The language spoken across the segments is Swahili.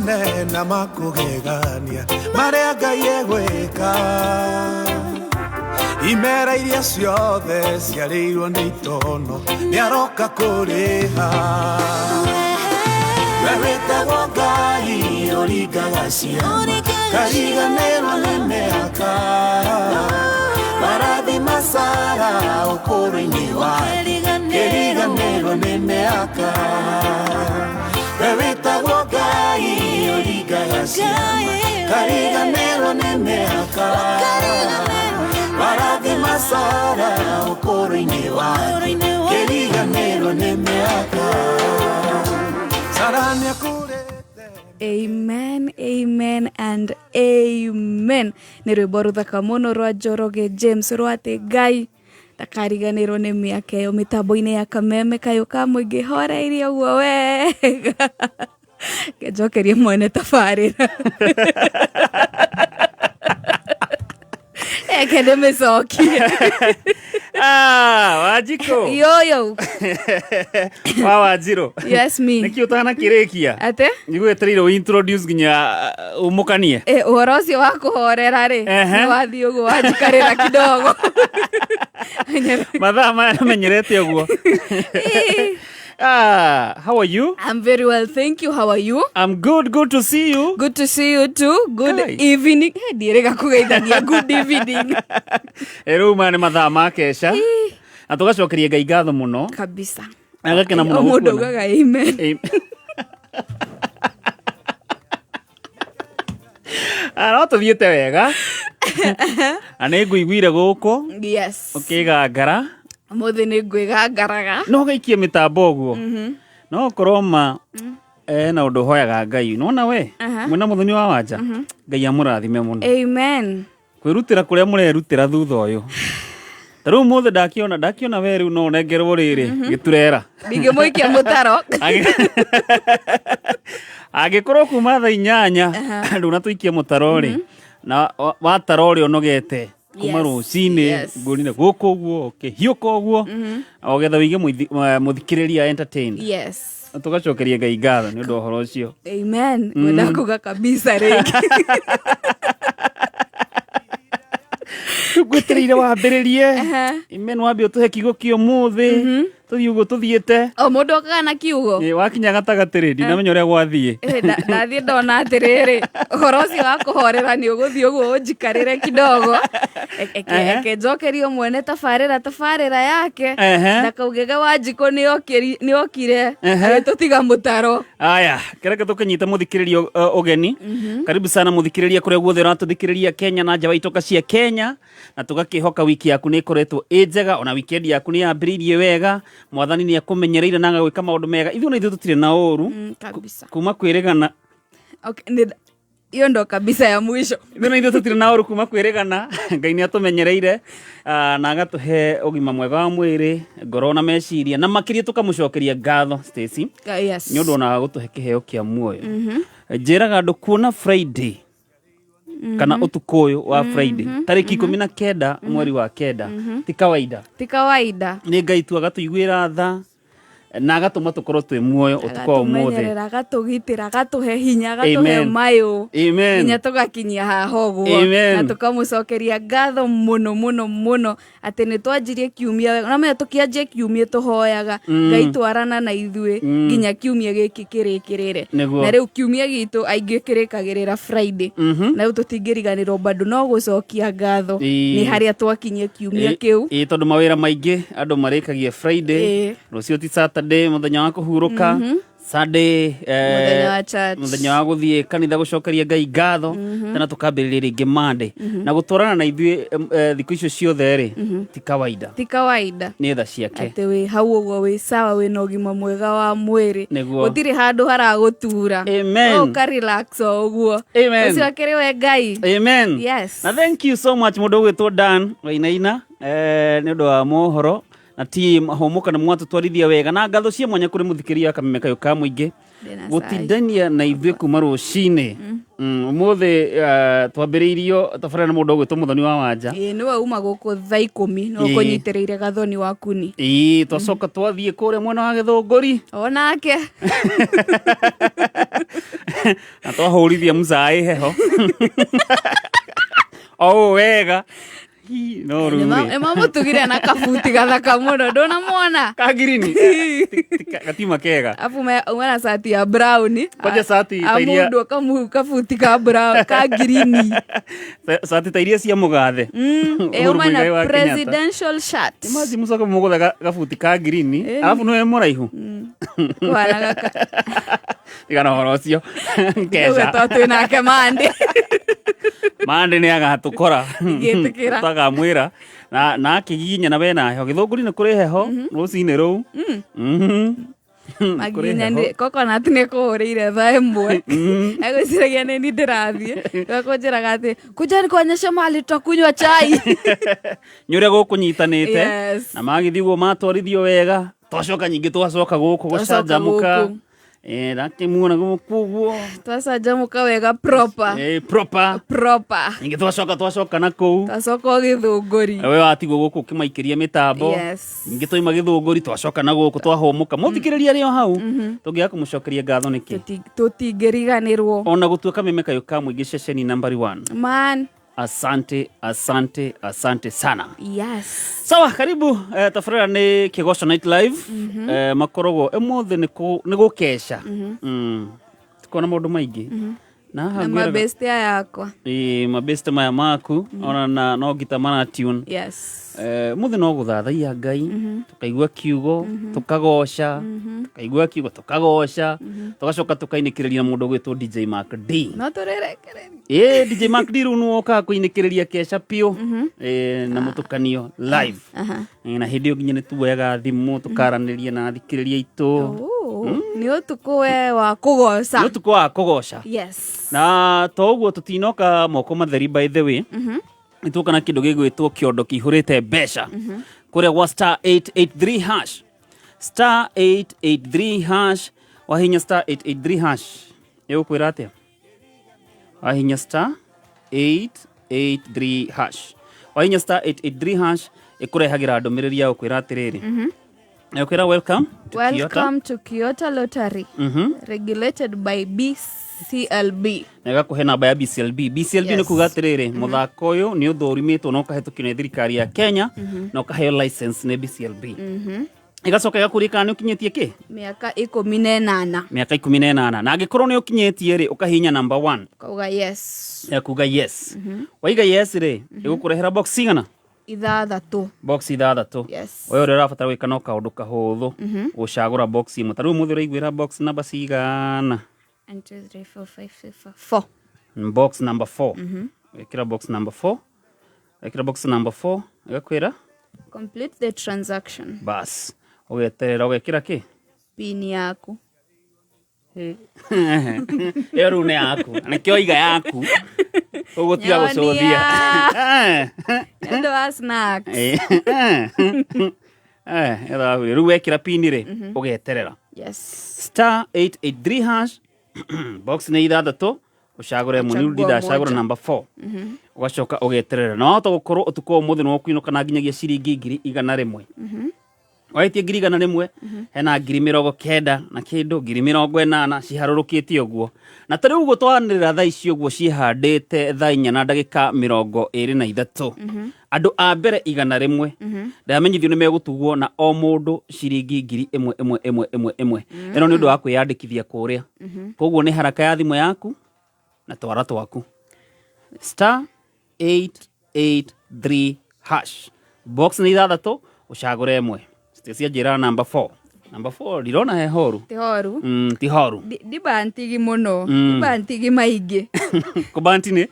manene makugegania maria Ngai egwika imera iria ciothe ciarĩirwo nĩ itono nĩaroka kũrĩha we wĩtagwo Ngai ũringaga ciama kariganĩrwo nĩ mĩaka marathima Sara ũkũrũ-inĩ wake kĩriganĩrwo nĩ mĩaka we wĩtagwo Ngai ũringaga ciama kariganĩrwo nĩ mĩaka marathima Sara ũkũrũ-inĩ wake kĩriganĩrwo nĩ mĩaka Sara nĩakũrĩte. Amen, amen and amen. Nĩ rwĩmbo rũthaka mũno rwa Njoroge James rwa atĩ Ngai ndakariganĩrwo nĩ mĩaka ĩyo mĩtambo-inĩ ya kameme kayũ ka mũingĩ horeirie ũguo wega njokerie mwene tabarĩra kende mĩcokia Wanjiko yo wa Wanjiro. Yes me. Nĩkĩ ũtana kĩrĩkia ate nĩgwetereire introduce nginya umũkanie ũhoro ũcio wa kũhorera rĩ wathiĩ ũguo wanjikarĩra kidogo mathaa maya nĩmenyerete ũguo. How are you? I'm very well, thank you. How are you? I'm good to see you. Good to see you too. Good evening. Ndirega kugeithania good evening. Eruma nĩ mathaa ma kesha. Na tugacokeria Ngai ngatho mũno. Kabisa. Agakena mũno gũkuona. Mũndũ ugaga amen. No tũthiĩte wega. Na nĩngũiguire gũkũ. Yes. Ũkĩgangara. Mũthĩ nĩ ngwĩgangaraga. No gaikie mĩtambo ũguo. No koroma na ũndũ hoyaga Ngai. Nona we mwena mũthoni wa Wanja. Ngai amũrathime mũno. Amen. Kwĩrutĩra kũrĩa mũrerutĩra thutha ũyũ. Tarĩu mũthĩ ndakiona we rĩu no nengerwo rĩrĩ gĩturera. Ndingĩmũikia mũtaro. Angĩkorwo kuma thaa 8 rĩu na tũikie mũtaro rĩ. Na wataro ũrĩa ũnogete. Kuma rũcinĩ ngũrire gũkũ ũguo ũkĩhiũka ũguo ogetha wĩige mũthikĩrĩria entertain. Yes. Tũgacokeria Ngai ngatho nĩ ũndũ wa ũhoro ũcio. Amen. Ngwenda kuga kabisa rĩngĩ. Ngwetereire wambĩrĩrie. Amen wambe ũtũhe kiugo kĩa ũmũthĩ. Tũthiĩ ũguo tũthiĩte. O mũndũ okaga na kiugo. Wakinya gatagatĩ rĩ ndinamenya ũrĩa gwathiĩ. Ndathiĩ ndona atĩrĩrĩ ũhoro ũcio wa kũhorera nĩ ũgũthiĩ ũguo ũnjikarĩre kidogo. Eke njokerio mwene tabarĩra yake. Ndakaugege Wanjiko nĩokire agĩtũtiga mũtaro. Aya kereke tũkĩnyita mũthikĩrĩria ũgeni. Karibu sana mũthikĩrĩria kũrĩa guothe ũratũthikĩrĩria Kenya na nja wa itoka cia Kenya. Na tũgakĩhoka wiki yaku nĩ ĩkoretwo njega ona weekend yaku nĩ yambĩrĩirie wega. Mwathani nĩ akũmenyereire na agagwĩka maũndũ mega. Ithuĩ na ithuĩ tũtirĩ na ũru. Kuma kwĩrĩgana. Okay, hiyo ndo kabisa ya mwisho. Ithuĩ na ithuĩ tũtirĩ na ũru kuma kwĩrĩgana. Ngai nĩ atũmenyereire na agatũhe ũgima mwega wa mwĩrĩ, ngoro na meciria na makĩria tũkamũcokeria ngatho Stacy. Yes. Nĩ ũndũ ona gũtũhe kĩheo kĩa muoyo. Njĩraga andũ kuona Friday kana ũtukũ ũyũ wa Friday tarĩki 19 mweri wa 9 ti kawaida. Ti kawaida. Nĩ Ngai tu agatũiguĩra tha na agatũma tũkorwo twĩ muoyo ũtukũ wa ũmũthĩ. Agatũmenyerera, agatũgitĩra, agatũhe hinya, agatũhe mayũ. Amen. Nginya tũgakinyia haha ũguo. Na tũkamũcokeria ngatho mũno atĩ nĩ twanjirie kiumia wega. Na menya tũkĩanjia kiumia tũhoyaga Ngai twarana na ithuĩ nginya kiumia gĩkĩ kĩrĩkĩrĩre. Na rĩu kiumia gitũ aingĩ kĩrĩkagĩrĩra Friday. Na rĩu tũtingĩriganĩrwo bado no gũcokia ngatho nĩ harĩa twakinyia kiumia kĩu. Tondũ mawĩra maingĩ andũ marĩkagia Friday. Rũcio ti Saturday muthenya wa kuhuruka. Sunday muthenya wa gũthiĩ kanitha gũcokeria Ngai ngatho tena tũkambĩrĩria rĩngĩ Monday na gũtwarana na ithuĩ thikũ icio ciothe rĩ ti kawaida. Ti kawaida. Nĩ tha ciake. Atĩ wĩ hau ũguo wĩ sawa wĩ na ũgima mwega wa mwĩrĩ. Gũtirĩ handũ haragũtura. Amen. Ũka relax o ũguo. Amen. Ũcio akĩrĩwe Ngai. Amen. Yes. Na thank you so much mũndũ ũgwĩtwo Dan Wainaina nĩ ũndũ wa mohoro na ti homoka na mwatũtwarithia wega na ngatho cia mwanya kũrĩ mũthikĩria Kameme Kayũ ka mũingĩ gũtindania na ithuĩ kuma rũcinĩ. Ũmũthĩ twambĩrĩirio tabarĩra na mũndũ ũgwĩtwo Mũthoni wa Wanja. Nĩwe uma gũkũ thaa 10 no kũnyitĩrĩire Gathoni waku ni. Twacoka twathiĩ kũrĩa mwena wa Gĩthũngũri. Onake. na twahũrithia mũcai heho o wega no rũrĩ mamũtugire na kabuti gathaka mũno ndũnamwona kagirini gatima kega afu umena sati ya brown koja sati tairia amundu kabuti ka brown ka girini sati tairia cia mũgathe umena presidential shirt maji mucoka mũgũtha gabuti ka girini alafu nĩwe mũraihu kwana igana horo ũcio kesa twĩnake mande nĩ agatũkora tagamwĩra na akĩginya na bena heho gĩthũngũri nĩ kũrĩ heho rũcinĩ rũu maginya coconut nĩ kũhũrĩire thaa ĩmwe egwĩciragia nĩ ni ndĩrathiĩ gakũnjĩraga atĩ kujani kuonyesha mali tutakunywa chai nyũrĩa gũkũnyitanĩte na magĩthiĩ guo matwarithio wega twacoka nyingĩ twacoka gũkũ gũcanjamũka nakĩmuona gũkũguo twacanjamũka wega proper nyingĩ twacoka na kũu twacoka gĩthũngũri we watigwo gũkũ ũkĩmaikĩria mĩtambo nyingĩ twaima gĩthũngũri twacoka na gũkũ twahũmũka mũthikĩrĩria rĩo hau tũngĩaga kũmũcokeria ngatho nĩkĩ tũtingĩriganĩrwo ona gũtuĩka mĩmeka yũka mũingĩ ceceni number 1 man asante sana. Yes. Sawa, karibu tafrera ni Kigosho Night Live. Makorogo emothe ni gukesha. Tukona maundu maingi. Na mabeste yakwa. Mabeste maya maku ona na no gitamana tune. Yes. Muthe no guthathaia Ngai, tukaigua kiugo, tukagosha, tukaigua kiugo, tukagosha, tugacoka tukainĩkĩrĩria mũndũ gwĩtwo DJ Mark D. No turerekereria. DJ Mark D runo oka kuinĩkĩrĩria kesha pio na mũtukanio live. Na hĩndĩ nginya nĩ tuoyaga thimũ tukaranĩria na thikĩrĩria itũ. Nĩ ũtukũ we wa kũgoca. Nĩ ũtukũ wa kũgoca. Yes. Na toguo tutinoka moko matheri by the way. Nituka na kindu gigwitwo kiondo kihurite besha kuria wa star 883 hash star 883 hash wahinya star 883 hash yokwira atia wahinya star 883 hash wahinya star 883 hash ikurehagira ndumiriri ya ukwira atiriri yokwira welcome to Kyoto Lottery regulated by BCLB. Nega kuhe namba ya BCLB. BCLB ni kuga atiriri muthako uyu ni uthurimitwo no kahetũkio nĩ thirikari ya Kenya no kaheo license nĩ BCLB. Igacoka gakurika ni ukinyetie ki? Miaka 18. Miaka 18. Na angikorwo ni ukinyetie ri ukahinya number 1. Kuga yes. Ya kuga yes. Waiga yes ri igukurehera box cigana? Ithathatũ. Box ithathatũ. Yes. Wewe ũrabatara gwĩka no kaũndũ kahũthũ gũcagũra box imwe. Tarĩu mũthĩ ũraiguĩra box number cigana? 1 2 3 4 5 6 4. Box number 4. Wekĩra box number 4. Wekĩra box number 4. Igakwĩra complete the transaction. Bas. Ũgeterera ũgekĩra kĩ? Pin yaku. Ĩyo rĩu nĩ yaku. Nĩkĩo iga yaku. Ũgũtiga gũcothia. Endo wa snacks. Rĩu wekĩra pin rĩ ũgeterera. Yes. Star 883 hash. Box nĩ ithathatũ ucagure muni ndacagura number 4 ugacoka ugeterera no to gukorwo utuko umuthi no kuinuka na nginyagia ciringi 100 waitie 100 hena 90 na kindu 80 ciharurukite uguo na tari uguo twanirira thaa ici uguo cihandite thaa 4 na ndagika 23 andu a mbere 100 ndamenyithio ni megutugwo na o mundu ciringi 1,111 eno ni undu wa kwiyandikithia kuria koguo ni haraka ya thimu yaku na twara twaku star 883 hash box ni ithathatũ ucagure emwe cia njira number 4 ndirona he horu ti horu ndibantigi muno ndibantigi maingi kubanti ni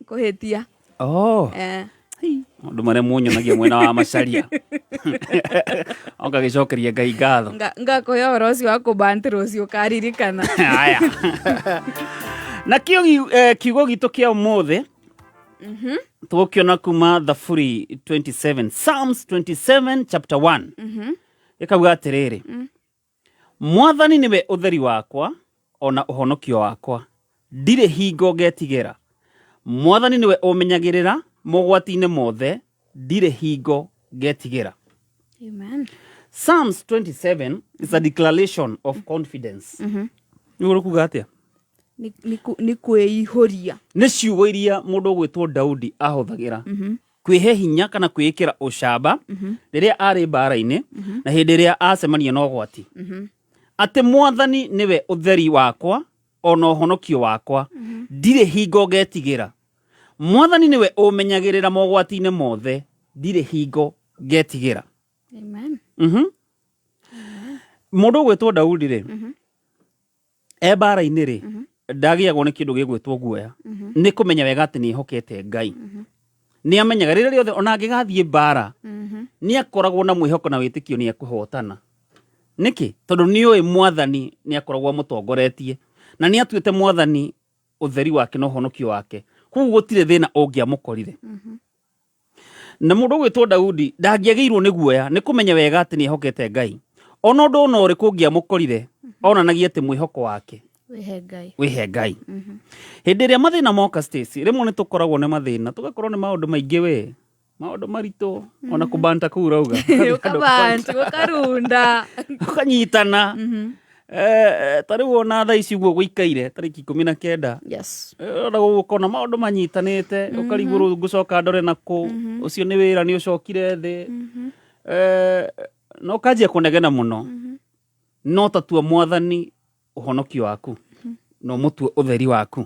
kuhitia Ndu mare munyonagia mwena wa macaria onga gicokeria Ngai ngatho ngakoya oro cio wa kubanti rucio karirikana haya na kiugo gitu kia umuthi tukiona kuma Thaburi 27 Psalms 27 chapter 1 ikauga atiriri Mwathani niwe utheri wakwa ona uhonokio wakwa ndire hingo ngetigera Mwathani niwe umenyagirira mogwati-inĩ mothe ndire hingo ngetigera. Amen. Psalms 27 is a declaration of confidence. Ni kuga atia ni kwĩihũria nĩ ciugo iria mũndũ gwĩtwo Daudi ahũthagĩra kwĩhe hinya kana kwĩĩkĩra ũcamba rĩrĩa arĩ mbara-inĩ na hĩndĩ ĩrĩa acemania na ũgwati atĩ Mwathani nĩwe ũtheri wakwa ona ũhonokio wakwa ndirĩ hingo ngetigĩra. Mwathani nĩwe ũmenyagĩrĩra mogwati-inĩ mothe ndirĩ hingo ngetigĩra. Amen. Mũndũ gwĩtwo Daudi rĩ mbara-inĩ rĩ ndagĩagwo nĩ kĩndũ gĩgwĩtwo guoya nĩ kũmenya wega atĩ nĩ ehokete Ngai. Nĩ amenyaga rĩrĩa rĩothe ona angĩgathiĩ mbara nĩ akoragwo na mwĩhoko na wĩtĩkio nĩ ekũhotana. Nĩkĩ? Tondũ nĩ oĩ Mwathani nĩ akoragwo mũtongoretie na nĩ atuĩte Mwathani ũtheri wake na ũhonokio wake, koguo gũtirĩ thĩna ũngĩamũkorire. Na mũndũ gwĩtwo Daudi ndangĩagĩirwo nĩ guoya nĩ kũmenya wega atĩ nĩ ehokete Ngai. Ona ũndũ ona ũrĩkũ ũngĩamũkorire onanagia atĩ mwĩhoko wake wĩhe Ngai. Hĩndĩ ĩrĩa mathĩna moka Stacy, rĩmwe nĩ tũkoragwo nĩ mathĩna tũgakorwo nĩ maũndũ maingĩ we, maũndũ maritũ ona kũbanta kuu rauga ũkabanta ũkarunda ũkanyitana. Ta rĩu ona thaa ici ũguo gũikaire tarĩki 19 ona gũkona maũndũ manyitanĩte ũkarigwo ngũcoka ndore nakũ, ũcio nĩ wĩra nĩ ũcokire thĩ, no ũkanjia kũnegena mũno. No tatua Mwathani ũhonokio waku no mũtue ũtheri waku.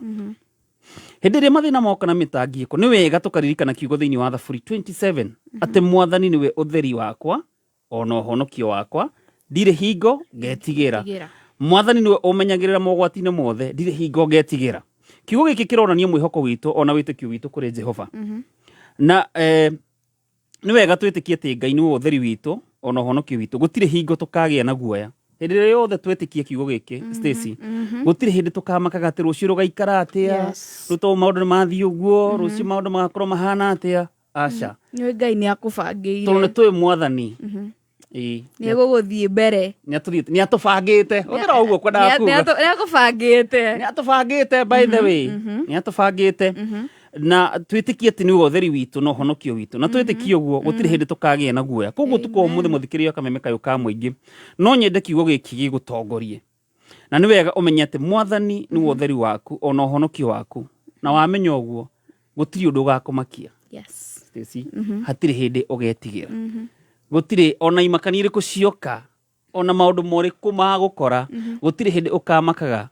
Hĩndĩ ĩrĩa mathĩna moka na mĩtangĩko nĩ wega tũkaririkana kiugo thĩinĩ wa Thaburi 27 atĩ Mwathani nĩwe ũtheri wakwa ona ũhonokio wakwa ndirĩ hingo ngetigĩra. Mwathani nĩwe ũmenyagĩrĩra mogwati-inĩ mothe ndirĩ hingo ngetigĩra. Kiugo gĩkĩ kĩronania mwĩhoko witũ ona wĩtĩkio witũ kũrĩ Jehova. Na nĩ wega twĩtĩkie atĩ Ngai nĩwe ũtheri witũ ona ũhonokio witũ, gũtirĩ hingo tũkagĩa na guoya. Hĩndĩ ĩrĩa yothe twĩtĩkie kiugo gĩkĩ Stacy, gũtirĩ hĩndĩ tũkamakaga atĩ rũciũ rũgaikara atĩa, rũtũ maũndũ nĩ mathiĩ ũguo, rũciũ maũndũ magakorwo mahana atĩa. Aca, Ngai nĩ akũbangĩire tondũ nĩ tũĩ Mwathani nĩ egũgũthiĩ mbere, nĩ atũbangĩte. Ũthera ũguo kwendaga kuga nĩ akũbangĩte, nĩ atũbangĩte by the way, nĩ atũbangĩte. Na twĩtĩkie atĩ nĩwe ũtheri witũ na ũhonokio witũ, na twĩtĩkie ũguo gũtirĩ hĩndĩ tũkagĩa na guoya. Koguo tukoo mũthĩ mũthikĩrĩria kameme kayũ ka mũingĩ, no nyende kiugo gĩkĩ gĩgũtongorie. Na nĩ wega ũmenye atĩ Mwathani nĩwe ũtheri waku ona ũhonokio waku, na wamenya ũguo gũtirĩ ũndũ ũgakũmakia. Stacy, hatirĩ hĩndĩ ũgetigĩra. Gũtirĩ ona imakani irĩkũ cioka ona maũndũ morĩkũ magũkora, gũtirĩ hĩndĩ ũkamakaga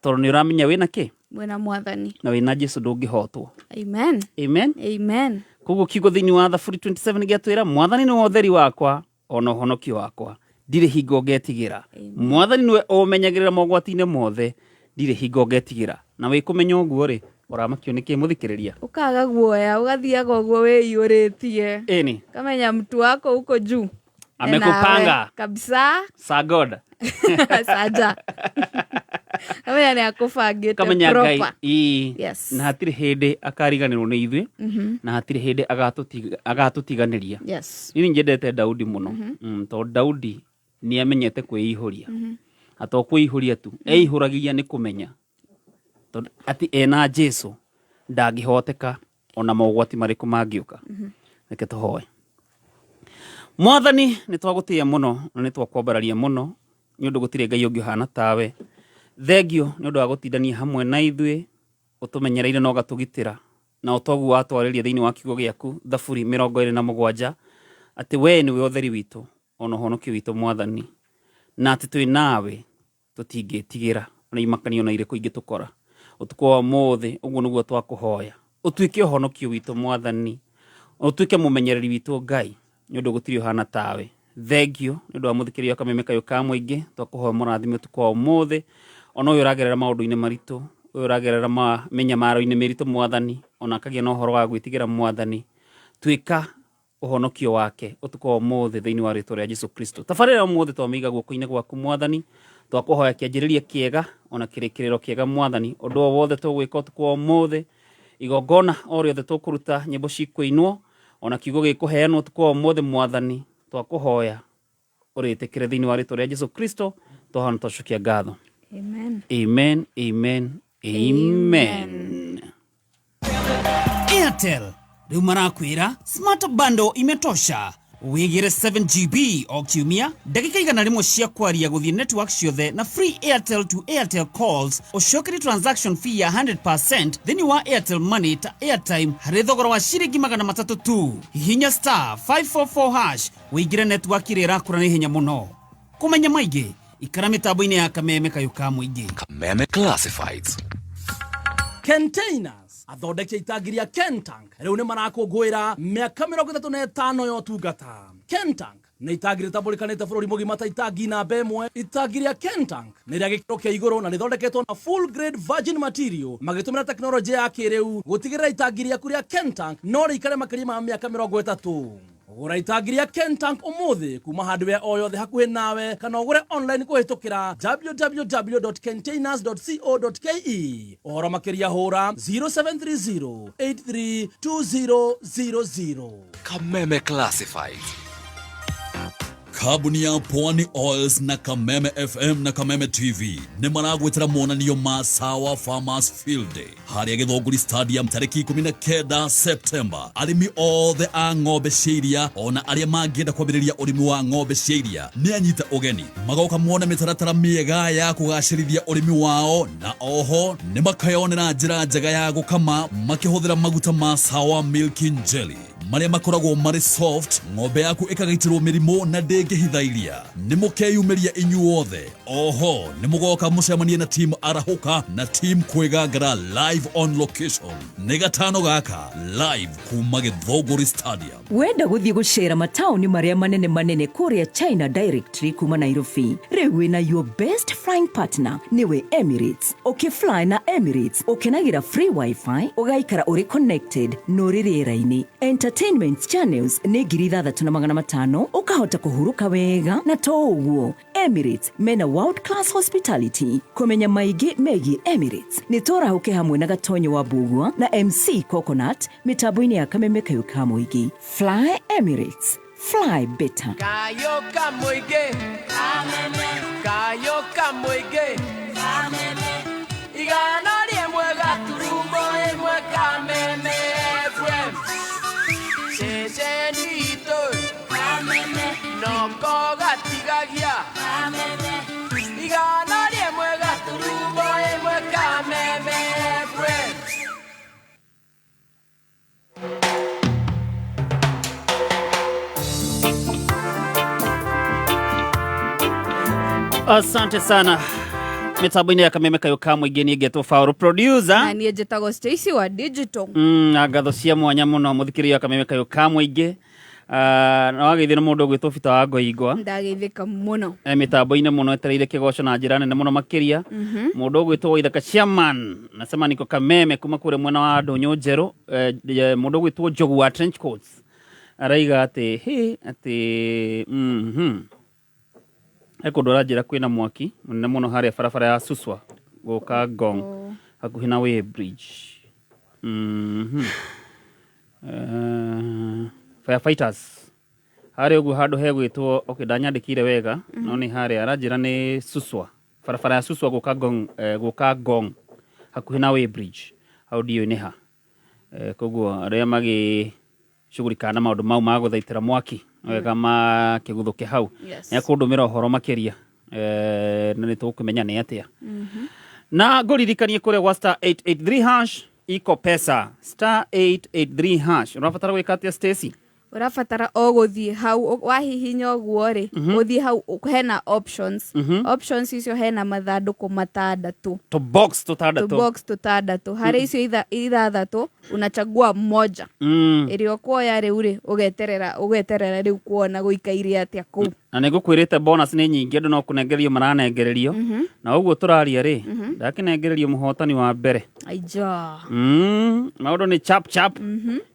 tondũ nĩ ũramenya wĩna kĩ? Wĩna Mwathani. Na wĩna Jesũ ndũngĩhotwo. Amen. Amen. Amen. Koguo kiugo thĩinĩ wa Thaburi 27 gĩatwĩra Mwathani nĩwe ũtheri wakwa ona ũhonokio wakwa ndirĩ hingo ngetigĩra. Mwathani nĩwe ũmenyagĩrĩra mogwati-inĩ mothe ndirĩ hingo ngetigĩra. Na wĩkũmenya ũguo rĩ ũramakio nĩkĩ mũthikĩrĩria? Ũkaga guoya ũgathiaga ũguo wĩiyũrĩtie. Ĩni. Kamenya mtu wako huko juu amekupanga kabisa. Sagoda. Saja. Kamenya nĩ akũbangĩte proper. Kamenya Ngai na hatirĩ hĩndĩ akariganĩrwo nĩ ithuĩ na hatirĩ hĩndĩ agatũtiganĩria. Niĩ nyendete Daudi mũno tondũ Daudi nĩ amenyete kwĩihũria. Atĩ kwĩihũria tu eihũragia nĩ kũmenya tondũ atĩ ena Jesũ ndangĩhoteka ona mogwati marĩkũ mangĩũka. Reke tũhoe. Mwathani nĩ twagũtĩĩa mũno na nĩ twakwambararia mũno nĩ ũndũ gũtirĩ Ngai ũngĩ ũhana tawe. Thengio nĩ ũndũ wa gũtindania hamwe na ithuĩ, ũtũmenyereire na ũgatũgitĩra na ũtoguo watwarĩria thĩinĩ wa kiugo gĩaku Thaburi 27 atĩ we nĩwe ũtheri witũ ona ũhonokio witũ Mwathani, na atĩ twĩ nawe tũtingĩtigĩra ona imakania ona irĩkũ ingĩtũkora. Ũtukũ wa ũmũthĩ ũguo nĩguo twakũhoya, ũtuĩke ũhonokio witũ Mwathani, ũtuĩke mũmenyereri witũ Ngai nĩ ũndũ gũtirĩ ũhana tawe. Thengio nĩ ũndũ wa mũthikĩrĩria kameme kayũ ka mũingĩ, twakũhoya mũrathime ũtukũ wa ũmũthĩ. Ona ũyũ ũragerera maũndũ-inĩ maritũ, ũyũ ũragerera mĩnyamaro-inĩ mĩritũ Mwathani, ona akagĩa na ũhoro wa gwĩtigĩra Mwathani, tuĩka ũhonokio wake ũtukũ wa ũmũthĩ thĩinĩ wa rĩĩtwa rĩa Jesũ Kristo. Tabarĩra ũmũthĩ twamĩiga guoko-inĩ gwaku Mwathani, twakũhoya kĩanjĩrĩria kĩega ona kĩrĩkĩrĩro kĩega Mwathani. Ũndũ o wothe tũgwĩka ũtukũ wa ũmũthĩ, igongona o rĩothe tũkũruta, nyĩmbo cikũinwo ona kiugo gĩkũheanwo ũtukũ wa ũmũthĩ Mwathani, twakũhoya ũrĩtĩkĩre thĩinĩ wa rĩĩtwa rĩa Jesũ Kristo, twahana twacokia ngatho. Amen. Amen. Amen. Amen. Airtel rĩu marakwĩra smart bundle imetosha. wigire 7GB o kiumia ndagika igana rimwe cia kwaria guthii network ciothe na free Airtel to Airtel calls ucokeri transaction fee ya 100% thini wa Airtel Money ta airtime hari thogora wa ciringi 300 tu. Hihinya *544# wigire network ire rakura ni hinya muno. Kumenya maigi ikara mitambo-ini ya Kameme Kayuka Muingi. Kameme Classifieds. Containers athondeki itagiria Kentank riu ni marakungwira miaka 35 yo tungata. Kentank ni itagiri tabulikanite bururi mugima ta itagi na bemwe. Itagiria Kentank ni ria gikiro kia iguru na nithondeketwo na full grade virgin material magitumira teknolojia ya kiriu gutigirira itagiria kuria Kentank no rikare makiri ma miaka 30. Ugura itagiria Kentank umuthi kuma handu o yothe hakuhi nawe kana ugure online kuhitukira www.containers.co.ke. Ohoro makiria hura 0730832000. Kameme Classifieds. Kabuni ya Pwani Oils na Kameme FM na Kameme TV ni maragwetera monanio ma Sawa Farmers Field Day haria Githunguri Stadium tariki 19 September. Arimi othe a ng'ombe cia iria ona aria mangienda kwambiriria urimi wa ng'ombe cia iria ni anyita ugeni magoka muone mitaratara miega ya kugacirithia urimi wao na oho ni makayonera njira njega ya gukama makihuthira maguta ma Sawa Milking Jelly maria makoragwo mari soft. Ng'ombe yaku ikagaitirwo mirimo na ndingihitha iria ni mukeyumiria inyuothe. Oho ni mugoka mucemanie na team Arahuka na team Kwegangara live on location ni gatano gaka live kuma Githunguri Stadium. Wenda guthii gucera matauni maria manene kuria China directory kuma Nairobi riu wina your best flying partner niwe Emirates. Ukifly na Emirates ukenagira free wifi ugaikara uri connected no ririera-ini. Entertainment channels ni 3,500 ukahota kuhuruka wega na to uguo. Emirates mena world class hospitality. Kumenya maigi megi Emirates ni torahuke hamwe na Gatonyo wa Bugwa na MC Coconut mitambo-ini ya Kameme Kayuka Muingi. Fly Emirates, fly better. Kayuka Muingi, Kayuka Muingi, igana rimwe gaturumo imwe Kameme FM. Sesenito, noko gatigagia, igana rimwe gaturumo imwe Kameme FM. Asante sana. Mitambo-ini ya Kameme Kayuka Muingi ni Geto Fauru producer na ni Jetago Stacy wa digital. Agatho cia mwanya muno muthikiria ya Kameme Kayuka Muingi. Na wageithira mundu gwitwo Bita wa Ngoigwa. Ndageithika muno. Mitambo-ini muno etereire kigoco na njira nene muno makiria. Mundu gwitwo Waithaka Chairman nasema niko Kameme kuma kure mwena wa Ndonyo Njeru. Mundu gwitwo Njogu wa Trench Coats araiga ati ekundora njira kwina mwaki munene muno haria barabara ya Suswa guka Ngong hakuhi na Way Bridge. Firefighters haria ugu handu hegwitwo ndanyandikire wega no ni haria aranjira ni Suswa barabara ya Suswa guka Ngong hakuhi na Way Bridge audio ni ha koguo aria magi shughulika na maundu mau ma guthaitira mwaki wega ma kiguthuke hau ya kundumira horo makiria na ni tukumenya ni atia na ngoririkanie kure wa *883# iko pesa *883#. Unafatara gwika atia Stacy? Urafatara o guthii hau wahihinya oguo ri guthii hau hena options. Options icio hena mathanduku matandatu to box tutandatu hari icio ithathatu unachagua moja iri okuoya riu ri ugeterera riu kuona guikairia atia kuu. Na nigukwirite bonus ni nyingi andu no kunengererio maranengererio na uguo turaria ri ndakinengererio muhotani wa mbere aijo maundu ni chap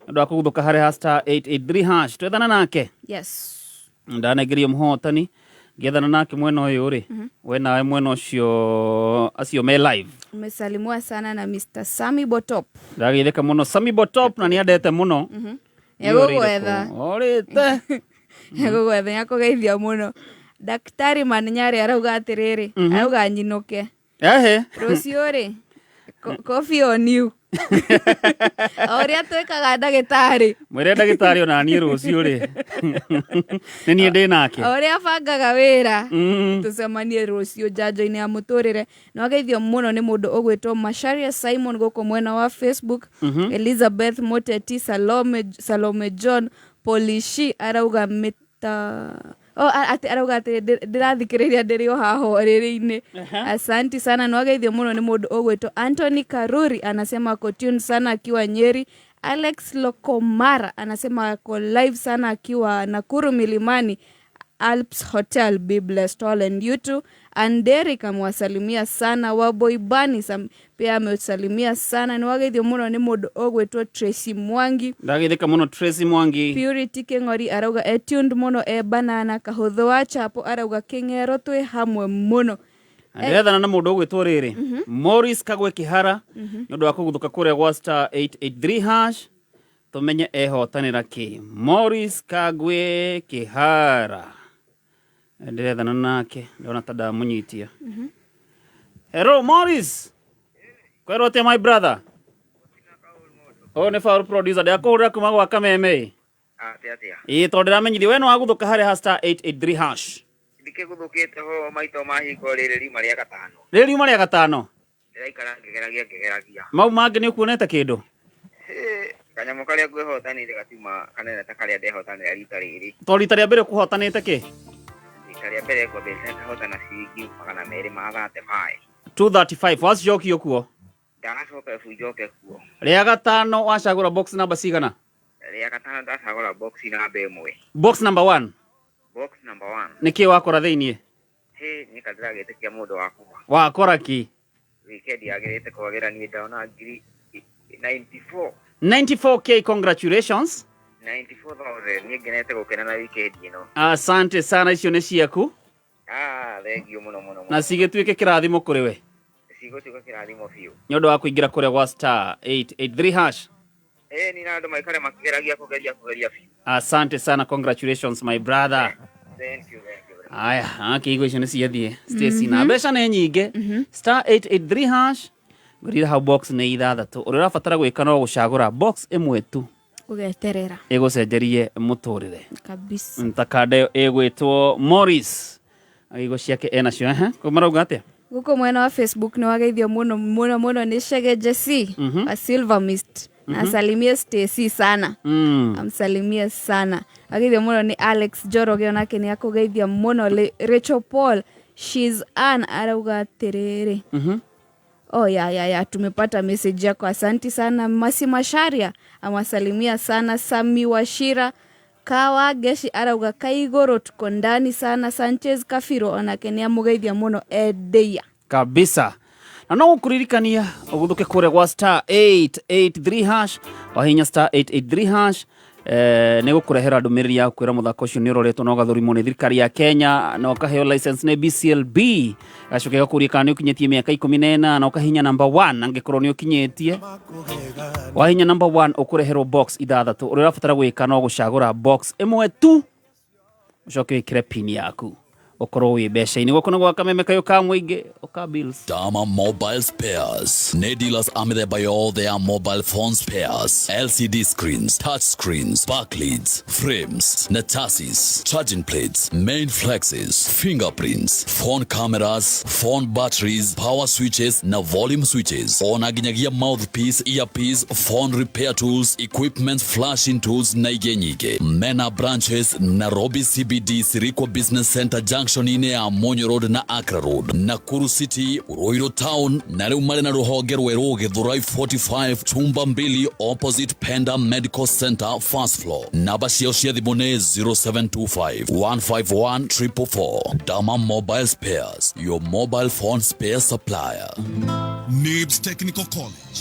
andu akuguthuka hari *883# twethana nake. Yes, ndanengererio muhotani ngethana nake mwena uyu ri we nawe mwena ucio acio me live. umesalimwa sana na Mr. Sammy Botop. Ndageitheka muno Sammy Botop na ni andete muno egugwetha orite egugwetha yakugeithia muno. Daktari Maninyari arauga atiriri arauga nyinuke ehe rucio ri Coffee on you. Oria twekaga ndagĩtarĩ. Mwĩre ndagĩtarĩ ona niĩ rũciũ rĩ. Nĩ niĩ ndĩ nake. Oria bangaga wĩra. Tucemanie rũciũ njanjo-inĩ ya mũtũrĩre. No geithio mũno nĩ mũndũ ũgwĩtwo Macharia Simon gũkũ mwena wa Facebook. Elizabeth Moteti, Salome John, Polishi arauga arauga ati ndirathikiriria ndiri o haha oriri-ini. Asanti sana. No geithio muno ni mundu ogwetwo Anthony Karuri, anasema ako tune sana akiwa Nyeri. Alex Lokomara anasema ako live sana akiwa Nakuru Milimani Alps Hotel. Be blessed all and you too. And Derek amwasalimia sana. Waboy Bani pia amewasalimia sana. Ni wageithio muno ni mundu ogwetwo Tracy Mwangi. Ndagithika muno Tracy Mwangi. Purity Kengori arauga tuned muno Banana Kahutho wa Chapo arauga Kingero twe hamwe muno. Ndethana na mundu ogwetwo riri Morris Kagwe Kihara nyondo akuguthuka kuria gwa star 883 hash tumenye ehotanira ki. Morris Kagwe Kihara ndethana nake ndona tada munyitia. Hello Morris. Kwero te my brother. Ne faru producer de akora kuma gwa Kameme. Atia. Tondu ndamenyithio we no aguthuka hari star 883 hash. Ndikiguthukite ho maito mahiko riri maria gatano. Riri maria gatano. Ndiraikara ngegeragia. Mau mangi ni ukuonete kindu. Kanyamo karia ngwehotanire gatuma kanene ta karia ndehotanire rita riri. To rita ria mbere kuhotanite ki? Karia mbere ko bese hotana ciringi magana meri ma 235 wacokio kuo. Ndanacoka bujoke kuo. Ria gatano wacagura box number cigana? Ria gatano ndacagura box number 1. Box number 1. Box number 1. Niki wakora thiini? Ni kadirageete kia mundu wakwa. Wakora ki? Weekend yagerete kwagera ni ndaona ngiri 94. 94k, congratulations. 94,000 ni genete gukena na weekend ino. Asante sana, icio ni ciaku. Thank you muno. Na cigituike kirathimo kuri we. Cigituike kirathimo fiu. Nyondo wa kuingira kuria gwa star 883 hash. Ni nando maikare makigeragia kugeria fiu. Asante sana, congratulations my brother. Thank you. Aya, akiigo icio ni ciathie. Stacy na mbeca ni nyinge. Star 883 hash. Ngurira ha box ni ithathatu. Urira fatara gwika no gucagura box imwe tu. Ugeterera. Egocenjerie muturire. Kabisa. Ntakade egwetwo Morris. Aigo ciake enacio kumarauga atia? Guko mwena wa Facebook ni wageithio muno ni Shege Jesse a Silver Mist. Asalimia Stacy sana. Amsalimia sana. Wageithio muno ni Alex Joroge onake ni akugeithia muno Rachel Paul. She's an arauga terere. Ya tumepata message yako, asante sana. Masi Masharia amasalimia sana. Sami Washira Kawa Geshi arauga kaigoro tuko ndani sana. Sanchez Kafiro onakenia mugeithia muno edeya kabisa. Na no kuririkania uguthuke kure gwa star 883 hash wahinya star 883 hash nego kurehera ndumiriri ya kwira muthako ucio ni uroretwo no gathurimo ni thirikari ya Kenya na ukaheo license ne BCLB acokega kuria kana ukinyetie miaka 14 na ukahinya number 1 angekorwo ni ukinyetie wahinya number 1 ukureherwo box ithathatu urira fatara gwika no gucagura box imwe tu ucoke ikire pin yaku okoro wi besha-ini gukona gwa Kameme kayo ka muingi oka bills. Dama Mobile Spares ne dealers amide by all their mobile phone spares, LCD screens, touch screens, backlids, frames, netasis, charging plates, main flexes, fingerprints, phone cameras, phone batteries, power switches na volume switches, onaginyagia mouthpiece, earpiece, phone repair tools, equipment flashing tools na igenyige. Mena branches Nairobi CBD Sirikwa Business Center Junction ine ya Monyo Road na Accra Road, Nakuru City, Ruiru Town, na riu mari na ruhonge rweru Githurai 45 chumba 2 opposite Penda Medical Center first floor. Namba ciao cia thimu ni 0725 151 444. Dama Mobile Spares, your mobile phone spare supplier. NIBS Technical College.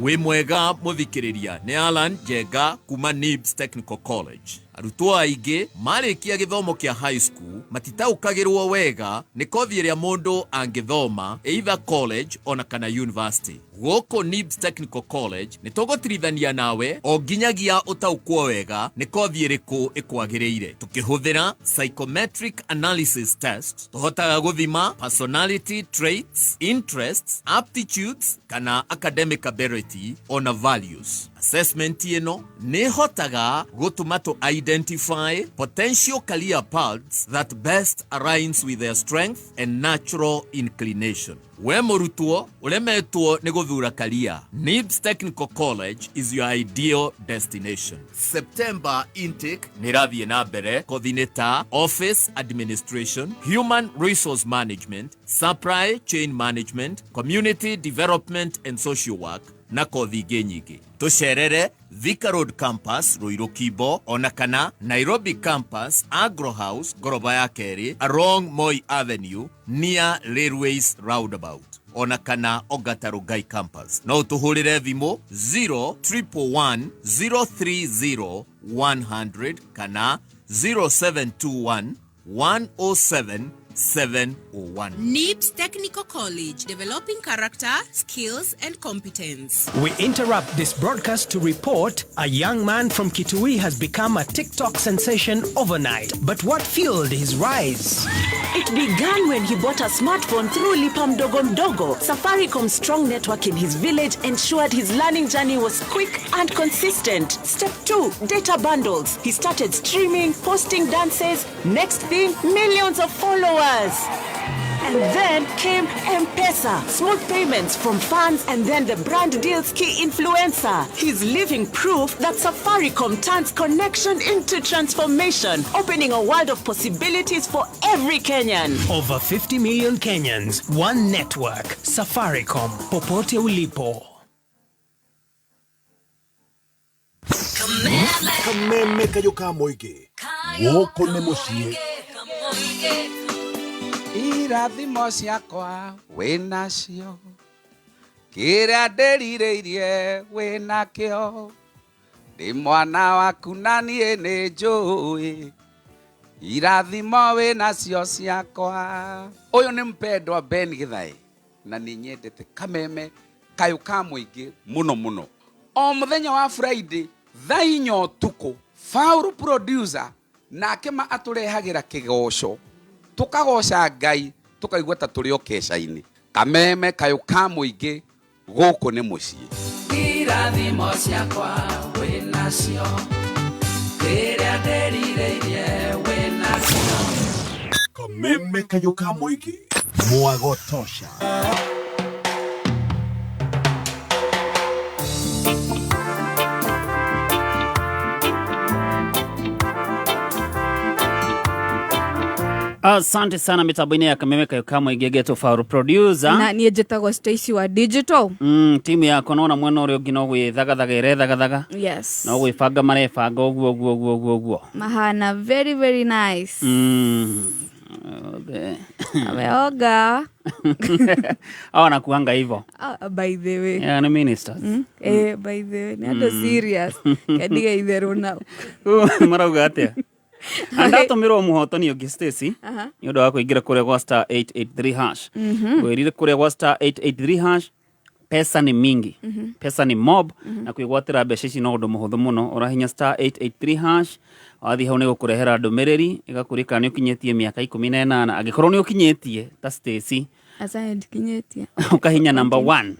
We mwega muthikiriria ni Alan Jega kuma NIBS Technical College. arutwo aingĩ marĩkia gĩthomo kĩa high school matitaũkagĩrwo wega nĩ kothi ĩrĩa mũndũ angĩthoma either college ona kana university. Gũkũ NIBS Technical College nĩ tũgũtirithania nawe o nginyagia ũtaũkwo wega nĩ kothi ĩrĩkũ ĩkwagĩrĩire. Tũkĩhũthĩra psychometric analysis test tũhotaga gũthima personality traits, interests, aptitudes kana academic ability ona values. Assessment ĩno nĩ hotaga gũtũma to identify potential career paths that best aligns with their strength and natural inclination. We mũrutwo ũremetwo nĩ gũthura career, NIBS Technical College is your ideal destination. September intake nĩ rathiĩ na mbere kothi-inĩ ta office administration, human resource management, supply chain management, community development and social work na kothi ingĩ nyingĩ. Tucerere Thika Road Campus, Ruiru Kibo, ona kana Nairobi Campus, Agro House, Goroba ya Kerĩ, along Moi Avenue, near Railways Roundabout. Ona kana Ongata Rongai Campus. No tuhurire thimũ 0111 030 100 kana 0721 107 701. NIBS Technical College, developing character, skills, and competence. We interrupt this broadcast to report a young man from Kitui has become a TikTok sensation overnight. But what fueled his rise? It began when he bought a smartphone through Lipa Mdogo Mdogo. Safaricom's strong network in his village ensured his learning journey was quick and consistent. Step 2, data bundles. He started streaming, posting dances. Next thing, millions of followers. And then came M-Pesa, smooth payments from fans, and then the brand deals key influencer. He's living proof that Safaricom turns connection into transformation, opening a world of possibilities for every Kenyan. Over 50 million Kenyans, one network. Safaricom, popote ulipo. Kameme kayo kamoige. Woko nĩ mũciĩ. Irathimo ciakwa wĩnacio, kĩrĩa ndĩrirĩirie wĩnakĩo, ndĩ mwana waku na niĩ nĩ njũĩ, irathimo wĩnacio ciakwa. Ũyũ nĩ mpendwa Ben Gĩthaĩ na nĩ nyendete kameme kayo ka mũingĩ mũno mũno. O mũthenya wa Friday thaa 4 ũtukũ Faulu producer nake atũrehagĩra kĩgoco, tukagoca Ngai, tukaigua ta tũrĩ o keca-inĩ. Kameme kayo ka mũingĩ gũkũ nĩ mũciĩ. Irathimo ciakwa wĩnacio, kĩrĩa ndĩrirĩirie wĩnacio. Kameme kayo ka mũingĩ mwagotosha. Asante sana mitambo-inĩ ya Kameme kayo ka mũingĩ Geto Faulu producer. Na niĩ njĩtagwo Stacy wa Digital. Timu yako nona mwena ũrĩa ũngĩ no gwĩthagathaga ĩrethagathaga. Yes. No gwĩbanga marebanga ũguo. Mahana very very nice. Ameoga. Awa kuanga hivyo. By the way. Yeah, ni ministers. By the way. Ni ando serious. Kadiga itherũ now. Marauga atĩa? Andatũmĩrwo mũhotani ũngĩ Stacy nĩ ũndũ wa kũingĩra kũrĩa gwa star 883 hash. Wĩrire kũrĩa gwa star 883 hash, pesa ni mingi, pesa ni mob, na kwĩgwatĩra mbeca ici no ũndũ mũhũthũ mũno. Ũrahinya star 883 hash, wathiĩ hau nĩ gũkũrehera ndũmĩrĩri ĩgakũrĩka nĩ ũkinyĩtie mĩaka 18. Angĩkorwo nĩ ũkinyĩtie ta Stacy, asa ndikinyĩtie, ũkahinya number 1.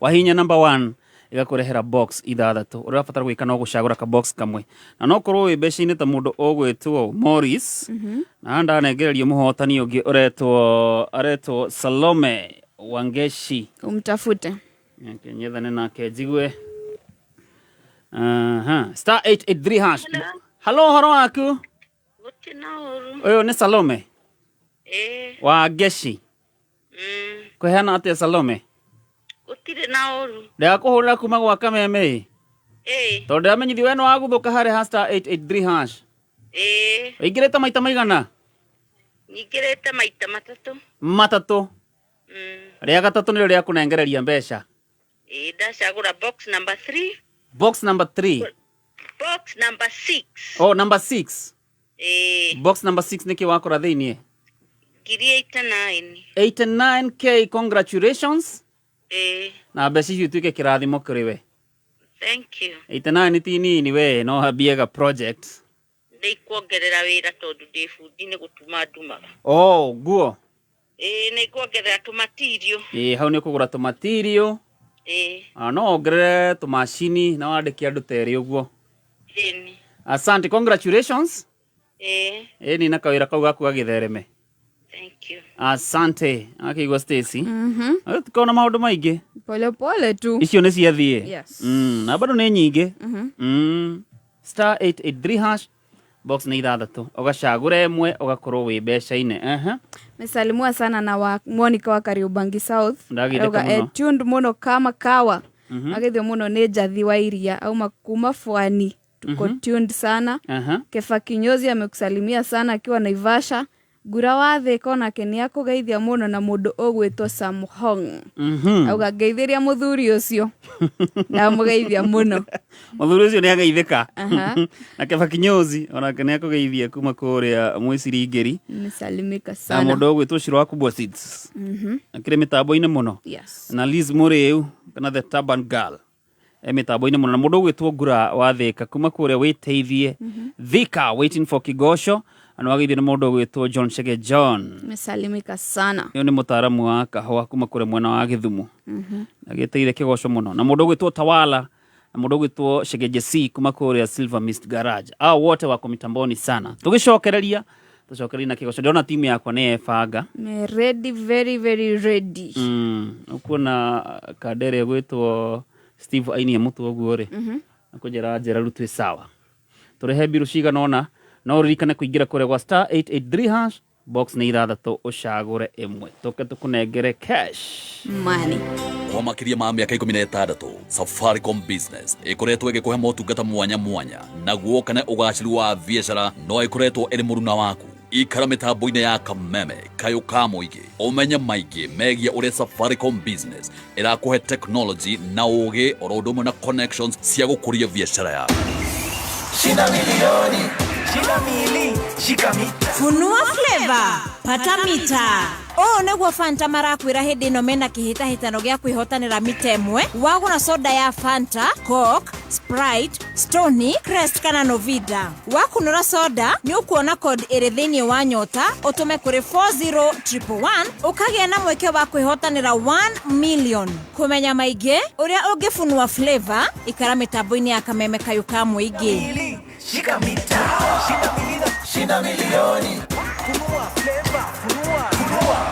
Wahinya number 1 igakũrehera box ithathatũ. Ũrabatara gwĩka no gũcagũra ka box kamwe. Na no korwo wĩ mbeca-inĩ ta mũndũ ũgwĩtwo Morris, na ndanengererio mũhotani ũngĩ aretwo Salome Wangeshi. Umtafute. Nyethane nake njigue. Star 883 hash. Hello, horo waku? Ũyũ nĩ Salome? Wangeshi. Kũheana atĩa Salome? Gũtirĩ na ũru. Ndakũhũrĩra kuma gwa Kameme. Tondũ ndamenyithi we no wagũthũka harĩa star 883 hash. Ingĩrĩte maita maigana? Nyingĩrĩte maita matatũ. Matatũ? Rĩa gatatũ nĩrĩo rĩa kũnengereria mbeca. Ndacagũra box number 3. Box number 3. Box number 6. Oh, number 6. Box number 6 niki wakora thiini. Ngiri 89. 89k, congratulations. Na besi yutuke kirathimo kuriwe. Thank you. 89 tini ni we no habiega project. Ndei kuongerera wira tondu ndi fundi ni gutuma ndumaga. Oh, guo. Ni kuongerera tu material. Hau ni kugura tu material. No ogere tu machine na wandiki andu teri uguo. Asante, congratulations. Ni na kawira kau gaku gagithereme. Thank you. Asante. Akigwa Stacy. Tukona maundu maingi. Pole pole tu. Icio ni ciathie. Yes. Na bado ni nyingi. Star 883 hash. Box ni 6. Ogacagura emwe ogakorwo wi mbeca ine. Mesalimua sana na wa Monica wa Kariobangi South. Oga tuned muno kama kawa. Agithio muno ni Jathi wa Iria au makuma Fwani. Tuko tuned sana. Kefa Kinyozi amekusalimia sana akiwa Naivasha. Gura wathe kona kenia kugeithia muno na mundu ogwetwo Samhong. Auga geithiria muthuri ucio. Na mugeithia muno. Muthuri ucio ni ageithika. Na Kefa Kinyozi ona kenia kugeithia kuma kuria Mwiciringiri. Nisalimika sana. Na mundu ogwetwo Shirwa Kubwa Seeds. Akire mitambo-ine muno. Yes. Na Liz Muriu kana the Turban Girl. Mitambo-ine muno na mundu ogwetwo Gura wathika kuma kuria witeithie. Thika waiting for Kigosho. Anwagithie na mundu gwitwo John Chege John. Mesalimika sana. Yo ni mutaramu wa kahwa kuma kure mwena wa Githumu. Agiteire Kigosho muno. Na mundu gwitwo Tawala, na mundu gwitwo Chege JC kuma kure Silver Mist Garage. Wote wako mitamboni sana. Tugicokereria na Kigosho. Ndiona timu yakwa ni efanga. Me ready, very very ready. Ukuna kadere gwitwo Steve Aini mutu oguore. Akujera njera rutwe sawa. Turehe biru ciga nona. No ririkane kuingira kure kwa star 883 hash. Box ni 6 ucagure imwe. Toke tukunengere cash money. Kwa makiria ma miaka 16 Safaricom Business ikoretwo igikuhe motungata mwanya mwanya naguo kana ugaciru wa biashara no ikoretwo iri muruna waku. Ikara mitambo-ine ya Kameme kayo ka muingi umenye maingi megia ure Safaricom Business irakuhe technology na uge orodomo na connections cia gukuria biashara ya Shinda milioni, shinda mili, shika mita. Funua flavor, pata mita. Neguo Fanta marakwira hindi no mena kihitahitano gia kwihotanira mita emwe. Wagura soda ya Fanta, Coke, Sprite, Stoney, Crest kana Novida. Wakunura soda ni ukuona code iri thiini wa nyota utume kuri 40111 ukagia na mweke wa kwihotanira 1 million. Kumenya maingi uria ungifunua flavor ikara mitambo-ini ya Kameme kayo ka muingi. Shika mita, shinda milioni. Funua flavor,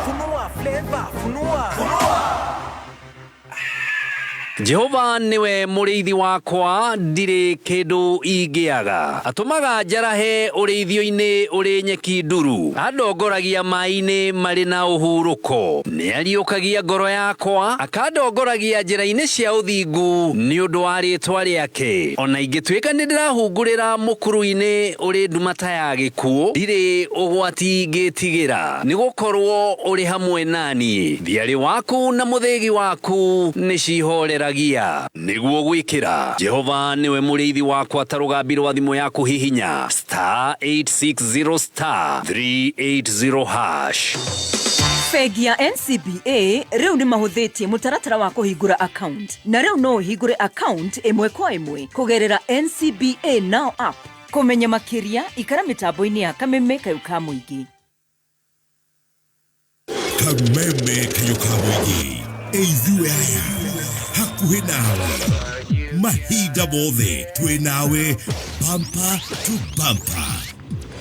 funua flavor, funua. Jehova niwe muriithi wakwa ndiri kindu ingiaga atumaga njarahe urithio-ini uri nyeki nduru andongoragia mai-ini mari na uhuruko ni ariukagia ngoro yakwa akandongoragia njira-ini cia uthingu ni undu wa ritwa riake ona ingituika ni ndirahungurira mukuru-ini uri ndumata ya gikuo ndiri ugwati ngitigira ni gukorwo uri hamwe nani thiari waku na muthegi waku ni cihorera niguo gwikira Jehova niwe muriithi wakwa tarugambi rwa thimu yaku hihinya star 860 star 380 hash. Fegi ya NCBA riu ni mahuthitie mutaratara wa kuhingura account na riu no uhingure account imwe kwa imwe kugerera NCBA Now app. Kumenya makiria ikara mitambo-ini ya Kameme kayo ka muingi. Kameme kayo ka muingi eithiwe aya hakuhi nawe mahinda mothe twi nawe bumper to bumper.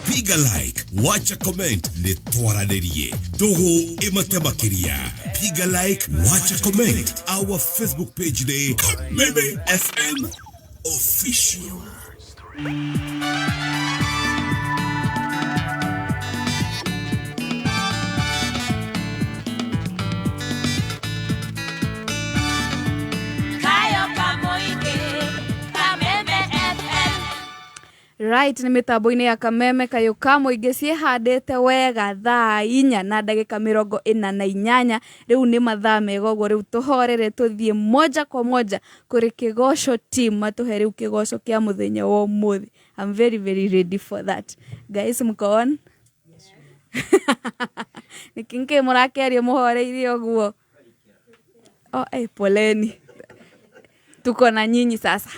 Piga like, wacha comment, ni twaranirie ndugu imate makiria. Piga like, wacha comment. Our Facebook page ni Kameme FM Official. Right, nĩ mĩtambo-inĩ ya Kameme Kayũka mũingĩ ciĩhandĩte wega thaa 4 na ndagĩka 48. Rĩu nĩ mathaa mega ũguo, rĩu tũhorere tũthiĩ moja kwa moja kũrĩ Kĩgoco team matũhe rĩu kĩgoco kĩa mũthenya wa ũmũthĩ. I'm very very ready for that. Guys, mko on? Nikinke mũrakeria mũhoreirie ũguo. Oh, poleni. Tuko na nyinyi sasa.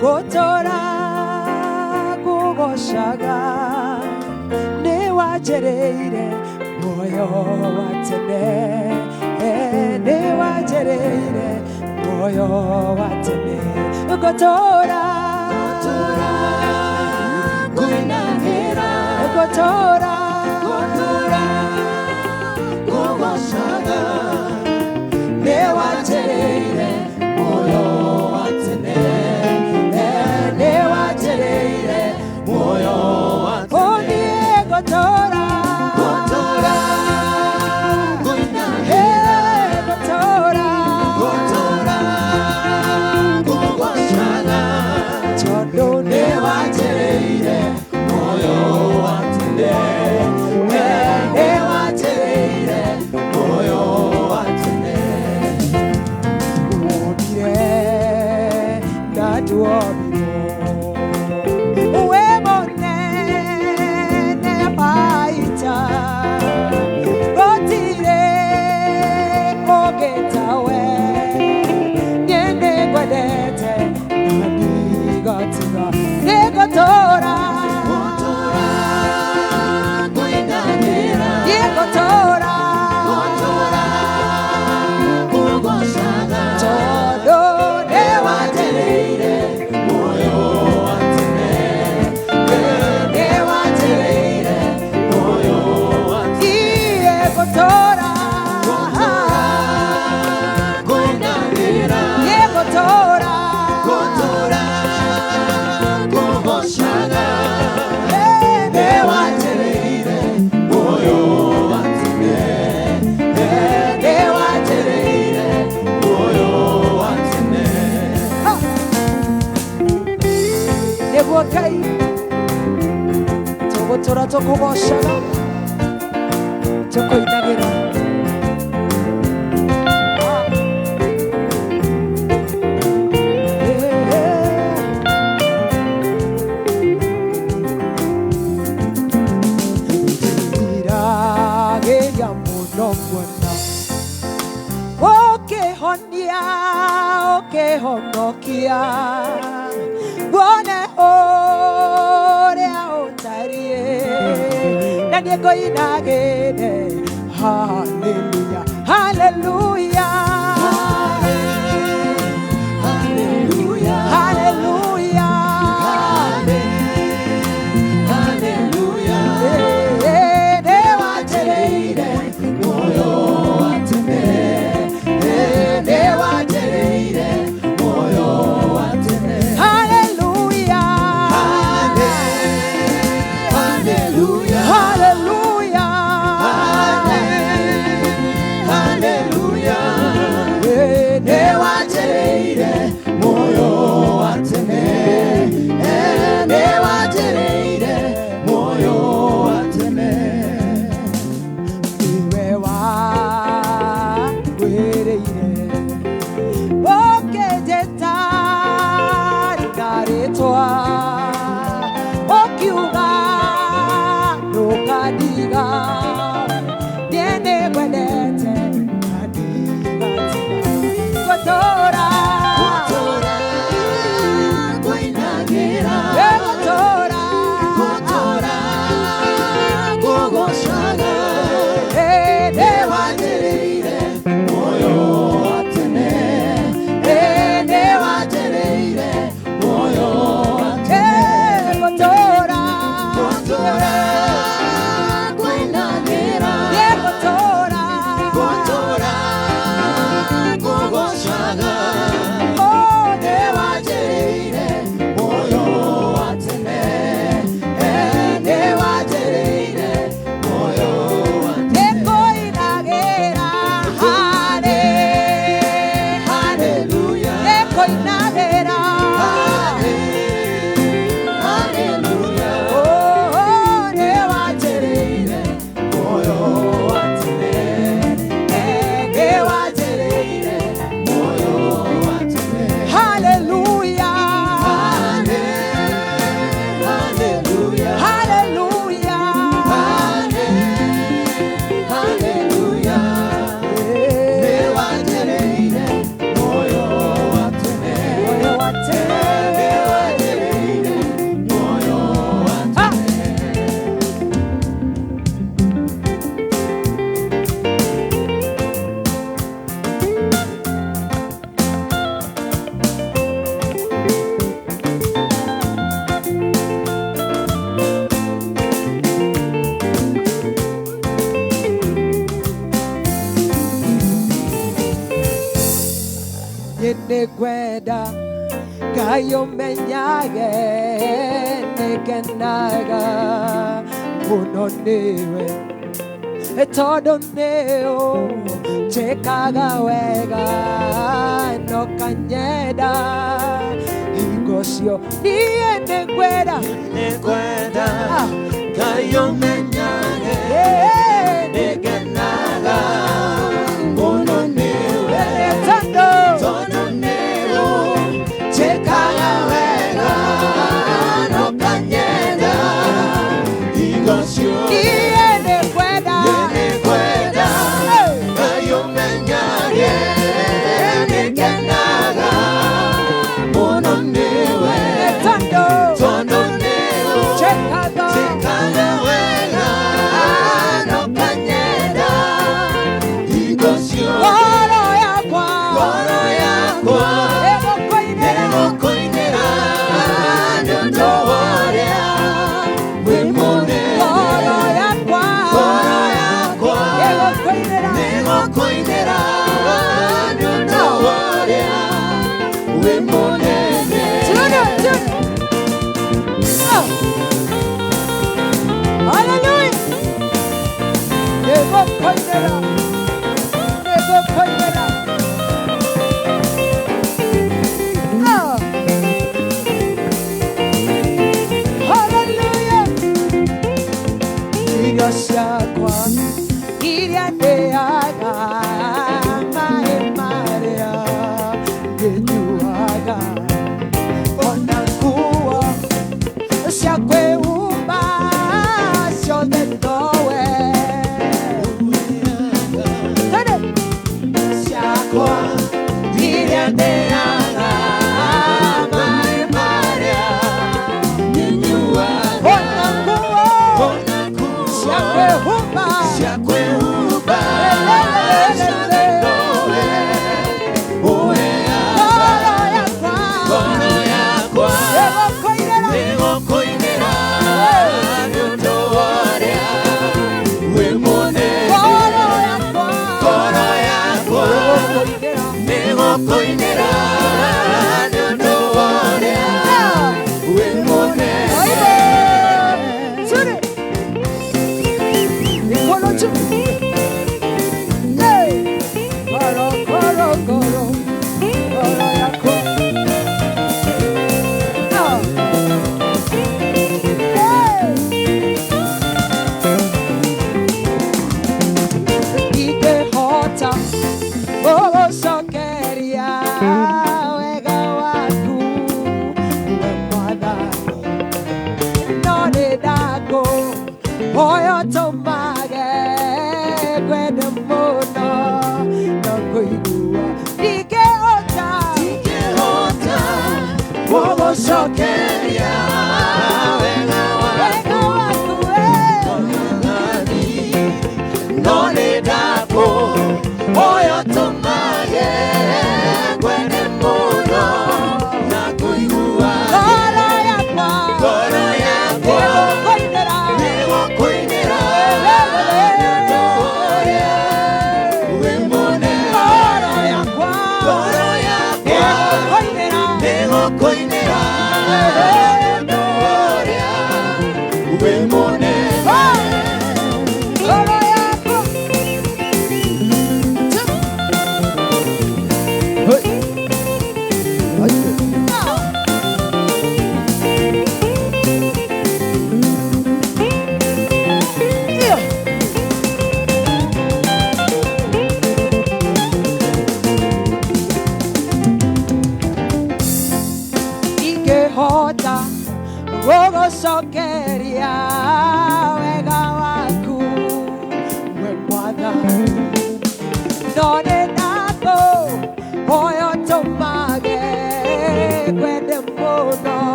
Gotora gugoshaga ne wajereire moyo watene ne wajereire moyo watene gotora guinahera gotora gugoshaga ne wajereire moyo watene Tora toko washaga toko itagira irageria muno mwana okehonia okehonokia bone Niego inagene, hallelujah, hallelujah, hallelujah, hallelujah, hallelujah. Ne wajereire moyo watene, ne wajereire moyo watene. Hallelujah, hallelujah. Hallelujah. nekwenda Ngai umenyage nikenaga muno niwe tondu nĩũ njĩkaga wega no kanyenda hingo cio niĩ nĩngwenda Ngai ũmenyage nĩngenaga mũno nĩwe tondu nĩũ njĩkaga wega no kanyenda hingo cio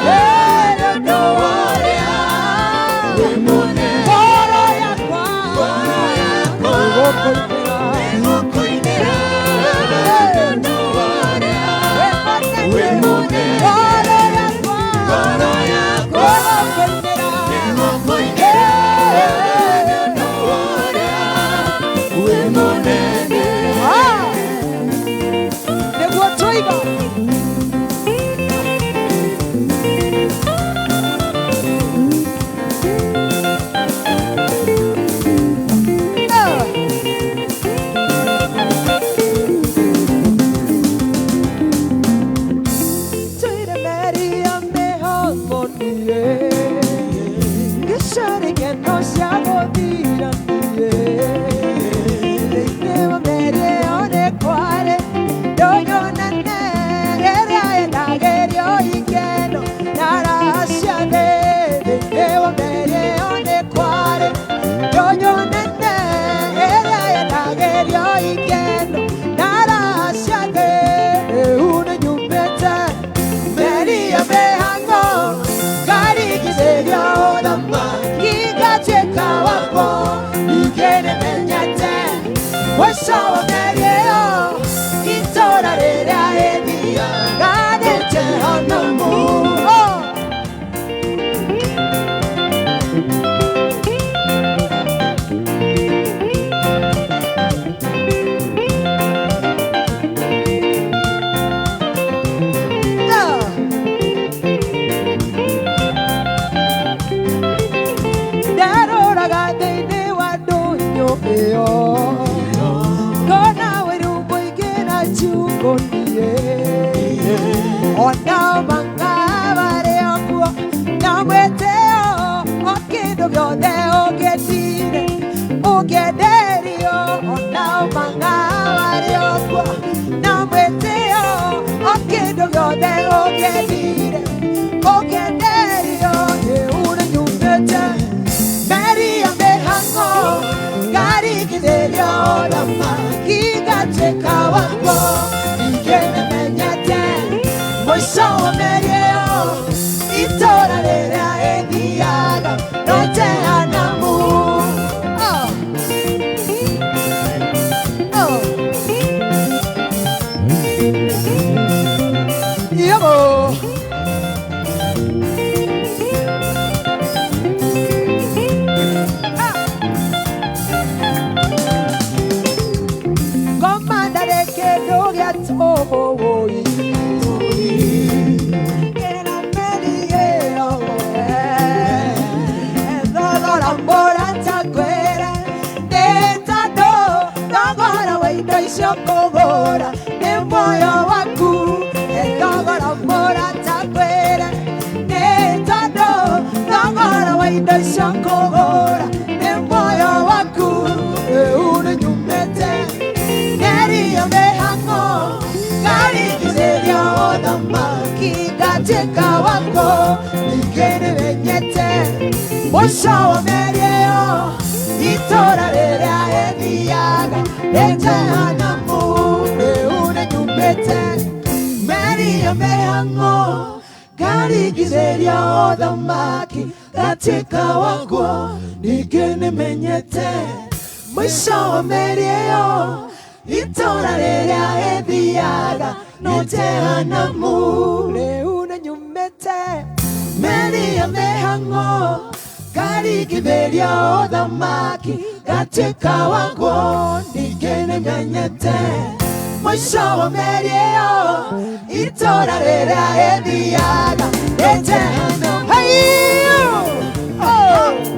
Yeah. gonie ona mang'abare okuo na mweteo okindo gyothe ũngĩtire ũngĩenderio ona mang'abare okuo na mweteo okindo gyothe ũngĩtire ũngĩenderio nĩũrĩ nyumĩte meri ya mĩhang'o ngarigithĩrio thamaki ngatwĩka wako ingĩmenyete mũico wa meri ĩyo itũũra rĩrĩa ĩthiaga no Jehanamu. Yabo. Kogora ne moyo waku etogora mora takwere ne tado togora waida shakogora ne moyo waku une nyumete neri amehango gari kiseria odamaki gateka wako nikene venyete mosha wa mereo itora rera ediaga Jehanamu une nyumbete meri amehango gari gizeria odamaki katika wako nigene menyete mwisho wa meri eo itora rera ediaga no Jehanamu une nyumbete meri amehango gari gizeria odamaki katika wako nigene menyete mwisho wa meri eo itora rera ediaga Jehanamu. Hey you! Oh!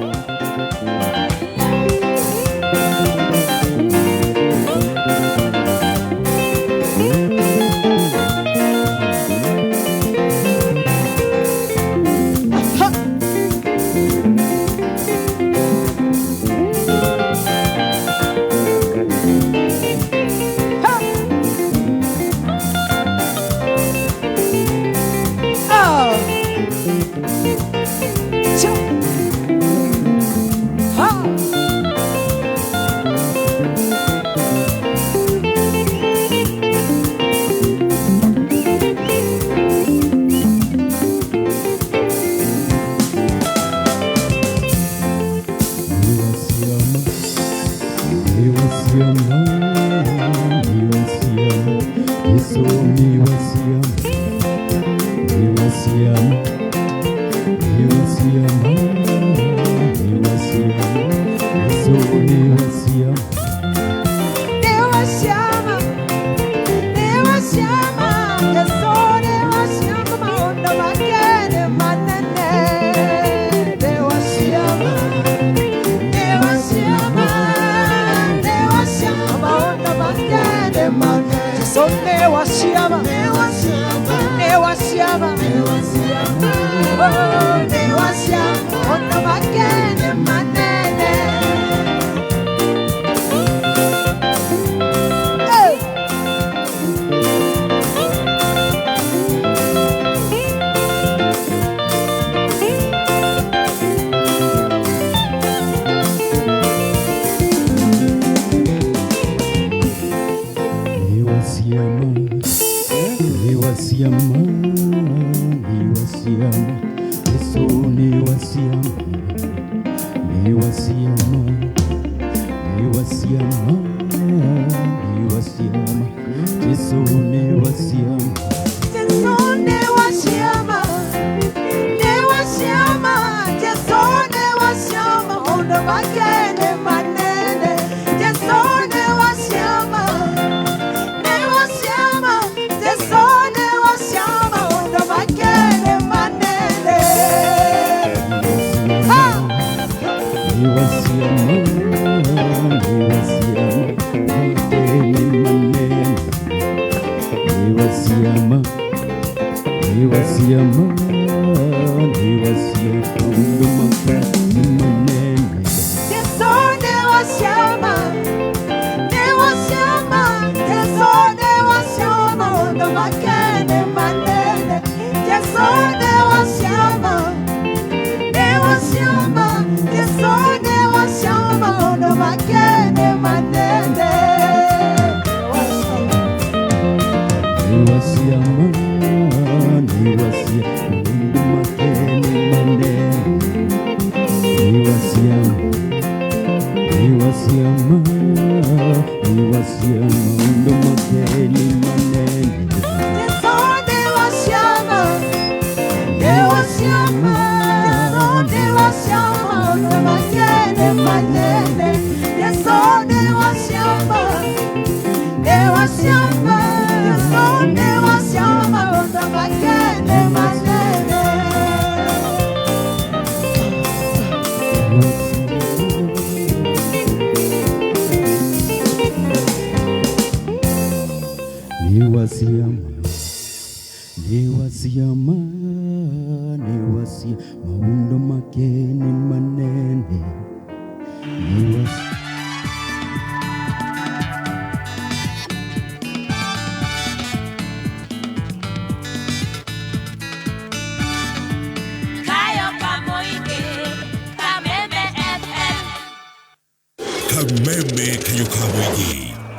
Kameme Kayokawegi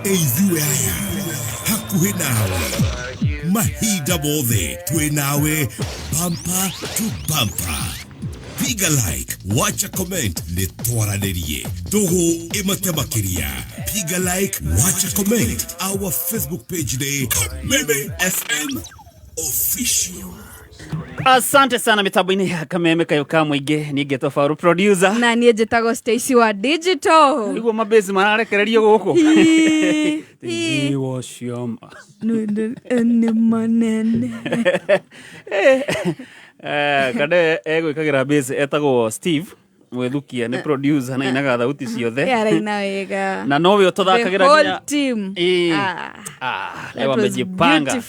Eithu aya hakuhi nawe mahinda mothe twi nawe bumper to bumper. Piga like, wacha comment, ni twaranirie tugu imate makiria. Piga like, wacha comment, our Facebook page ni Kameme FM Official. Asante sana mitambo-ini ya Kameme Kayuka Mwige ni Geto Faru producer na niĩ njĩtagwo Stacy wa Digital. Niguo mabezi mararekererio gũkũ Iwo cioma nĩ manene kade egwĩkagĩra base etagwo Steve Mwethukia ni producer na inaga thauti ciothe araina wega na nowe ũtũthakagĩra whole team leo amejipanga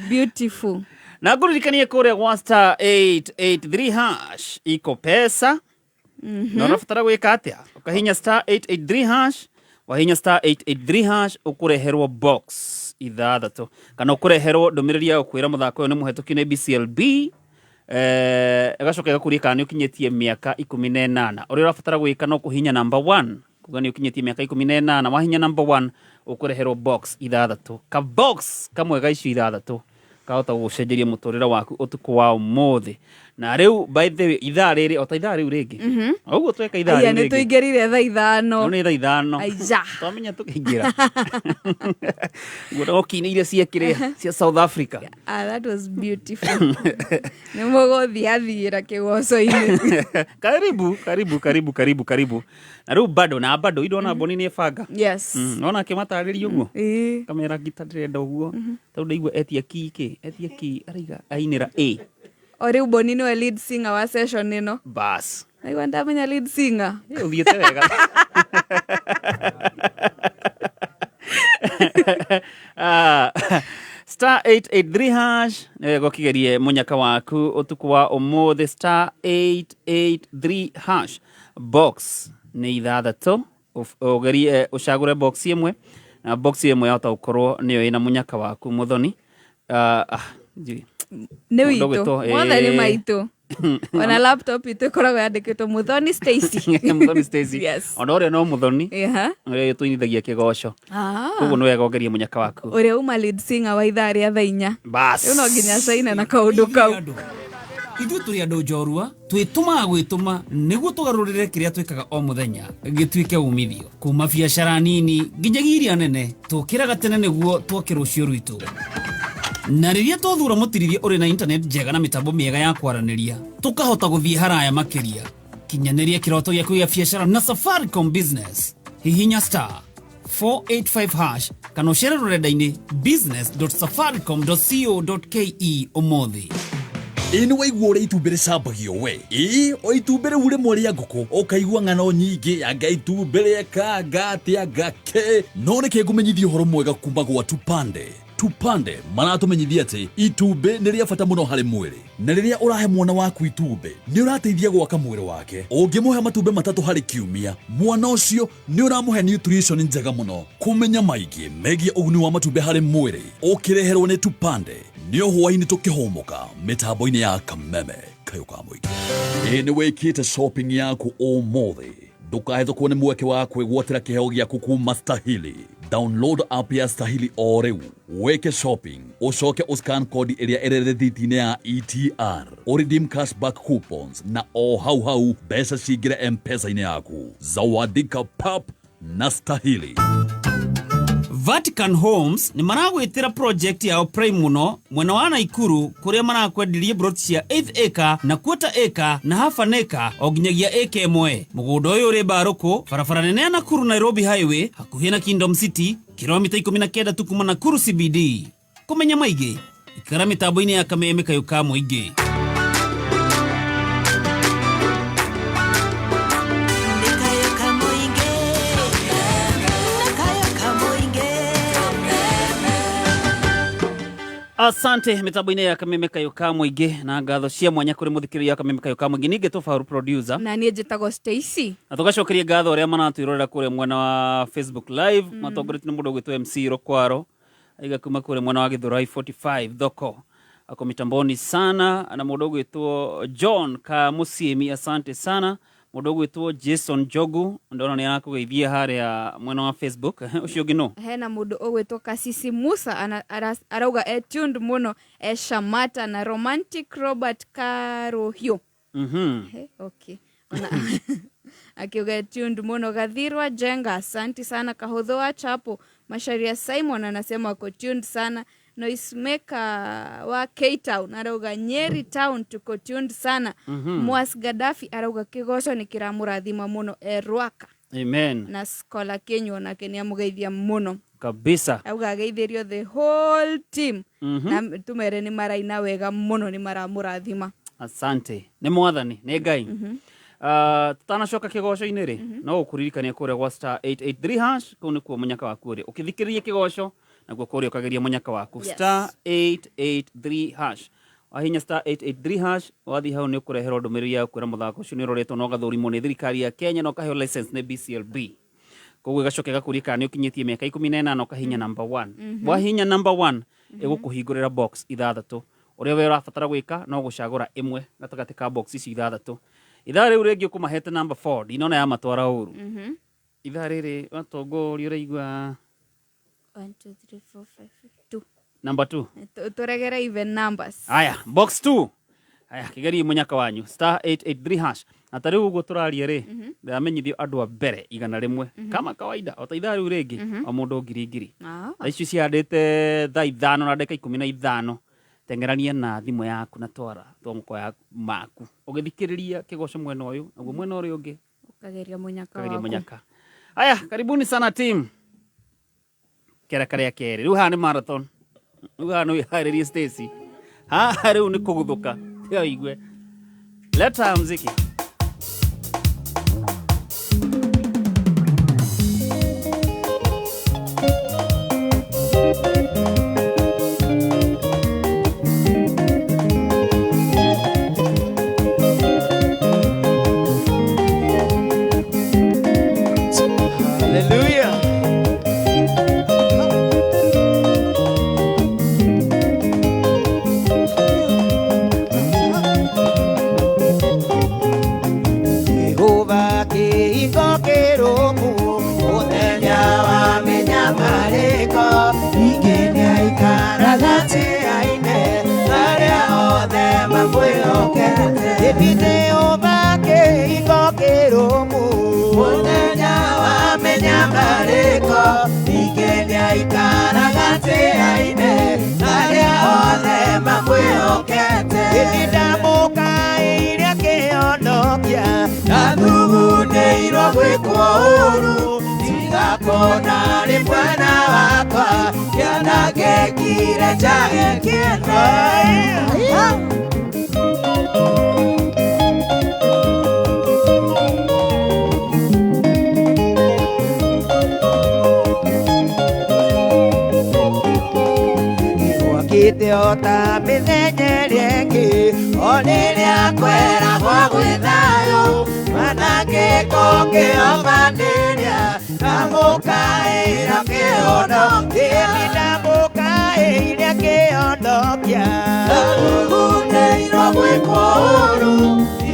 beautiful. Na ngũririkanie kũrĩa gwa star 883 hash iko pesa na ũrabatara gwĩka atĩa ũkahinya star 883 hash wahinya star 883 hash ũkũreherwo box ithathatũ kana ũkũreherwo ndũmĩrĩri ya gũkwĩra mũthako ũyũ nĩ mũhetũki nĩ BCLB ĩgacoka ĩgakũria kana nĩ ũkinyĩtie mĩaka 18 ũrĩa ũrabatara gwĩka no kũhinya number 1 kuga nĩ ũkinyĩtie mĩaka 18 wahinya number 1 ũkũreherwo box ithathatũ ka box kamwe ga icio ithathatũ kahota gũcenjeria mũtũrĩre waku ũtukũ wa ũmũthĩ na rĩu by the way ithaa rĩrĩ ota ithaa rĩu rĩngĩ ũguo tweka ithaa rĩrĩ nĩ tũingĩrire thaa 5 no nĩ thaa 5 aija twamenya tũkĩingĩra guo oki iria ciekire cia South Africa that was beautiful nĩ mũgũthi athiĩra kĩgoco-inĩ karibu na rĩu bado idona boni nĩ banga yes nona kĩmatarĩria ũguo kamera ngita ndĩrenda ũguo tondũ ndaigua etia ki araiga ainĩra Ori boni nĩwe lead singer wa session ĩno bas aigua ndamenya lead singer ũthiĩte wega star 883 hash gũkĩgerie mũnyaka waku ũtukũ wa ũmũthĩ star 883 hash box nĩ ithathatũ ũgerie ũcagũre box ĩmwe na box ĩmwe yahota gũkorwo nĩyo ĩna mũnyaka waku mũthoni nĩ witũ mwathani maitũ ona laptop itũ ĩkoragwo yandĩkĩtwo Muthoni Stacy Muthoni Stacy ona ũrĩa no Muthoni ũrĩa tũinithagia kĩgoco koguo nĩ wega ũgerie mũnyaka waku ũrĩa uma lead singer wa ithaa rĩa thaa 4 bas rĩu no nginya caina na kaũndũ kau ithuĩ tũrĩ andũ njorua twĩtũmaga gwĩtũma nĩguo tũgarũrĩre kĩrĩa twĩkaga o mũthenya gĩtuĩke umithio kuma biacara nini nginyagia iria nene tũkĩraga tene nĩguo tuoke rũciũ rwitũ na rĩrĩa twathura mũtirithia ũrĩ na internet njega na mĩtambo mĩega ya kwaranĩria tũkahota gũthiĩ haraya makĩria kinyanĩria kĩroto gĩaku gĩa biacara na Safaricom Business hihinya star 485 hash kana ũcere rũrenda-inĩ business.safaricom.co.ke ũmũthĩ. Ĩnĩ waigua ũrĩa itumbĩ rĩcambagio we o itumbĩ rĩu rĩmwe rĩa ngũkũ ũkaigua ng'ano nyingĩ anga itumbĩ rĩeka ngate ngake no nĩkĩ ngũmenyithia ũhoro mwega kuma gwa Tupande. Tupande maratumenyithia ati itumbi ni ria bata muno hari mwiri, na riria urahe mwana waku itumbi ni urateithia gwaka mwiri wake. Ungimuhe matumbi 3 hari kiumia, mwana ucio ni uramuhe nutrition njega muno. Kumenya maingi megie uguni wa matumbi hari mwiri ukireherwo ni Tupande nio hwaini tukihomoka mitambo-ini ya Kameme Kayuka Muingi. Ni wikite shopping yaku umuthi, ndukahethukwo ni mweke wa kwigwatira kiheo giaku kuma Stahili. Download app ya Stahili o riu, weke shopping, ucoke uscan code iria irerethiti-ini ya ETR, uredeem cashback coupons, na o hau mbeca cingire M-Pesa-ini yaku. Zawadika pap na Stahili. Vatican Homes ni maragwitira project ya Prime muno mwena wa Naikuru, kuria marakwendirie plots cia 8th acre na 1/4 acre na half an acre o nginyagia acre 1. Mugundo uyu uri Baruku, barabara nene ya Nakuru Nairobi Highway, hakuhi na Kingdom City, kilomita 19 tu kuma Nakuru CBD. Kumenya maigi ikara mitambo-ini ya Kameme Kayuka Muingi. Asante mitambo-ini ya Kameme Kayuka Muingi, na ngatho cia mwanya kuri muthikiriria ya Kameme Kayuka Muingi. Ninge tofaru producer na nie njitagwo Stacy, na tugacokeria ngatho aria manatwirorera kuri mwena wa Facebook live. Matongoreti ni mundu gwitwa MC Rokwaro aiga kuma kuri mwena wa Githurai 45 thoko ako mitamboni sana, na mundu gwitwa John Kamusiemi, asante sana. Mundu gwitwa Jason Jogu ndona ni anakugeithia haria mwena wa Facebook. Ucio ngino hena mundu ogwitwa Kasisi Musa arauga tuned muno Shamata na Romantic Robert Karohio. Okay ona akiuga tuned muno Gathirwa Jenga, asante sana. Kahodho wa Chapo Masharia Simon anasema ako tuned sana. Noisemaker wa K-Town arauga Nyeri Town tuko tuned sana. Mwas Gaddafi arauga kigoco ni kiramurathima muno Rwaka. Amen. Na Skola Kenyo na Kenya mugeithia muno kabisa. Auga ageithirio the whole team. Na tumere ni maraina wega muno, ni maramurathima. Asante. Ni mwathani, ni Ngai. Tutanacoka kigoco-ini ri no ukuririkania kuria gwa star 883 hash kuu nikuo munyaka waku uri ukithikiriria kigoco naguo kuria ukageria munyaka waku. Star 883 hash wahinya star 883 hash wathi hau ni ukureherwo ndumiriri ya kwira muthako ucio ni uroretwo no gathurimo ni thirikari ya Kenya no kaheo license ni BCLB. Koguo gacoke gakurika ni ukinyitie miaka 18 no kahinya number 1. Wahinya number 1 igukuhingurira box 6. Uria we urabatara gwika no gucagura imwe gatagati ka box ici 6. Ithaa riu ringi ukumahete number 4 dinona ya matwara uru. Ithaa riri watongoria uraigua 1 2 3 4 5 2 number 2 turegera even numbers. Aya box 2 aya kigeri munyaka wanyu star 883 hash na tariu ugo turaria ri ndamenyithio andu a mbere 100 kama kawaida o ithaa riu ringi o mundu ngiri ici ciandite thaa 5 na dakika 15 tengerania na thimu yaku na twara tomko ya maku ugithikiriria kigoco mwena uyu naguo mwena uri ungi ukageria munyaka. Aya karibuni sana team kera karia kere riu hani marathon riu hani haririe Stacy riu ni kuguthuka yo igwe leta muziki. Video bake ingokero mu Munenya wa menya mariko Ikenya ikaragate aine Aria ole mamwehokete Idamuka iria keonokia Nathugundeirwo gwikwo uru Tigakona ri mwana wakwa Kiana gekire njage kieno ndekite ota mĩthenya ĩrĩa ĩngĩ o rĩrĩa kweragwo gwĩ thayũ manangĩko kĩomanĩria ndamũkaĩra kĩondo ĩni ndamũkaĩra kĩondo kĩa ndakugunĩirwo gwĩkwo ũru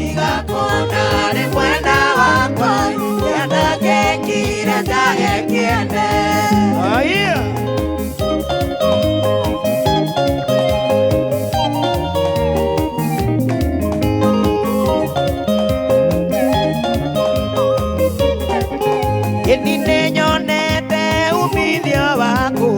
igakũna rĩ mwena wakwa kĩanda gĩkire ndahe kĩene. Oh yeah. Ini nenyonete umithio waku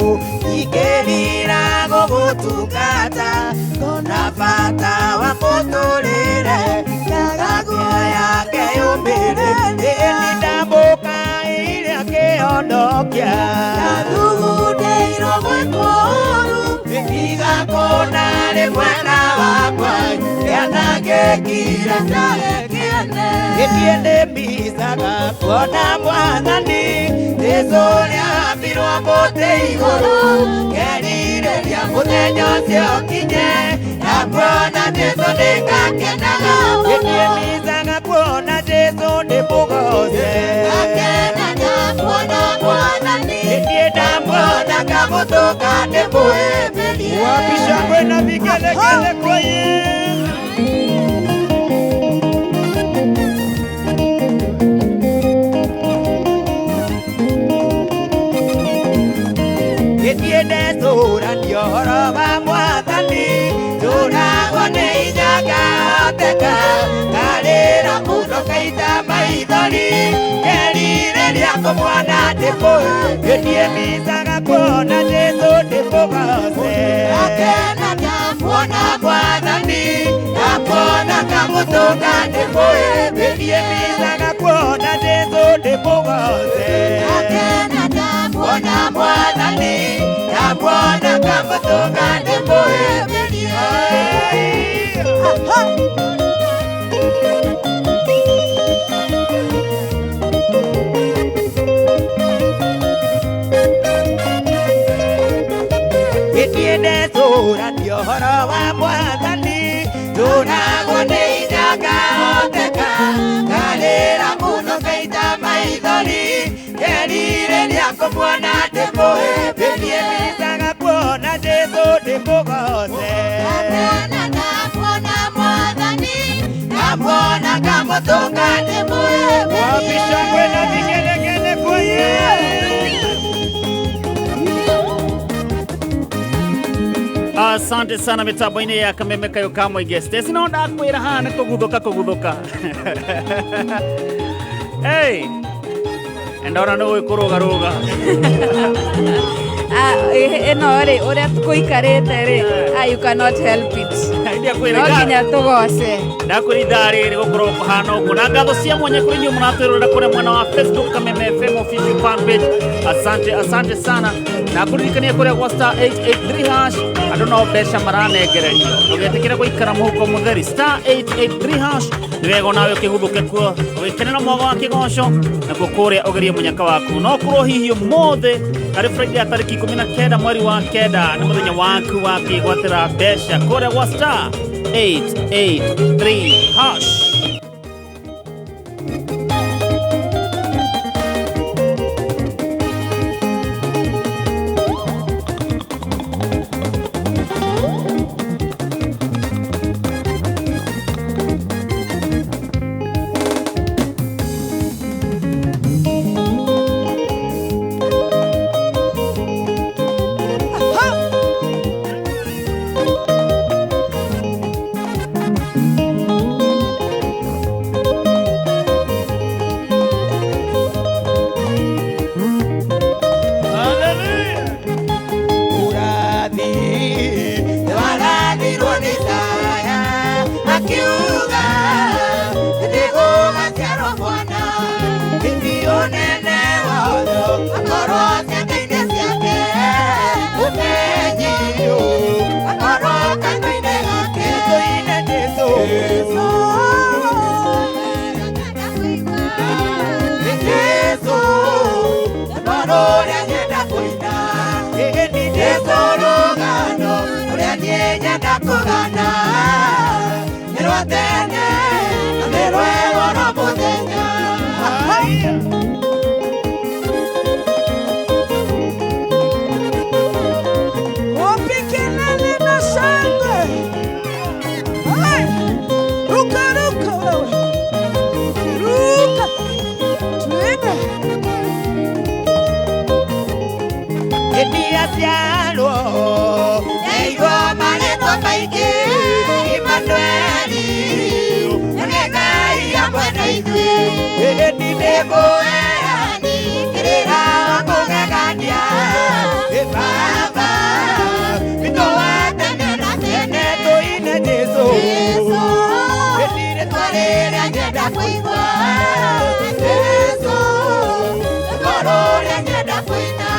ikĩrira gũgũtungata kona bata wa mũtũrĩre ndaga guoya ngeyũmĩrĩrie ini ndamũkaĩra kĩondo kĩa ndathugundĩirwo gwĩkwo ũru igakũna rĩ mwena wakwa kĩana gĩkire ndahe kĩene ĩniĩ ndĩmicaga kuona Mwathani Jesũ nĩambirwo mũtĩ igũrũ ngerirĩria mũthenya ũcio ũkinye na kuona Jesũ nĩngakenaga ĩniĩ micaga kuona Jesũ ndĩmũgoce ngakenaga kuona Mwathani ĩniĩ ndamuona ngamũtũka ndĩmũhĩmbĩrie wapisha kwĩna vigelegele kwa Yesu. Itiende sura ndioro wa Mwathani turagwo nĩ inyaga oteka karĩra mũno kaita maithori kerirĩria kũmwona ndĩmũĩ ĩniĩ micaga kuona Jesũ ndĩmũgoce akena ndamuona Mwathani ndamuona ngamũtũnga ndĩmũĩ ĩniĩ micaga kuona Jesũ ndĩmũgoce akena ndamuona Mwathani ndamuona ngamũtũnga ndĩmũhĩmbĩrie. Itiende sura ndioro wa Mwathani turagwo nĩ inyaga oteka karĩra mũno kaita maithori kerirĩria kũmwona ndĩmũhĩmbĩrie micaga kuona Jesũ ndĩmũgoce akena ndamuona Mwathani ndamuona ngamũtũnga ndĩmũhĩmbĩrie wapisha kwĩna vigelegele kwa Yesu. Asante sana mitambo-inĩ ya Kameme Kayũka Mũingĩ Stacy no ndakwĩra haha nĩ kũguthũka hey endora nĩ gwĩkũrũgarũga ĩno rĩ ũrĩa tũikarĩte rĩ you cannot help it no nginya tũgoce ndakwĩra ithaa rĩrĩ gũkorwo kũhana ũguo na ngatho cia mwanya kũrĩ inyuĩ mũratwĩrorera kũrĩa mwena wa Facebook Kameme FM official fan page asante sana na kũririkania kũrĩa gwa star 883 hash andũ no mbeca maranengererio ndũgetĩkĩre gũikara mũhuko mũtheri star 883 hash nĩwega nawe ũkĩhuthũke kuo ũgĩkenera mwago wa kĩgoco nakuo kũrĩa ũgerie mũnyaka waku no kũrwo hihi ũmũthĩ harĩ Friday ya tarĩki 19 mweri wa 9 nĩ mũthenya waku wa kwĩgwatĩra mbeca kũrĩa gwa star 883 hash. kũgana nĩ rwa tene na nĩ rwego no mũthenya Opikelele na shangwe ruka ruka ruka twende Edia ciarwo Neigua marĩtwa maingĩ Emmanueli Nĩ Ngai hamwe na ithuĩ Ĩni nĩ mũheani Kĩrĩra wa kũgegania Baba Witũ wa tene na tene Tũine Jesũ Ĩni rĩtwa rĩrĩa nyenda kũigua Jesũ Rĩtwa rũrĩa nyenda kũina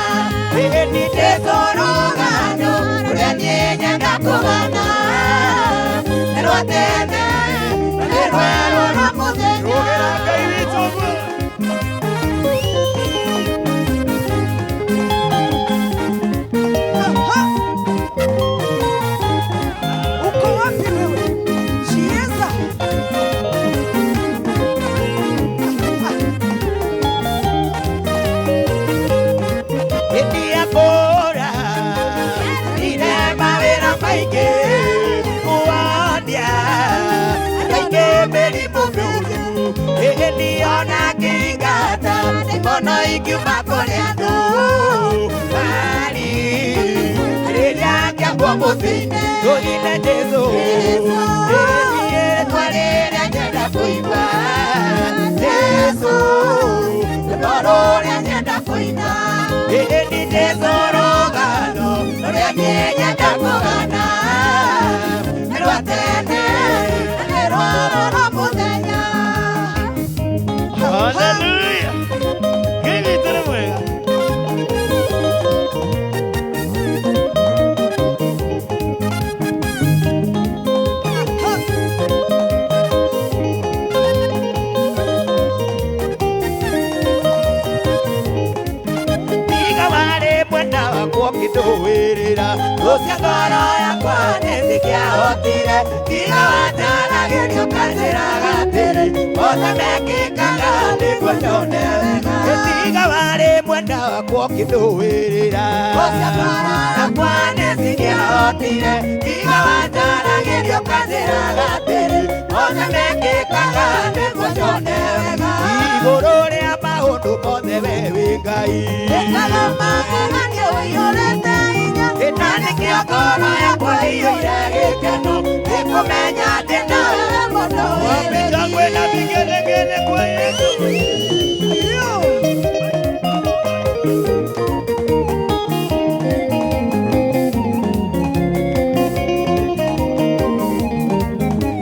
Ĩni Jesũ rũgano rũrĩa niĩ nyenda kũgana Nĩ rwa tene na nĩ rwerũ rwa mũthenya Rũgĩra Ngai witũ uko wapi wewe Chieza India kora Ine mawĩra maingĩ Kuonia Andũ aingĩ mĩrimũ mĩũru Ĩni ona ngĩingata Mũno ingiuma kũrĩ andũ Bari Rĩrĩa ngĩambwo mũthĩ-inĩ Tũine Jesũ Ĩni rĩtwa rĩrĩa nyenda kũigua Jesũ Rĩtwa rũrĩa nyenda kũina Ĩni Jesũ rũgano rũrĩa niĩ nyenda kũgana Nĩ rwa tene na nĩ rwerũ rwa mũthenya Hallelujah Ngai witũ nĩ mwega Tiga warĩ mwenda wakwa ũkĩndũĩrĩra Rũcia ngoro yakwa nĩcikĩahotire Tiga wataragĩrio kanjĩraga atĩrĩ Mothe mekĩkaga nĩguo nyone wega Tiga warĩ mwenda wakwa ũkĩndũĩrĩra Rũcia ngoro yakwa nĩcikĩahotire Tiga wataragĩrio kanjĩraga atĩrĩ Mothe mekĩkaga nĩguo nyone wega Igũrũ rĩa maũndũ mothe we wĩ Ngai Ĩkaga magegania ũiyũrĩte hinya Na nĩkĩo ngoro yakwa ĩiyũire gĩkeno Nĩkũmenya ndĩ nawe mũndũ wĩrĩgi Wapita vigelegele kwa Yesu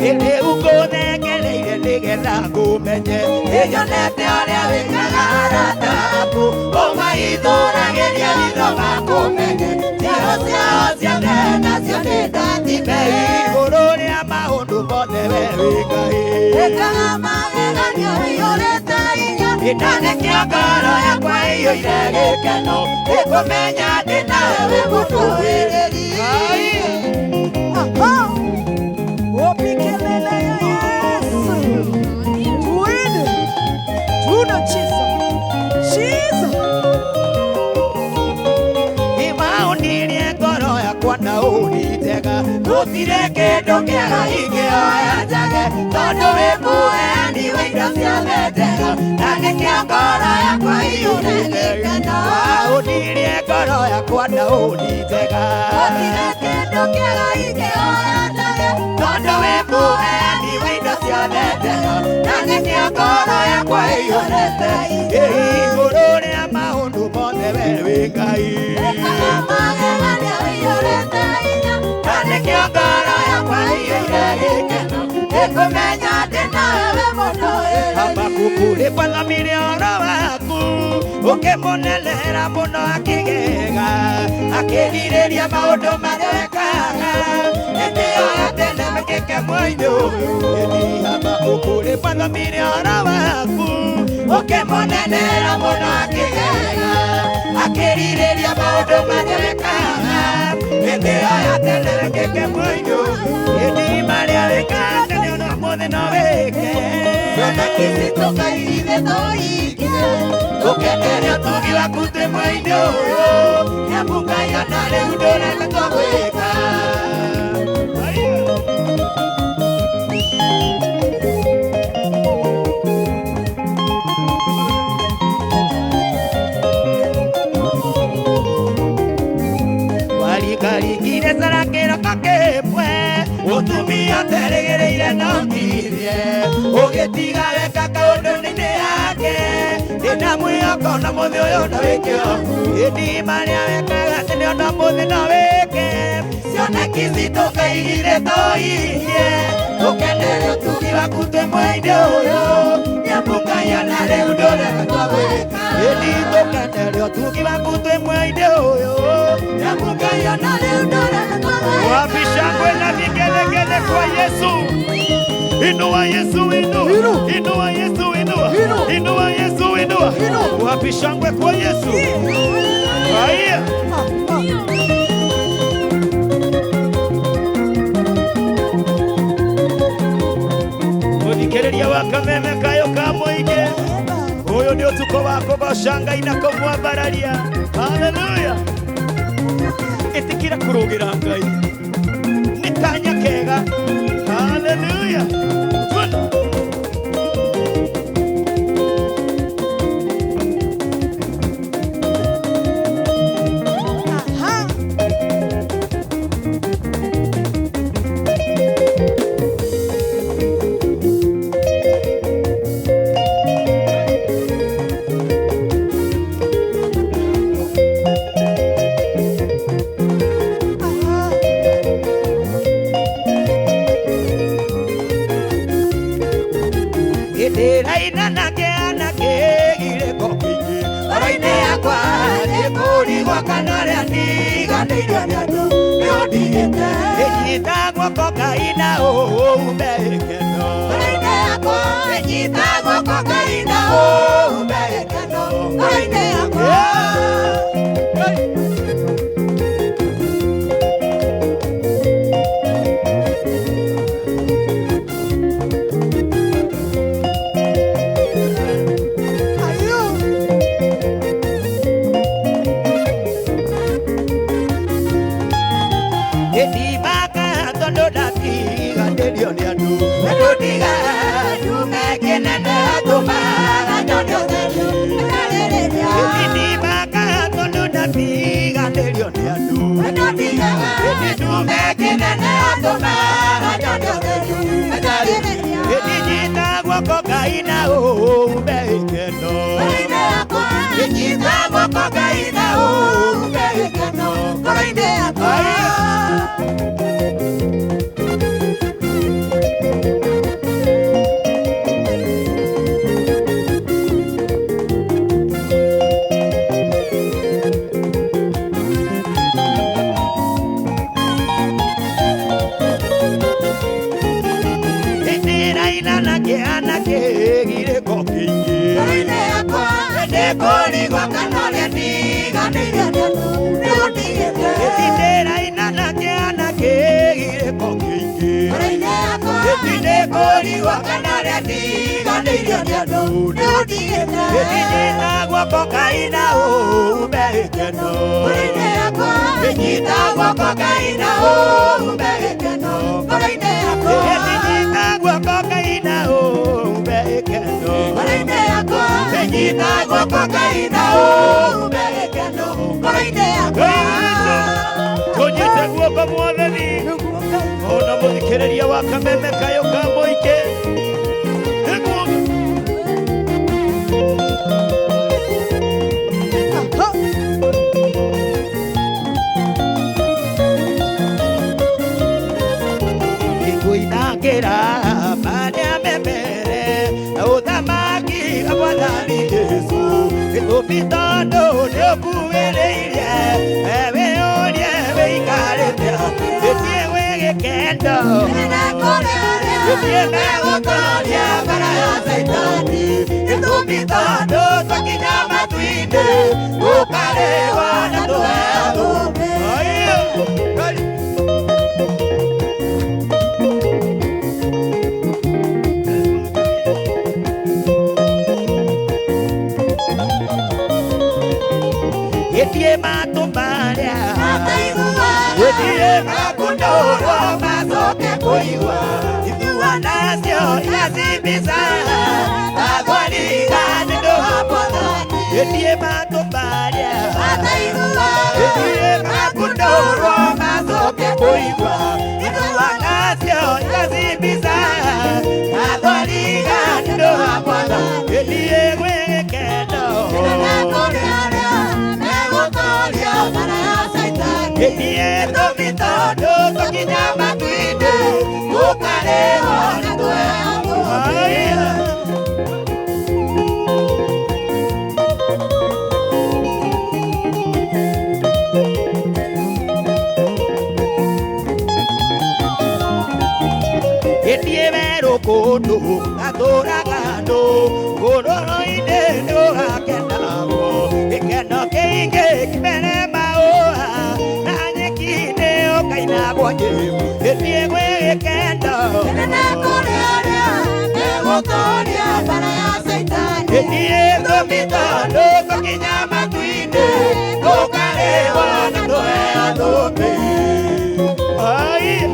Ĩrĩ ũngũnengereire nĩgetha ngũmenye Ĩnyonete ũrĩa wĩkaga arata aku Ũmaithũragĩria ritho gakũmenye Ciaro ciao ciothe nacio nĩ ndathime Igũrũ rĩa maũndũ mothe we wĩ Ngai Ĩkaga magegania ũiyũrĩte hinya Na nĩkĩo ngoro yakwa ĩiyũire gĩkeno Nĩkũmenya ndĩ nawe wĩ mũndũ wĩrĩgi Opikelele ya Yesu twende tunacheza cheza Imaonirie ngoro yakwa na ũnitega Gũtirĩ kĩndũ kĩega ingĩoya njage Tondũ wĩ mũheani wa indo ciothe njega Na nĩkĩo ngoro yakwa ĩiyũrĩte gĩkeno Waũnirie ngoro yakwa na ũnitega Gũtirĩ kĩndũ kĩega ingĩoya njage Tondũ wĩ mũheani wa indo ciothe njega Na nĩkĩo ngoro yakwa ĩiyũrĩte Igũrũ rĩa maũndũ mothe we wĩ Ngai Ĩkaga magegania ũiyũrĩte hinya Na nĩkĩo ngoro yakwa ĩiyũire gĩkeno Nĩkũmenya ndĩ nawe wĩ mũndũ wĩrĩgi Habakuku rĩkwathomire ũhoro waku Ũkĩmũnenera mũno akĩgega Akĩrirĩria maũndũ marĩa wekaga Hĩndĩ ĩyo ya tene mekĩke mwai-inĩ ũyũ Ĩni Habakuku rĩkwathomire ũhoro waku Ũkĩmũnenera mũno akĩgega Akĩrirĩria maũndũ marĩa wekaga Hĩndĩ ĩyo ya tene mekĩke mwai-inĩ ũyũ Tukane no mothe no weke Yona kisi tukaigire toike Tukenere tugi wakute mwaine uyo Nyamuka yonare udore katogweka Warigire sarakero kakepwe Utumia teregereire no ngirie Ugitiga weka kaundu-ini yake Ndina mwĩhoko na muthi uyu no wikio Indi maria wekaga tene ona muthi no wike Cioneki citukaigire toirie Tukenere utugi waku twi mwĩini uyu Nyamuka yona riu ndurega twawika Indi tukenere utugi waku twi mwĩini uyu Nyamuka yona riu ndurega twawika Wapi shangwe na vigelegele kwa Yesu Inua Yesu inua Inua Yesu inua Inua Yesu inua Wapi shangwe kwa Yesu Haya Muthikiriria wa Kameme kayo ka muingi Uyu ni utuko wako bashanga inako mwambararia Hallelujah Itikira kurugira Ngai Ni kanya kega Hallelujah Ejitagwo kokaina ubekeno Koine yakwa Ejitagwo kokaina ubekeno Koine yakwa Kokaina ubekeno Koine yakwa Ejitagwo kokaina ubekeno Koine yakwa Kori wakanole diga diga diga diga Etindera inana ke anake gire kokingi Etinde kori wakanole diga diga diga diga Etindera wakokaina ubekeno Etindera wakokaina ubekeno Etindera wakokaina ubekeno Ejitagwo kokaina ubekeno Koine yakwa Tunyite guoko mwathani Ona muthikiriria wa Kameme kayo ka muingi Ikuinangira Mania memere Uthamaki Mwathani Yesu Ikupitondo Niokuwereirie Ewe urie wikarite Etie wigikendo Etie megutoria bara ya Saitani Ikupitondo twakinya matu-ini Tukarewa na tuheo Edie makundoro masoke kuiwa Idua nasio yazibisa Agwaliga nido hapoda Edie matobaria Edie makundoro masoke kuiwa Idua nasio yazibisa Agwaliga nido hapoda Edie wege kendo Edie domitodo tokinyama tuide Ukale wana tuwe Edie vero kodo Adora gado Kodoro ide no hakenamo Ekeno keinge kibene maoha Nanye kine okaina kwenye Edie kwe kendo Edie korearia Ewo korea para ya seitani Edie domitodo tokinyama tuinde Kokare wana doe adobe Ai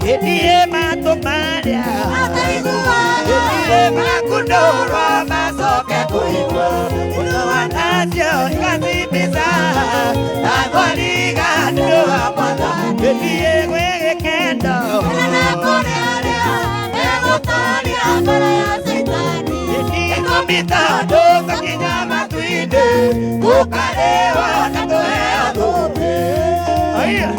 Edie matomaria Edie makundoro masoke kuiwa Unowa nasio ikazibisa Agwaliga nido hapoda Edie kwege kendo Edie komitado kakinyama tuide Kukalewa natoe adobe Aya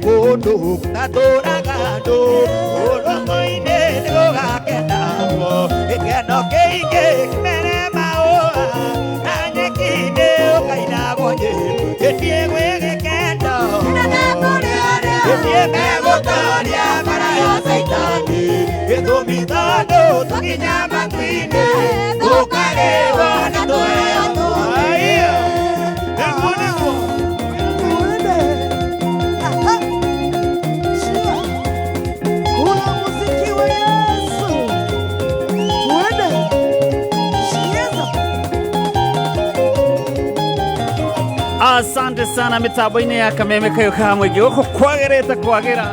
Kodo katora gado oro koine nego gakenamo ekeno keige mere mao anye kine okaina goje etie gwege kendo etie mego toria para yo seitani edomitado tokinyama tuine ukale wana doe aiyo ekoneko Asante sana mitambo-inĩ ya Kameme Kayũka Mũingĩ gũkũ kwagĩrĩte kwagĩra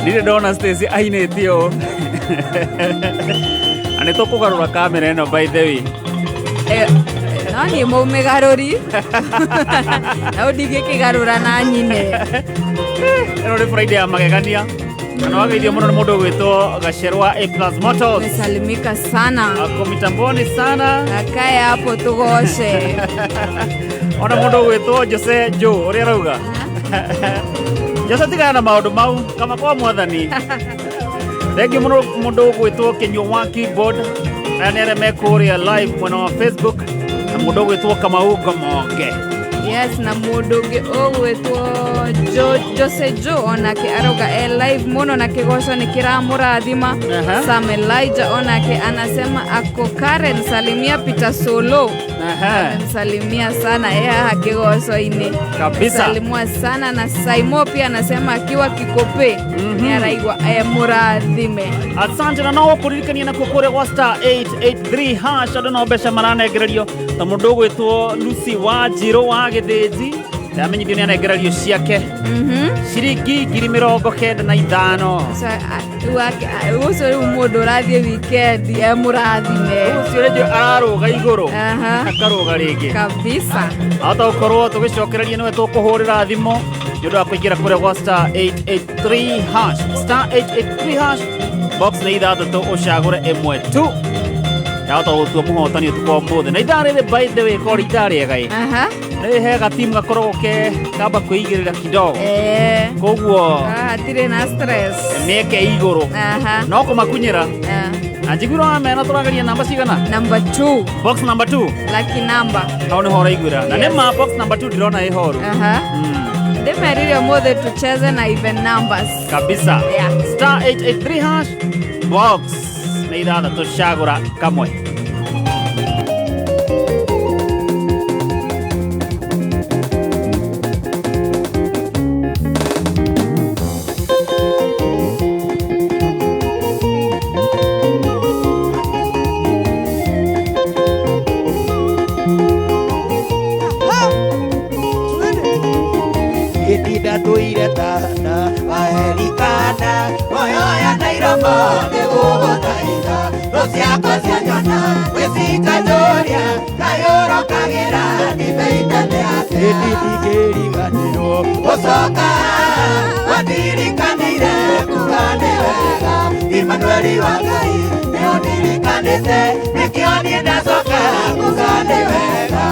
ndirĩ ndona Stacy ainĩte ũũ na nĩtũkũgarũra kamera ĩno by the way no nĩ mũmĩgarũri na ũndingĩkĩgarũra na nyine ĩno nĩ Friday ya magegania na wageithio mũno nĩ mũndũ ũgwĩtwo Gacerwa A+ Motors. Umesalimika sana. Ako mitamboni sana. Akae hapo tugoshe. Ona mũndũ ũgwĩtwo Jose Joe ũrĩa arauga. Jose tigana na maũndũ mau kama kwa mwathani. Thengi mũno mũndũ ũgwĩtwo Kenywa wa Keyboard na nĩ arĩa mekũrĩa live mwena wa Facebook na mũndũ ũgwĩtwo Kamau Ngomonge. Yes, na mũndũ ũngĩ ũgwĩtwo Jose Joe onake arauga live muno na kĩgoco nĩ kĩramũrathima. Sam Elijah onake anasema ako Karen salimia Peter Solo. Salimia sana haha kĩgoco-inĩ kabisa. Salimua sana na Saimo pia anasema akiwa Kikope ni araigwa mũrathime. Asante na no kũririkania na kũkũrĩa gwa star 883 hash andũ no mbeca maranegererio ta mũndũ ũgwĩtwo Lucy wa Njirũ wa Gĩthĩnji ndamenyithio nĩ anegererio ciake ciringi 95,000. Ucio rĩu mũndũ ũrathiĩ weekend mũrathime. Ucio rĩu ararũga igũrũ akarũga rĩngĩ kabisa. Hata ũkorwo tũgĩcokereria nĩwe tũkũhũrĩra thimũ nĩ ũndũ wa kũingĩra kũrĩa gwa star 883 hash star 883 hash box nĩ ithathatũ ũcagũre ĩmwe tu yahota gũtua mũhotani ũtukũ ũmũthĩ na ithaa rĩrĩ by the way korĩ ithaa rĩega nĩ hega timu gakoragwo kamba kwĩigĩrĩra kidogo koguo hatirĩ na stress mĩeke igũrũ no kũmakunyĩra na njiguĩra wamena tũrageria namba cigana number 2 box number 2 lucky number hau nĩho ũraiguĩra na nĩ ma box number 2 ndĩrona ĩ horu Demerire mothe tucheze na even numbers. Kabisa. Yeah. Star 883 hash box. Na idada tushagura kamwe. Tuire tana waherikana oyoya nairomo negugutaitha rociakwa cia nyona wicikajoria kayoro kagira nimeitete ati ndingiriganirwo gucoka wathirikanire kugane wega Imanueli wa Ngai niundirikanite nikio nie ndacoka kugane wega.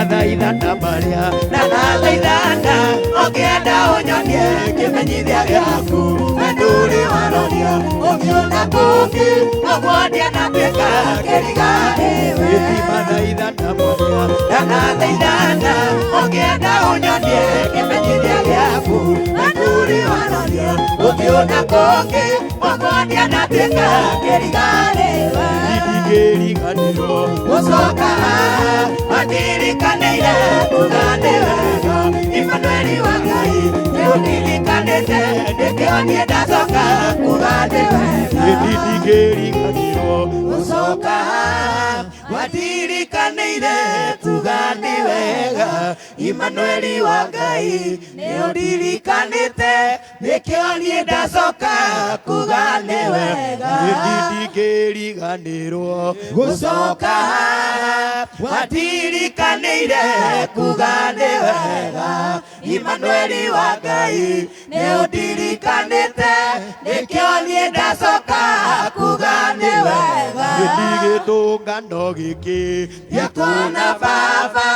Thaithana maria na thaithana ũngĩenda ũnyonie kĩmenyithia gĩaku we ndũrĩ waroria ũngĩona kũngĩ ũmwonia na twĩka kĩriganĩwe. Thaithana maria na thaithana ũngĩenda ũnyonie kĩmenyithia gĩaku we ndũrĩ waroria ũngĩona kũngĩ ũmwonia na twĩka kĩriganĩwe. Ndingĩriganĩrwo gũcoka wathirikanĩire kugane wega Imanueli wa Ngai niũndirikanĩte nĩkĩo niĩ ndacoka kugane wega. Ndingĩriganĩrwo gũcoka wathirikanĩire tugane wega Imanueli wa Ngai niũndirikanĩte nĩkĩo niĩ ndacoka kugane wega. Ndingĩriganĩrwo gũcoka wathirikanĩire kugane wega Imanueli wa Ngai niũndirikanĩte nĩkĩo niĩ ndacoka kugane wega. Gĩtigĩtũngano gĩkĩ gĩakona baba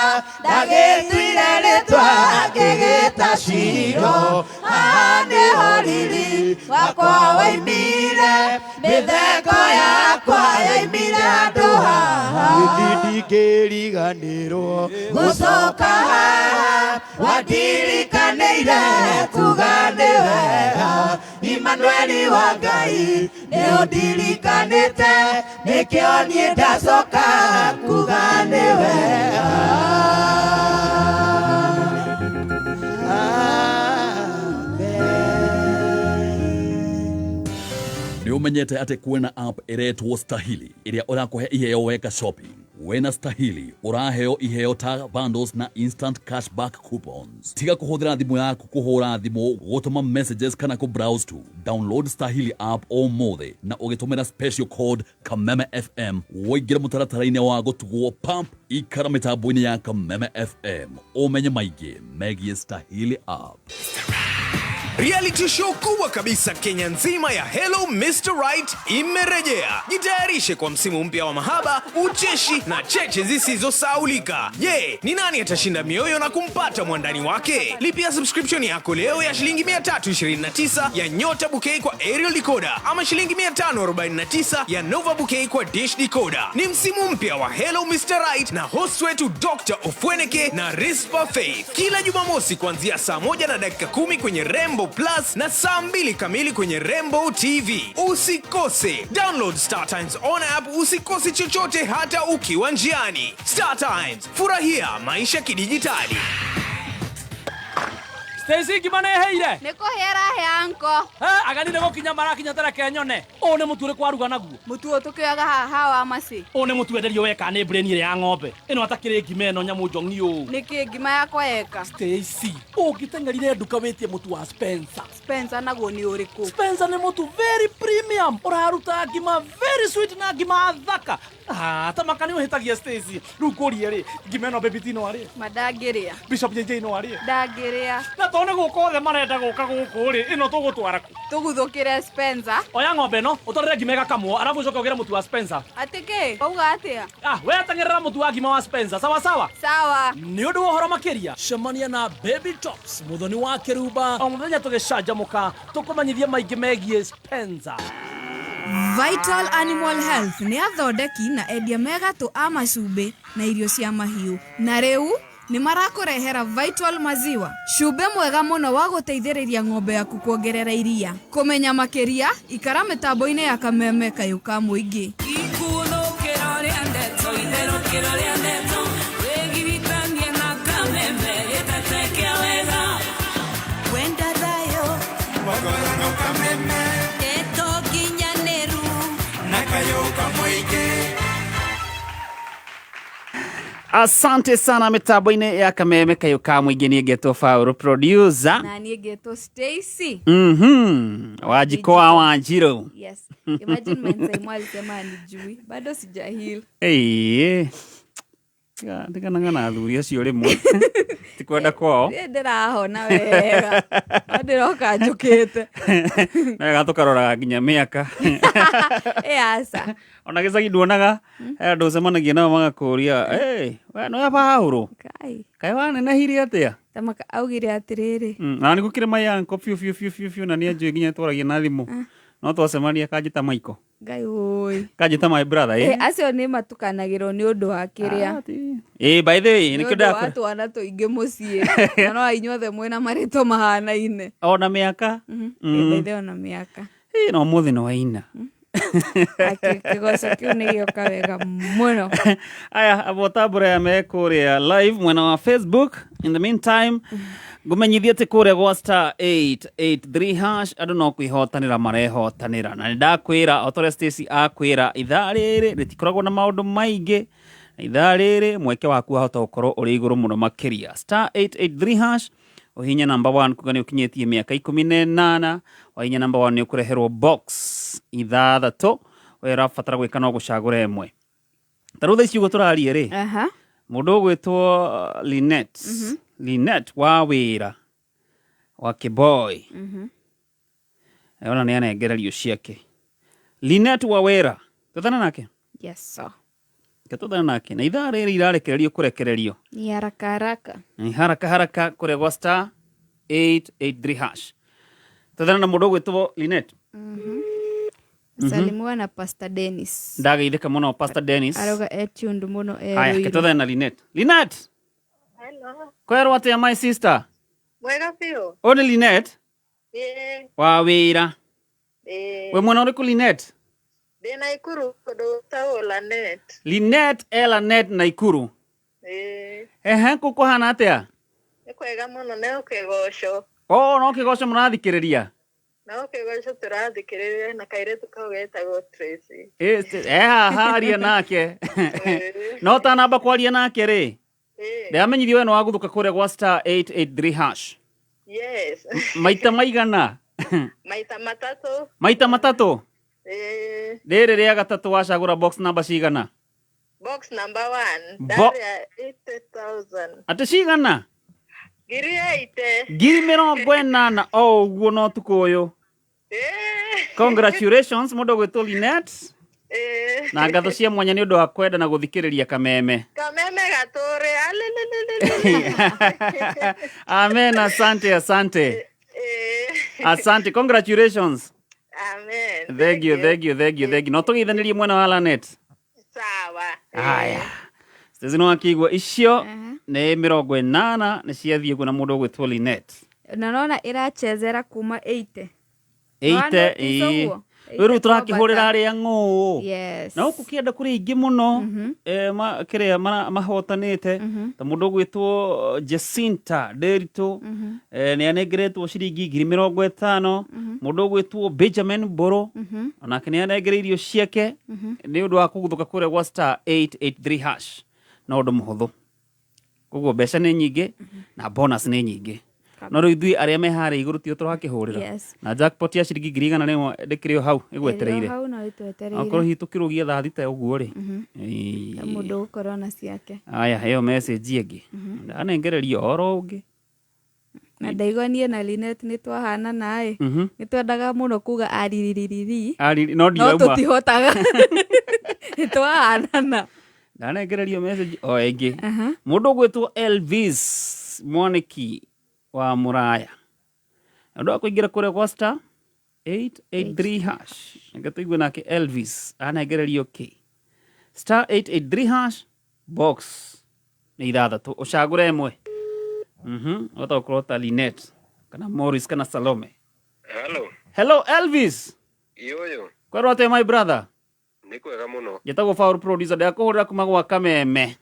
ndagĩtuire rĩtwa ngĩgĩta Shilo haha nĩho riri wakwa waimire mĩtheko yakwa yaimire handũ haha. Ndingĩriganĩrwo gũcoka wathirikanĩire tugane wega Imanueli wa Ngai niũndirikanĩte nĩkĩo niĩ ndacoka kugane wega. Nĩ ũmenyete atĩ kwĩna app ĩretwo Stahili ĩrĩa ũrakũhe iheo weka shopping. Wena Stahili ũraheo iheo ta bundles na instant cashback coupons. Tiga kũhũthĩra thimũ yaku kũhũra thimũ, gũtũma messages kana ku browse tu. Download Stahili app ũmũthĩ na ũgĩtũmĩra special code Kameme FM woingĩra mũtaratara-inĩ wa gũtugwo pump ikara mĩtambo-inĩ ya Kameme FM. Ũmenye maingĩ megiĩ Stahili app. Reality show kubwa kabisa Kenya nzima ya Hello Mr. Right imerejea. Jitayarishe kwa msimu mpya wa mahaba, ucheshi na cheche zisizosahaulika. Je, ni nani atashinda mioyo na kumpata mwandani wake? Lipia subscription yako leo ya shilingi 329 ya Nyota Bouquet kwa Aerial Decoder ama shilingi 549 ya Nova Bouquet kwa Dish Decoder. Ni msimu mpya wa Hello Mr. Right na host wetu Dr. Ofweneke na Rispa Faith. Kila Jumamosi kuanzia saa 1:10 kwenye Rembo Plus na saa 2 kamili kwenye Rainbow TV. Usikose. Download Star Times on app, usikose chochote hata ukiwa njiani. Star Times, furahia maisha kidijitali. Stacy gimana heire? Niko hera he anko. Agani nego kinya mara kinya tara kenyone. One muture kwa ruga naguo. Mutuo tukiaga haha wa masi. One mutu enderio weka ne brain ile ya ng'ombe. Eno atakire ngimeno nyamu jongi o. Niki ngima yakwa eka. Stacy, ukitengerire nduka wetie mutu wa Spencer. Spencer naguo ni uriku. Spencer ni mutu very premium. Uraruta ngima very sweet na ngima thaka. Tamakani uhitagia Stacy. Rukorie ri. Ngimeno bebitino ari. Madagiria. Bishop JJ no ari. Dagiria. Na tone guko the marenda guka guku ri ino tugutwara ku tuguthukire Spencer oya ng'ombe no utwarire ngimega kamwo arabu ucoke ugire mutu wa Spencer atike auga atia we atang'erera mutu wa ngima wa Spencer sawa sawa ni undu wa horo makiria cemania na Baby Tops muthoni wa Kiruba o muthenya tugicanjamuka tukumanyithia maingi megie Spencer. Vital Animal Health ni athondeki na endia megatu a macumbi na irio cia mahiu na riu ni marakurehera Vital maziwa cumbi mwega muno wa guteithiriria ng'ombe yaku kuongerera iria kumenya makiria ikara mitambo-ini ya Kameme Kayuka Muingi Asante sana mitambo-ini ya Kameme Kayuka Muingi ni Geto Fauru producer na ni Geto Stacy Wajikoa Wanjiro. Yes, imagine mensa imwali sema anijui bado sijahil Ndika nangana athuri acio rimwe tikwenda kwao ndirahona wega ndiroka njukite na tukaroraga nginya miaka asa ona gicagi nduonaga andu cemanagia nao magakuria we no ya Paulu kai wanenehire atia tamaka augire atiriri na ni gukire mai yanko fiu na ni anjui nginya twaragia na thimu no twacemania kanjita maiko ngai oi kanjita my brother acio ni matukanagirwo ni undu wa kiria by the way ni kida kwa watu wana tuinge mucie na no inyuothe mwena marito mahana-ine ona miaka by the ona miaka no muthi no aina kigoco kiu ni gioka wega muno aya abotambura ya mekuria live mwena wa Facebook. In the meantime ngumenyithie ati kuria gwa star 883 hash andu no kwihotanira marehotanira na ndakwira otore Stacy akwira ithaa riri ritikoragwo na maundu maingi ithaa riri mweke waku ahota gukorwo uri iguru muno makiria star 883 hash uhinya number 1 kugani ukinyetie miaka 18 wahinya number 1 ni ukureherwo box ithathatu wera fatara gwika no gucagura imwe tarutha icio turarie ri mundu ugwitwo Linet wa wira wa Kiboy ona ni anengererio ciake Linet wa wira tuthana nake yes sir tuthana nake na ithaa riri irarekererio kurekererio ni haraka kure gwa star 883 hash tuthana na mundu ugwitwo Linet Salimua na Pastor Dennis ndagaithika muno Pastor Dennis aroga etundu muno aya tuthana na Linet Hello. Kwero atia my sister? Mwega pio. Oni Linet? Wa wira. We mwana uriku Linet? Dena Ikuru kodo tao Lanet. Linet Lanet na Ikuru. Kuko hana atia? Kwega muno neo kegosho. No kegosho murathikiriria. No kegosho turathikiriria na kairetu kaugeta go Tracy. Haria nake. No tanamba kwaria nake ri. Ndamenyithio we no waguthuka kuria gwa star 883 hash. Yes. Maita maigana? Maita matatu. Riri ria gatatu wacagura box number cigana? Box number 1. Daria 80,000. Ati cigana? Giri 8. Giri 80 uguo no tukuyu. Congratulations mundu gwitwo Linet. Na ngatho cia mwanya ni undu wa kwenda na guthikiriria Kameme gature amen asante asante congratulations thank you no tugithanirie mwena wa Lanet sawa haya stezino akigwa icio ni 80 ni ciathie kuna mundu gwitwo Linet na nona irachezera kuma 80 Weru turakihurira aria ng'u na uku kienda kuri ingi muno kiria mahotanite ta mundu gwitwo Jacinta Derito ni anengeretwo ciringi 50,000 mundu gwitwo Benjamin Boro onake ni anengereirio ciake ni undu wa kuguthuka kuria gwa star 883 hash na undu muhuthu koguo mbeca ni nyingi na bonus ni nyingi no rĩu aria me harĩa igũrũ tio tũrakĩhũrĩra na jackpot ya ciringi 100 nĩyo ndĩkĩrĩo hau ĩgwetereire akorwo hitũkĩrũgia thaa thita ũguo rĩ mũndũ gũkorwo na ciake aya heyo message ĩngĩ ndanengererio oro ũngĩ Na ndaigwanie na Linet nĩ twahana nae. Nĩ twendaga mũno kuga ariririri. No tutihotaga. Nĩ twahanana. Ndanegererio message o ĩngĩ. Mũndũ gwĩtwo Elvis Mwaniki wa Muraya. Andũ akũingĩra kũrĩa kwa star 883 hash. Ngatũigua nake Elvis anegererio star 883 hash box nĩ ithathatũ ũcagũre ĩmwe. Otakorwo ta Linet kana Morris kana Salome. Hello Elvis. Yoyo. Kwerwo atĩa my brother? Nĩ kwega mũno. Njĩtagwo Foul Producer ndakũhũrĩra kuma gwa Kameme.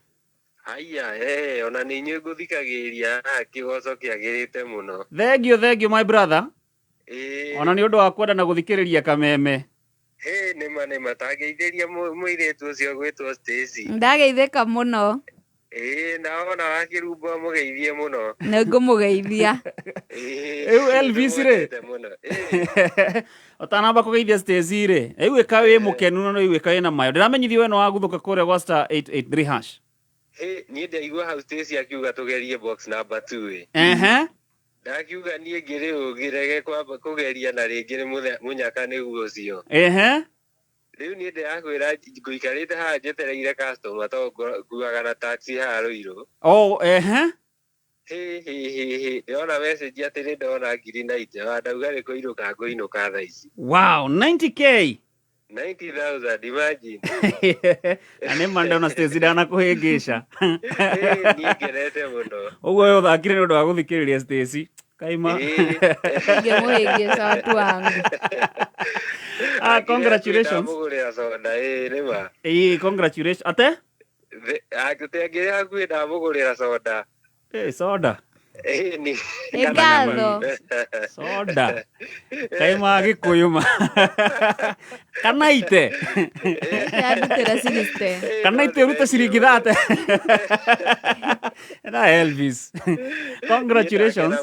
Haya, ona nĩ inyuĩ ngũthikagĩrĩria kĩgoco kĩagĩrĩte mũno. Thank you my brother. Ona nĩ ũndũ wa kwenda na gũthikĩrĩria Kameme. Nĩ matangeithĩria mũirĩtu ũcio gwĩtwo Stacy. Ndageithĩka mũno. Naona wakĩrumba mũgeithie mũno. Nĩ ngũmũgeithia. Elvis rĩ. Otanamba kũgeithia Stacy rĩ. Ĩka wĩ mũkenu no ĩka wĩ na mayo. Ndĩramenyithio wena wa guthũka kũrĩa gwa star 883 hash. Niĩ ndaigua hau Stacy akiuga tũgerie box number 2. Ndakiuga niĩ ngĩrĩ ũgĩrege kwamba kũgeria na rĩngĩ nĩ mũnyaka nĩguo ũcio. Rĩu niĩ ndĩrakwĩra ngũikarĩte haha njetereire customer tondũ nguaga na taxi haha Rũirũ. Ndĩrona message atĩ nĩ ndona ngiri 90 ndauga nĩ kũinũka ngũinũka thaa ici. Wow, 90k. 90,000, imagine. Nĩ manda na Stacy dana kũhĩngĩca. Niĩ ngenete mũno. Ũguo yo thakire nĩ ũndũ wa gũthikĩrĩria Stacy. Kaima. Ngemũhĩngĩca watu wangu. Congratulations. Congratulations. Ate? Ngĩre hakuhĩ ndamũgũrĩra soda. Soda. Ngatho. Soda. Kaima Gĩkũyũ. Kanaite. Yandutĩra ciriste. Kanaite ruta ciringi thate. Na Elvis. Congratulations.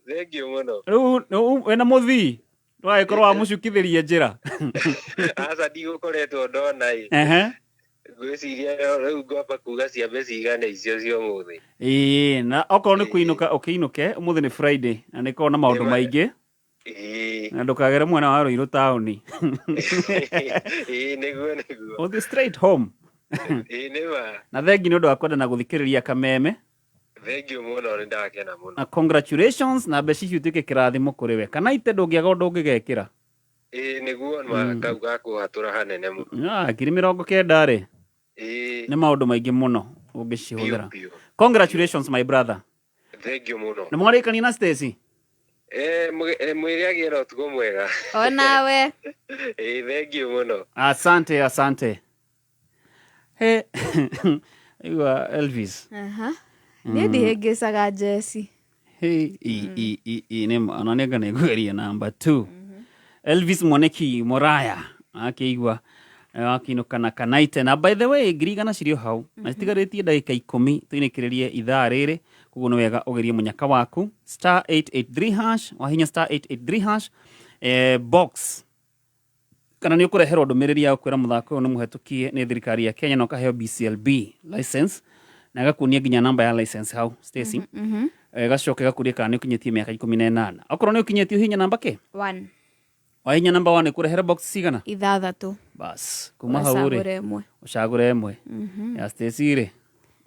Thank you mũno. Rĩu wĩna mũthii. Ndwagĩkorwo wa mũcukithĩria njĩra. Aca ndigũkoretwo ndona ngwĩciria rĩu ngwamba kuga ciambe cigane icio cia ũmũthĩ. Na okorwo nĩ kũinũka ũkĩinũke ũmũthĩ nĩ Friday na nĩ korwo na maũndũ maingĩ. Na ndũkagere mwena wa Rũirũ taũni. Nĩguo. Ũthiĩ straight home. Na thengi nĩ ũndũ wa kwenda na gũthikĩrĩria Kameme. Thank you mũno, nĩ ndakena mũno. Na congratulations na mbeca icio ituĩke kĩrathimo kũrĩ we. Kana ite ndũngĩaga ũndũ ũngĩgekĩra. Nĩguo kau gakũhatũra hanene mũno. Ngiri 90 rĩ. Nĩ maũndũ maingĩ mũno ũngĩcihũthĩra. Congratulations my brother. Thank you mũno. Nĩ mwarĩkania na Stacy? Mwĩrĩ agĩe na ũtukũ mwega. Onawe. Thank you mũno. Asante. Igua Elvis. Niĩ ndihĩngĩcaga Jesse. Ona nĩanga nĩngũgeria number 2. Elvis Mwaniki Moraya. Akĩigua wakinũka na Kanaite. Na by the way, ngiri 100 cirio hau. Na citigarĩtie ndagĩka 10 tuinĩkĩrĩrie ithaa rĩrĩ. Koguo nĩ wega ũgerie mũnyaka waku. Star 883 hash. Wahinya star 883 hash. Box. Kana nĩ ũkũreherwo ndũmĩrĩri ya gũkwĩra mũthako ũyũ nĩ mũhetũkie nĩ thirikari ya Kenya na ũkaheo BCLB license. Na gakuonia nginya namba ya license hau Stacy. Gacoke gakuonia kana nĩ ũkinyĩtie mĩaka 18. Okorwo nĩ ũkinyĩtie hinya namba kĩ? 1. Wahinya namba 1 ĩkũrehere box cigana? Ithathatũ. Bas, kuma hau rĩ. Ũcagũre ĩmwe. Ya Stacy rĩ.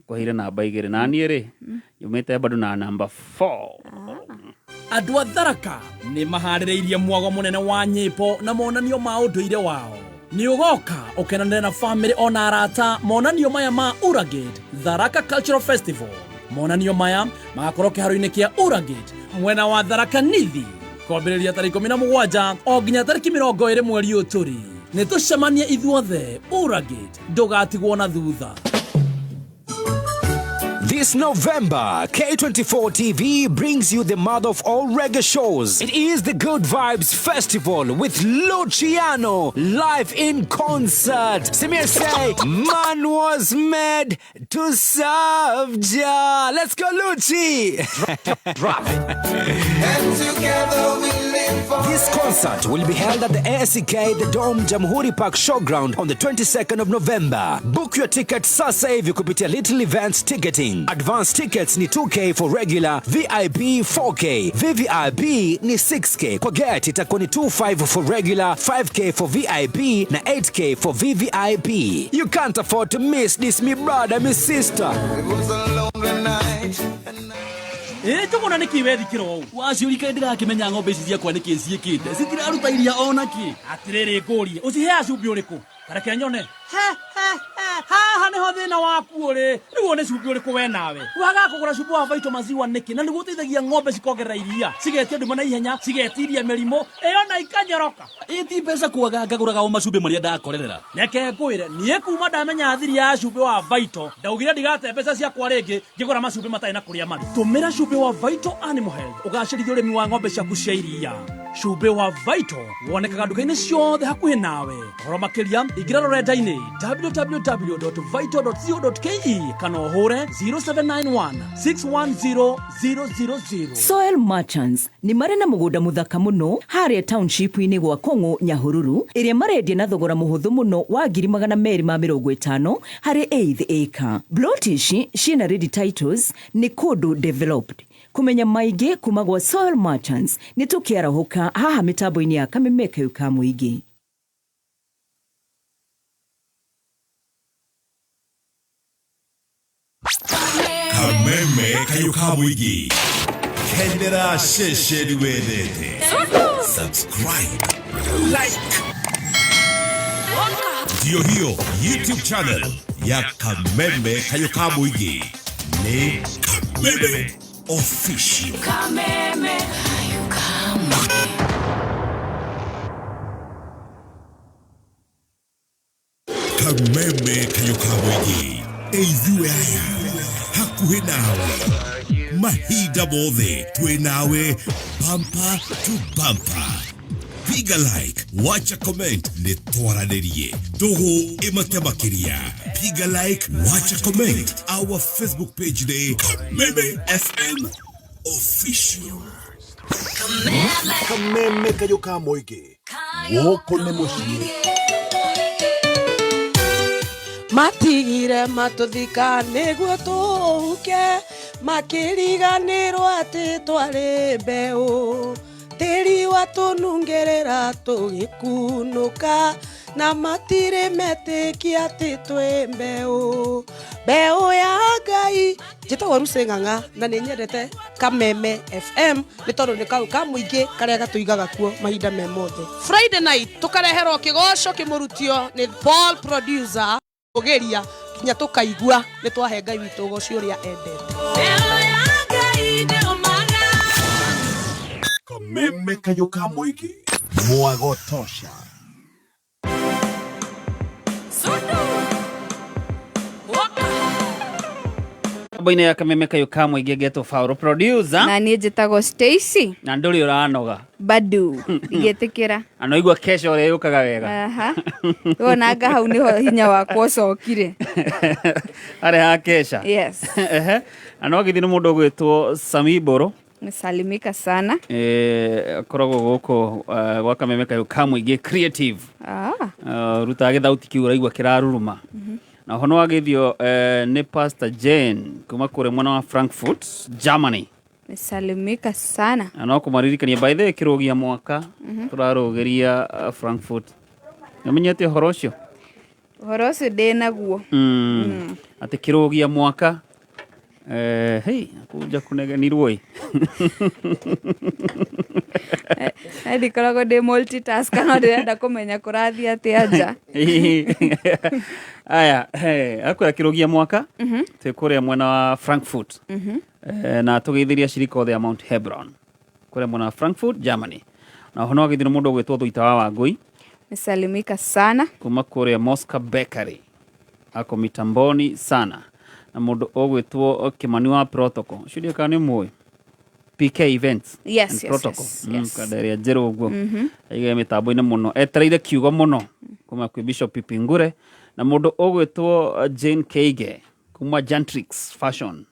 Kũhire namba 2 na niĩ rĩ. Yumĩte bado na namba 4. Andũ a Tharaka nĩ maharĩrĩirie mwago mũnene wa nyĩmbo na monanio ma ũndũire wao. Nĩ ũgoka ũkenanĩre na family ona arata monanio maya ma Uragate Tharaka Cultural Festival. Monanio maya magakorwo kĩharo-inĩ kĩa Uragate mwena wa Tharaka Nithi kwambĩrĩria tarĩki 17 o nginya tarĩki 20 mweri ũyũ tũrĩ. Nĩ tũcemanie ithuothe Uragate, ndũgatigwo na thutha. This November, K24 TV brings you the mother of all reggae shows. It is the Good Vibes Festival with Luciano live in concert. Samir say, man was made to serve Jah. Let's go, Luci! Drop. And together we live for this concert will be held at the ASK, the Dome Jamhuri Park Showground on the 22nd of November. Book your ticket sasa hivi kupitia Little Events Ticketing. Advance tickets ni 2K for regular, VIP 4K, VVIP ni 6K. Kwa gate itakuwa ni 25 for regular, 5K for VIP na 8K for VVIP. You can't afford to miss this, me brother, me sister. It was a lonely night. Tungona nikiwethi kiro waciurika ndirakimenya ng'ombe ici ciakwa niki ciikite citiraruta iria onaki atiriri ngurie ucihea cumbi uriku kareke nyone haha niho thina waku uri niguo ni cumbi uriku we nawe waga kugura cumbi wa Vito maziwa niki na niguo teithagia ng'ombe cikongerera iria cigetia nduma na ihenya cigetiria mirimo iyo na ikanyoroka iti pesa kuaga ngaguraga macumbi maria ndakorerera reke ngwire nie kuma ndamenya thiri ya cumbi wa Vito ndaugire ndigate pesa ciakwa ringi ngigura macumbi matai na kuria mari tumira cumbi wa Vito Animal Health ugacirithia urimi wa ng'ombe ciaku cia iria. Cumbi wa Vito wonekaga nduka-ini ciothe hakuhi nawe. Horo makiria ingira rurenda-ini www.vito.co.ke kana uhure 0791 610 000. Soil Merchants ni mari na mugunda muthaka muno haria township-ini gwa Kong'o Nyahururu iria marendia na thogora muhuthu muno wa 250 hari 8 acre. Plot ici ciina ready titles ni kundu developed. Kumenya maige kuma gwa Soil Merchants ni tukiarahuka haha mitambo-ini ya Kameme Kayuka Muigi. Kameme Kayuka Muigi. Kendera shesheri wedete. Subscribe. Like. Dio hiyo YouTube channel ya Kameme Kayuka Muigi. Ni Kameme Official. Kameme Kayuka Muigi. Kameme Kayuka Muigi. Eizuaya. Hakuhi nawe. Mahinda mothe twi nawe bumper to bumper. Piga like, wacha comment, ni twaranirie. Dogo imatemakiria. Piga like, wacha comment. Our Facebook page ni Kameme FM Official. Kameme Kayuka Muigi. Woko ne mushie. Matigire matuthika niguo tuke makiriganirwo ati twari mbeu tiri watunungerera tugikunuka na matire metikia ati twi mbeu ya Ngai njitagwo Lucy Ng'ang'a na ni nyendete Kameme FM ni tondu ni kau ka muingi karia gatuigaga kuo mahinda me mothe. Friday night tukareherwo kigoco kimurutio ni Paul producer ogeria kinya tukaigua ni twahe Ngai witu gocio uria endete. Kameme Kayuka Muigi. Mwago tosha. Boine ya Kameme Kayuka Muigi geto Fauro producer. Na nie njitagwo Stacy. Na nduri uranoga. Badu igetekera. Anoigwa kesho ore yukaga wega. Aha. Wona anga hau niho hinya wakwa ucokire. Are ha kesha. Yes. Anogithi ni mundu gwitwo Sami Boro. Nisalimika sana. Korogwo guko gwa Kameme Kayuka Muigi creative. Ruta githauti kiura igwa kiraruruma. Na hono wagithio ni Pastor Jane kuma kure mwana wa Frankfurt, Germany. Nisalimika sana. No kumaririkania by the kirogia mwaka turarogeria Frankfurt. Namenyete horocio. Horocio de naguo. Ate kirogia mwaka hey kuja kuneganirwo Edi karago de multitask kana ndenda kumenya kurathi ati aja. Aya akora kirogia mwaka twikuria mwena wa Frankfurt na tugeithiria shirika ya Mount Hebron kure mwena wa Frankfurt, Germany. Na hono agithira mundu gwitwo Thuita wa Wangui. Nisalimika sana. Kuma kure Moscow Bakery ako mitamboni sana. Na mundu ogwitwo Kimani wa Protocol shudia kana mwe PK events yes, protocol yes. Kaderia jero uguo aiga mitambo-ini muno etereire kiugo muno kuma kwi Bishop Pipingure na mundu ogwitwo Jane Keige kuma Jantrix Fashion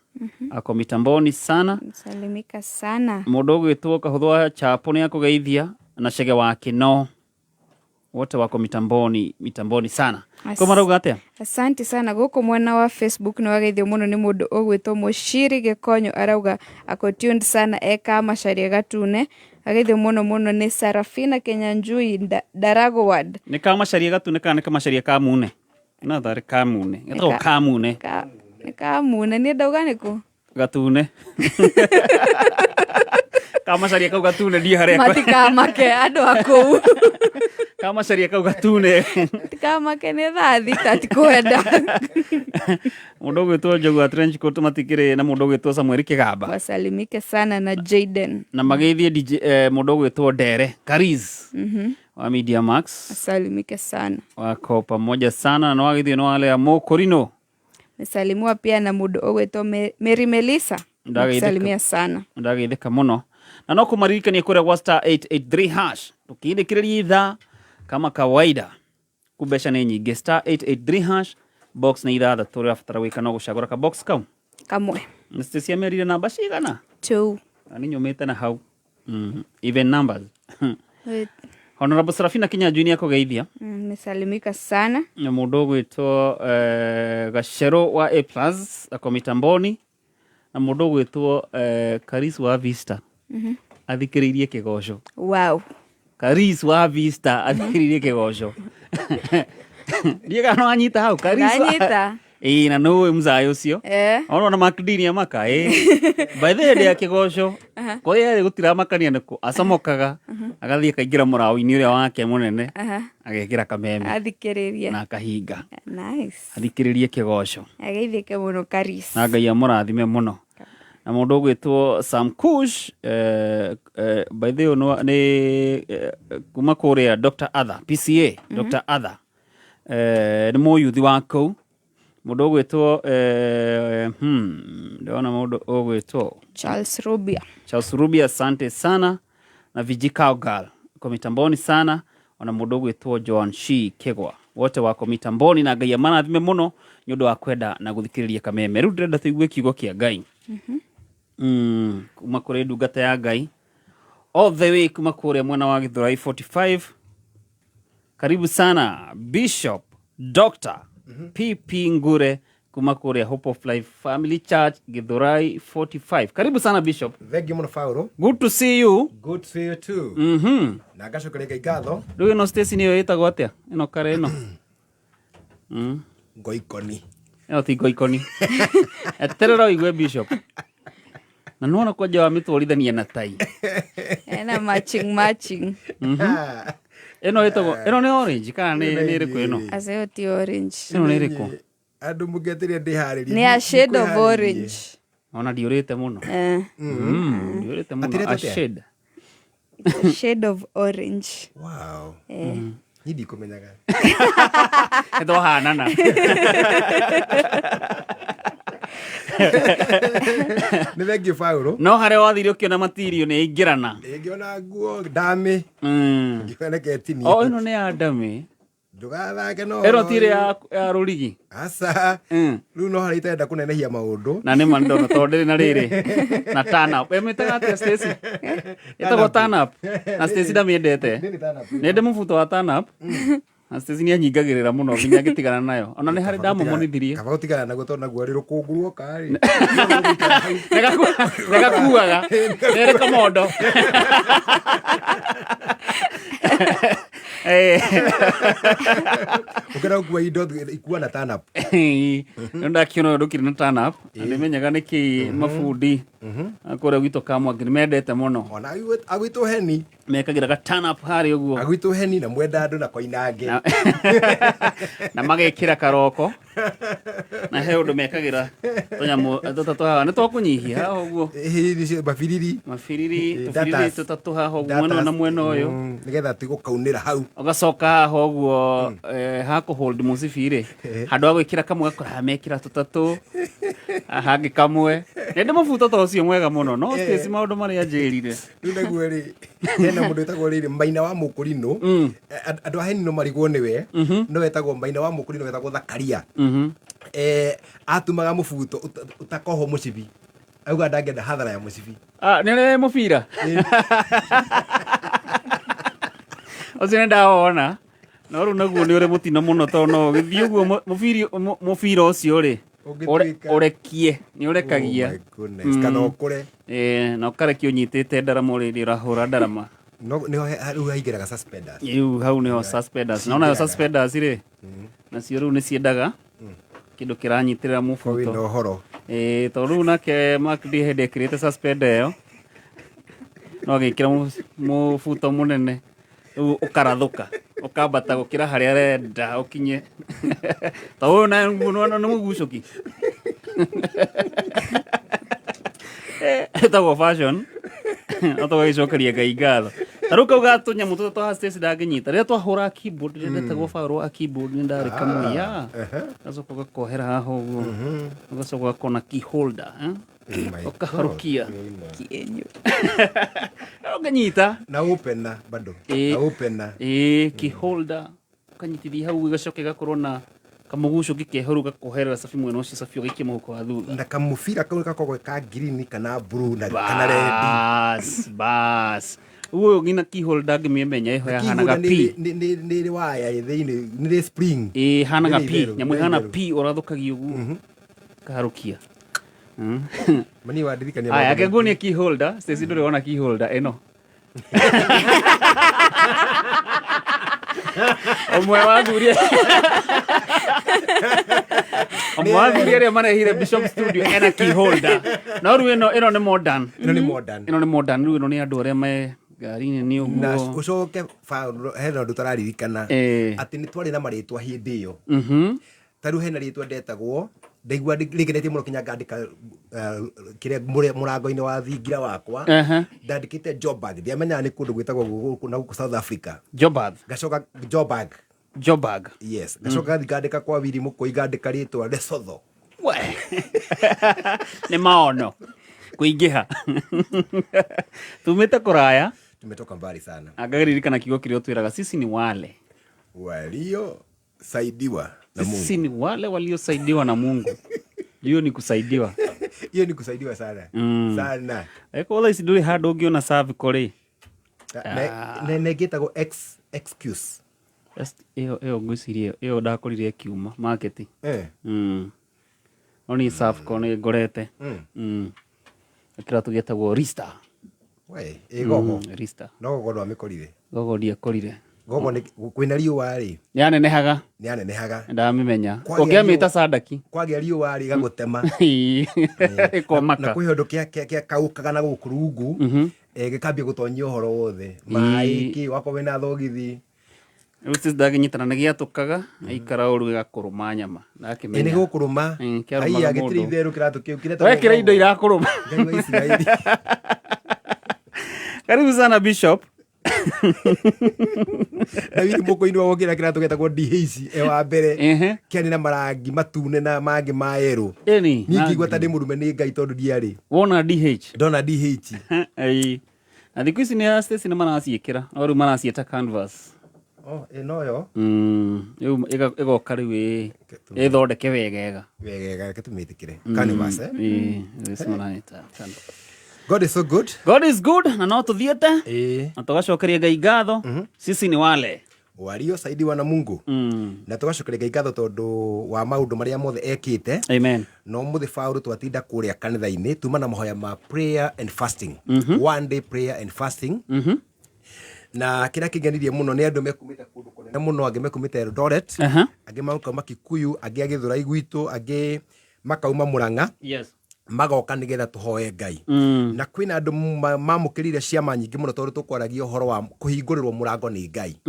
ako mitamboni sana. Salimika sana. Mundu ogwitwo Kahuthwa Chapo ni akugeithia na Chege wa Kino wote wako mitamboni sana. Kwa marauga atia? Asante sana. Goko mwena wa Facebook ni wageithio muno ni mundu ogwitwo Mushiri Gikonyo arauga ako tuned sana eka Macharia Gatune. Ageithio muno ni Sarafina Kenyanjui Darago Ward. Ni kama Macharia Gatune kana kama Macharia Kamune. Ina thari Kamune. Ito Kamune. Ni Kamune ni ndauga niku? Gatune. Kama Macharia kau Gatune ndi hare. Matika make andu aku. Kama Macharia kau Gatune. Matika make ni thathi tatikwenda. Mundu gwitwo Njogu Trench Coat matikire na mundu gwitwo Samuel Kigamba. Wasalimike sana na Jaden. Na mageithie DJ mundu gwitwo Dere Kariz. Wa Media Max. Wasalimike sana. Wako pamoja sana na wageithie no wale ya Mokorino. Mesalimwa pia na mundu ogwitwo Mary Melissa. Wasalimia sana. Ndageithika muno. Na no kumaririkania kure wa star 883#. Tukindikiriria ithaa kama kawaida. Kubesha ni nyingi star 883#. Box ni ithaa turi afatara wika no gucagura ka box kau. Kamwe. Nstesia merire namba cigana? 2. Ani nyumite na hau. Even numbers. Honorable Sarafina Kinyanjui ni akugeithia. Mesalimika sana. Na mundu gwitwo Gacero wa A+ ako mitamboni. Na mundu gwitwo Karis wa Vista. Athikiririe kigoco. Wow. Karis wa Vista athikiririe kigoco. Ndiga no anyita hau Karis. Anyita. Na no mzayo cio. Ona makdini amaka by the way ya kigoco. Kwa hiyo gutira makania nako asamokaga agathie kaingira murawi-ini uria wake munene. Agekira kameme. Athikiririe. Na kahinga. Nice. Athikiririe kigoco. Ageithike muno Karis. Na Ngai amurathime muno. Na mundu gwitwo Sam Kush by the way no ni kuma kuria Dr. Adha PCA Dr. Adha ni moyuthi wako mundu gwitwo ndona mundu ogwitwo Charles Rubia asante sana na Vijika Ogal kwa mitamboni sana ona mundu gwitwo Joan Shi Kegwa wote wako mitamboni na Ngai amarathime muno nyondo wa kwenda na guthikiriria kameme riu ndirenda tuigue kiugo kia Ngai kuma kure ndungata ya Ngai all the way kuma kure mwana wa Githurai 45. Karibu sana Bishop Dr. PP Ngure kuma kure Hope of Life Family Church Githurai 45. Karibu sana Bishop. Thank you muno Paulo. Good to see you. Good to see you too. Na gacokeria ngatho. Riu no station iyo itagwo atia ino kare ino Ngoikoni. Ino ti Ngoikoni. Eterero igwe Bishop. Na nuona kwa jawa mitwarithania na tai. Ena matching. Eno ni orange kana ni riku ino? Aseo ti orange. Eno ni riku? Andu mugetiria ndihariria. Ni a shade of orange. Ona diorete muno. Diorete muno a shade. A shade of orange. Wow. Nidi kumenyaga. Edo hanana. Ni vengi Paulo. No hare wathire ukiona material ni ingirana. Ngiona nguo dami. Ngiona ketini. Ino ni ya dami. Ndugathake no. Ero tire ya rurigi. Asa. Riu no harita enda kunenehia maundu. Na ni mando na tondiri na riri. Na turn up. Emetaga atia Stacy. Etago turn up. Na Stacy ndamiendete. Nende mufuto wa turn up. Na Stacy ni anyingagirira muno nginya gitigana nayo. Ona ni hari ndamumonithirie. Kaba utigana nago to naguo ri rukungu kari. Nega kuaga. Nere komodo. Ukira kuwa indo ikuwa na turn up. Nda kiona ndukiri na turn up. Ndimenyaga niki mafundi. Akore gwito kamwa ngimendete muno. Ona agwito heni. Mekagira ga turn up hari uguo. Agwito heni na mwenda andu na koinange. Na magekira karoko. Na he undu mekagira tonyamu totatoha ni twakunyihia haho uguo. Ni mafiriri tutatu haho mweno na mweno uyu nigetha tigukaunira hau ugacoka haho uguo hako hold musifire handu ha gwikira kamwe gakora mekira tutatu hangi kamwe nende mafuta to cio mwega muno no Stacy maundu mari anjirire riu naguo ri hena mundu etagwo riri Maina wa Mukurino andu aheni no marigwo niwe no etagwo Maina wa Mukurino etagwo Thakaria atumaga mubuto utakoho mucibi auga ndangenda hathara ya mucibi nene mubira Ozine ndaona no ru naguo ni uri mutino muno to no githii uguo mubira ucio ri urekie ni urekagia kana ukure na ukarekio nyitite ndarama uri urahura ndarama no hau haigeraga suspenders hau niho suspenders naona suspenders ri nacio riu ni ciendaga kindu kiranyitirira mubuto no horo to riu nake makdi hede create suspender yo no gikira mubuto munene ukarathuka ukambata gukira haria arenda ukinye to na mugucoki etago fashion ato gicokeria Ngai ngatho taruka ugatunya mutu to hastes ndaginyita ria twahura keyboard ria tagwo faro a keyboard ni ndari kamuya azoka gakohera haho uguo ugacoka kona key holder ukaharukia kienyo uganyita na open bado na open key holder ukanyitithia hau ugacoka gakorwo na kamuguco gikeheru gakoherera safi mwena ucio safi ugikie muhuko wa thutha na kamufira kau gakogwe ka green kana blue na kana red bas uwo ngina key holder ngimemenya iho ya hanaga p ni waya thini ni spring hanaga p nyamu hana p urathukagia uguo kaharukia mani wadirikania aya akegoni key holder sisi ndore ona key holder eno omwe wathuria ria marehire Bishop Studio ena key holder no ru ino ni modern ru ino ni andu aria me ngari-inĩ nĩ ũguo na ũcoke hena ũndũ tũraririkana atĩ nĩ twarĩ na marĩtwa hĩndĩ ĩyo ta rĩu hena rĩtwa ndetagwo ndaigua rĩgeretie mũno kinya ngandĩka kĩrĩa mũrango-inĩ wa thingira wakwa ndandĩkĩte Joburg ndiamenyaga nĩ kũndũ gwĩtagwo gũkũ South Africa ngacoka Joburg yes ngacoka ngandĩka kwa Wili Mũkũi ngandĩka rĩtwa Lesotho nĩ maono kuingiha tumete kuraya tumetoka mbali sana agaririkana kigo kirio twiraga sisi ni wale waliosaidiwa na Mungu sisi ni wale waliosaidiwa na Mungu hiyo ni kusaidiwa sana sana wala isiduri hado ungiona savi kore ne getagwo excuse eo ngwicirie eo ndakoririe kiuma market oni safi kone gorete kira tugetagwo Rista we gogo Rista no gogo ndo amikorire gogo ndiakorire gogo ni kwina riũa ri nĩanenehaga ndamimenya ũngĩamĩta Sadaki kwagĩa riũa ri gagũtema ikomaka na kwĩ ũndũ kĩa kaukaga na gũkũ rungu gĩkambia gũtonyia ũhoro wothe maĩ ki wako wĩna thogithi Usis ndaginyitana nĩ gĩatũkaga aikara ũru gĩgakũrũma nyama ndakĩmenya nĩ gũkũrũma aiya gĩtirĩ itherũ kĩratũ kĩu kĩreta wekĩra indo irakũrũma karibu sana Bishop na Wili Mũkũi nĩ wongira kĩratũ gĩtagwo DH wa mbere kĩarĩ na marangi matune na mangĩ ma yerũ niĩ ngĩigua ta ndĩ mũrume nĩ Ngai tondũ ndiarĩ wona DH ndona DH na thikũ ici nĩ Stacy nĩ maraciĩkĩra o rĩu maraciĩta canvas no yo igoka rĩu ĩthondeke wegega tumĩtĩkĩre canvas God is so good. God is good na no tuthiete na tugacokeria Ngai ngatho sisi ni wale waliosaidiwa na Mungu na tugacokeria Ngai ngatho tondu wa maundu maria mothe ekite amen no muthi Paulo twatinda kuria kanitha-ini tuma na mahoya ma prayer and fasting one day prayer and fasting na kira kingenirie muno ni andu mekumite kundu kunene muno angi mekumite Eldoret angi makauma Kikuyu angi Githurai gwitu angi makauma Murang'a yes magoka nigetha tuhoe Ngai na kwina andu mamukirire ciama nyingi muno tondu tukwaragia uhoro wa kuhingurirwo murango ni Ngai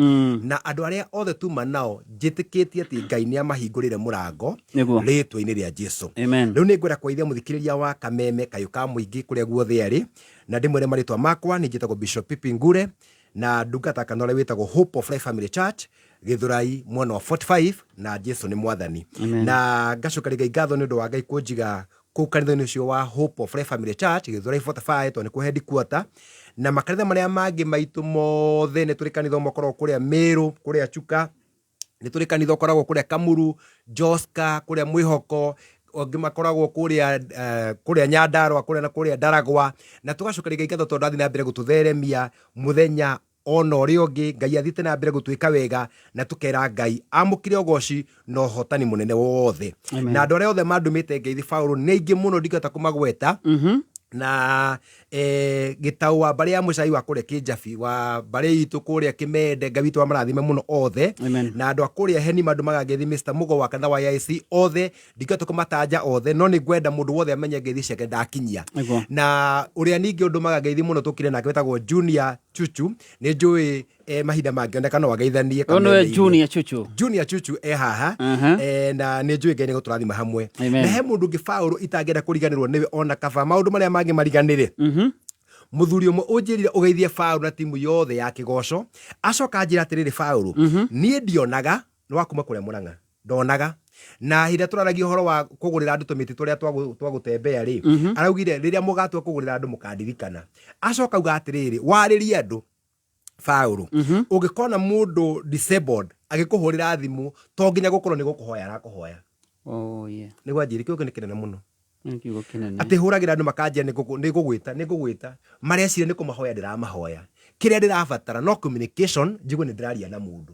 na andu aria othe tuma nao njitikitie ati Ngai ni amahingurire murango ritwa-ini ria Jesu riu ni ngwenda kwaithia muthikiriria wa Kameme kayuka muingi kuria guothe ari na ndimwire maritwa makwa ni njitagwo Bishop Pipi Ngure na ndungata kanora witagwo Hope of Life Family Church Githurai mwena wa 45 na Jesu ni mwathani na ngacoka Ngai ngatho ni undu wa Ngai kunjiga kuu kanitha-ini ucio wa Hope of Life Family Church Githurai 45 to ni ku headquarter na makanitha maria mangi maitu mothe ni turi kanitha mokorwo kuria Meru kuria Chuka ni turi kanitha koragwo kuria Kamuru Joska kuria Mwihoko ongi makoragwo kuria Nyandarua kuria na kuria Ndaragwa na tugacokeria Ngai ngatho tondu athi na mbere gututheremia muthenya ona ũrĩa ũngĩ Ngai athiĩte na mbere gũtwĩka wega na tũkera Ngai amũkire ũgoci na ũhotani mũnene wothe. Na andũ arĩa othe mandũmĩte ngeithi Paulo nĩ aingĩ mũno ndingĩhota kũmagweta na gĩtaũ wa mbarĩ ya mũcai wa kũrĩa Kĩnjabi wa mbarĩ itũ kũrĩa Kĩmende Ngai witũ amarathime mũno othe na andũ a kũrĩa Heni mandũmaga ngeithi Mr. Mugo wa kanitha wa IC othe ndingĩhota kũmatanja othe no nĩ ngwenda mũndũ wothe amenye ngeithi ciake ndakinyia na ũrĩa ningĩ ũndũmaga ngeithi mũno tũkire nake wetagwo Junior Chuchu nĩ njũĩ mahinda mangĩoneka no ageithanie kana Junior Chuchu haha na nĩ njũĩ Ngai nĩ gũtũrathima hamwe na he mũndũ ũngĩ Paulo itangĩenda kũriganĩrwo nĩwe ona kaba maũndũ marĩa mangĩ mariganĩre mũthuri ũmwe ũnjĩrire ũgeithie Paulo na timu yothe ya Kĩgoco acoka njĩra atĩrĩrĩ Paulo niĩ ndionaga nĩ wakuma kũrĩa Mũrang'a ndonaga na hĩndĩ tũraragia ũhoro wa kũgũrĩra andũ tũmĩtĩ tũrĩa twagũtembea rĩ araugire rĩrĩa mũgatua kũgũrĩra andũ mũkandirikana acoka uga atĩrĩrĩ warĩria andũ Paulo ũngĩkona mũndũ disabled agĩkũhũrĩra thimũ to nginya gũkorwo nĩ gũkũhoya arakũhoya nĩ gwanjĩrĩ kĩũgo nĩ kĩnene mũno atĩ hũragĩra andũ makanjia nĩ gũgwĩta mareciria nĩ kũmahoya ndĩramahoya kĩrĩa ndĩrabatara no communication njigue nĩ ndĩraria na mũndũ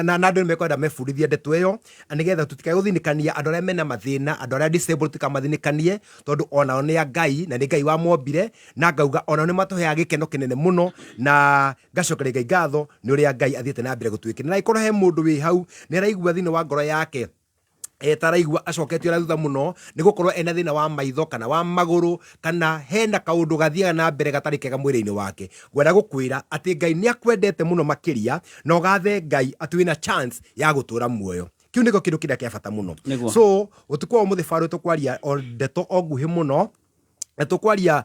na andũ nĩmekwenda mebundithie ndeto ĩyo nĩgetha tũtikae gũthinĩkania andũ arĩa mena mathĩna andũ arĩa disabled tũkamathinĩkanie tondũ onao nĩ a Ngai na nĩ Ngai wamombire na ngauga onao nĩ matũheaga gĩkeno kĩnene mũno na ngacokeria Ngai ngatho nĩ ũrĩa Ngai athiĩte na mbere gũtwĩkĩra na ikorwo he mũndũ wĩ hau nĩ araigua thĩinĩ wa ngoro yake taraigua acoketio na thutha mũno nĩ gũkorwo ena thĩna wa maitho kana wa magũrũ kana hena kaũndũ gathiaga na mbere gatarĩ kega mwĩrĩ-inĩ wake ngwenda gũkwĩra atĩ Ngai nĩ akwendete mũno makĩria na ũgathe Ngai atĩ wĩna chance ya gũtũra muoyo kĩu nĩko kĩndũ kĩrĩa kĩa bata mũno so ũtukũ wa ũmũthĩ Paulo tũkwaria ndeto o nguhĩ mũno tũkwaria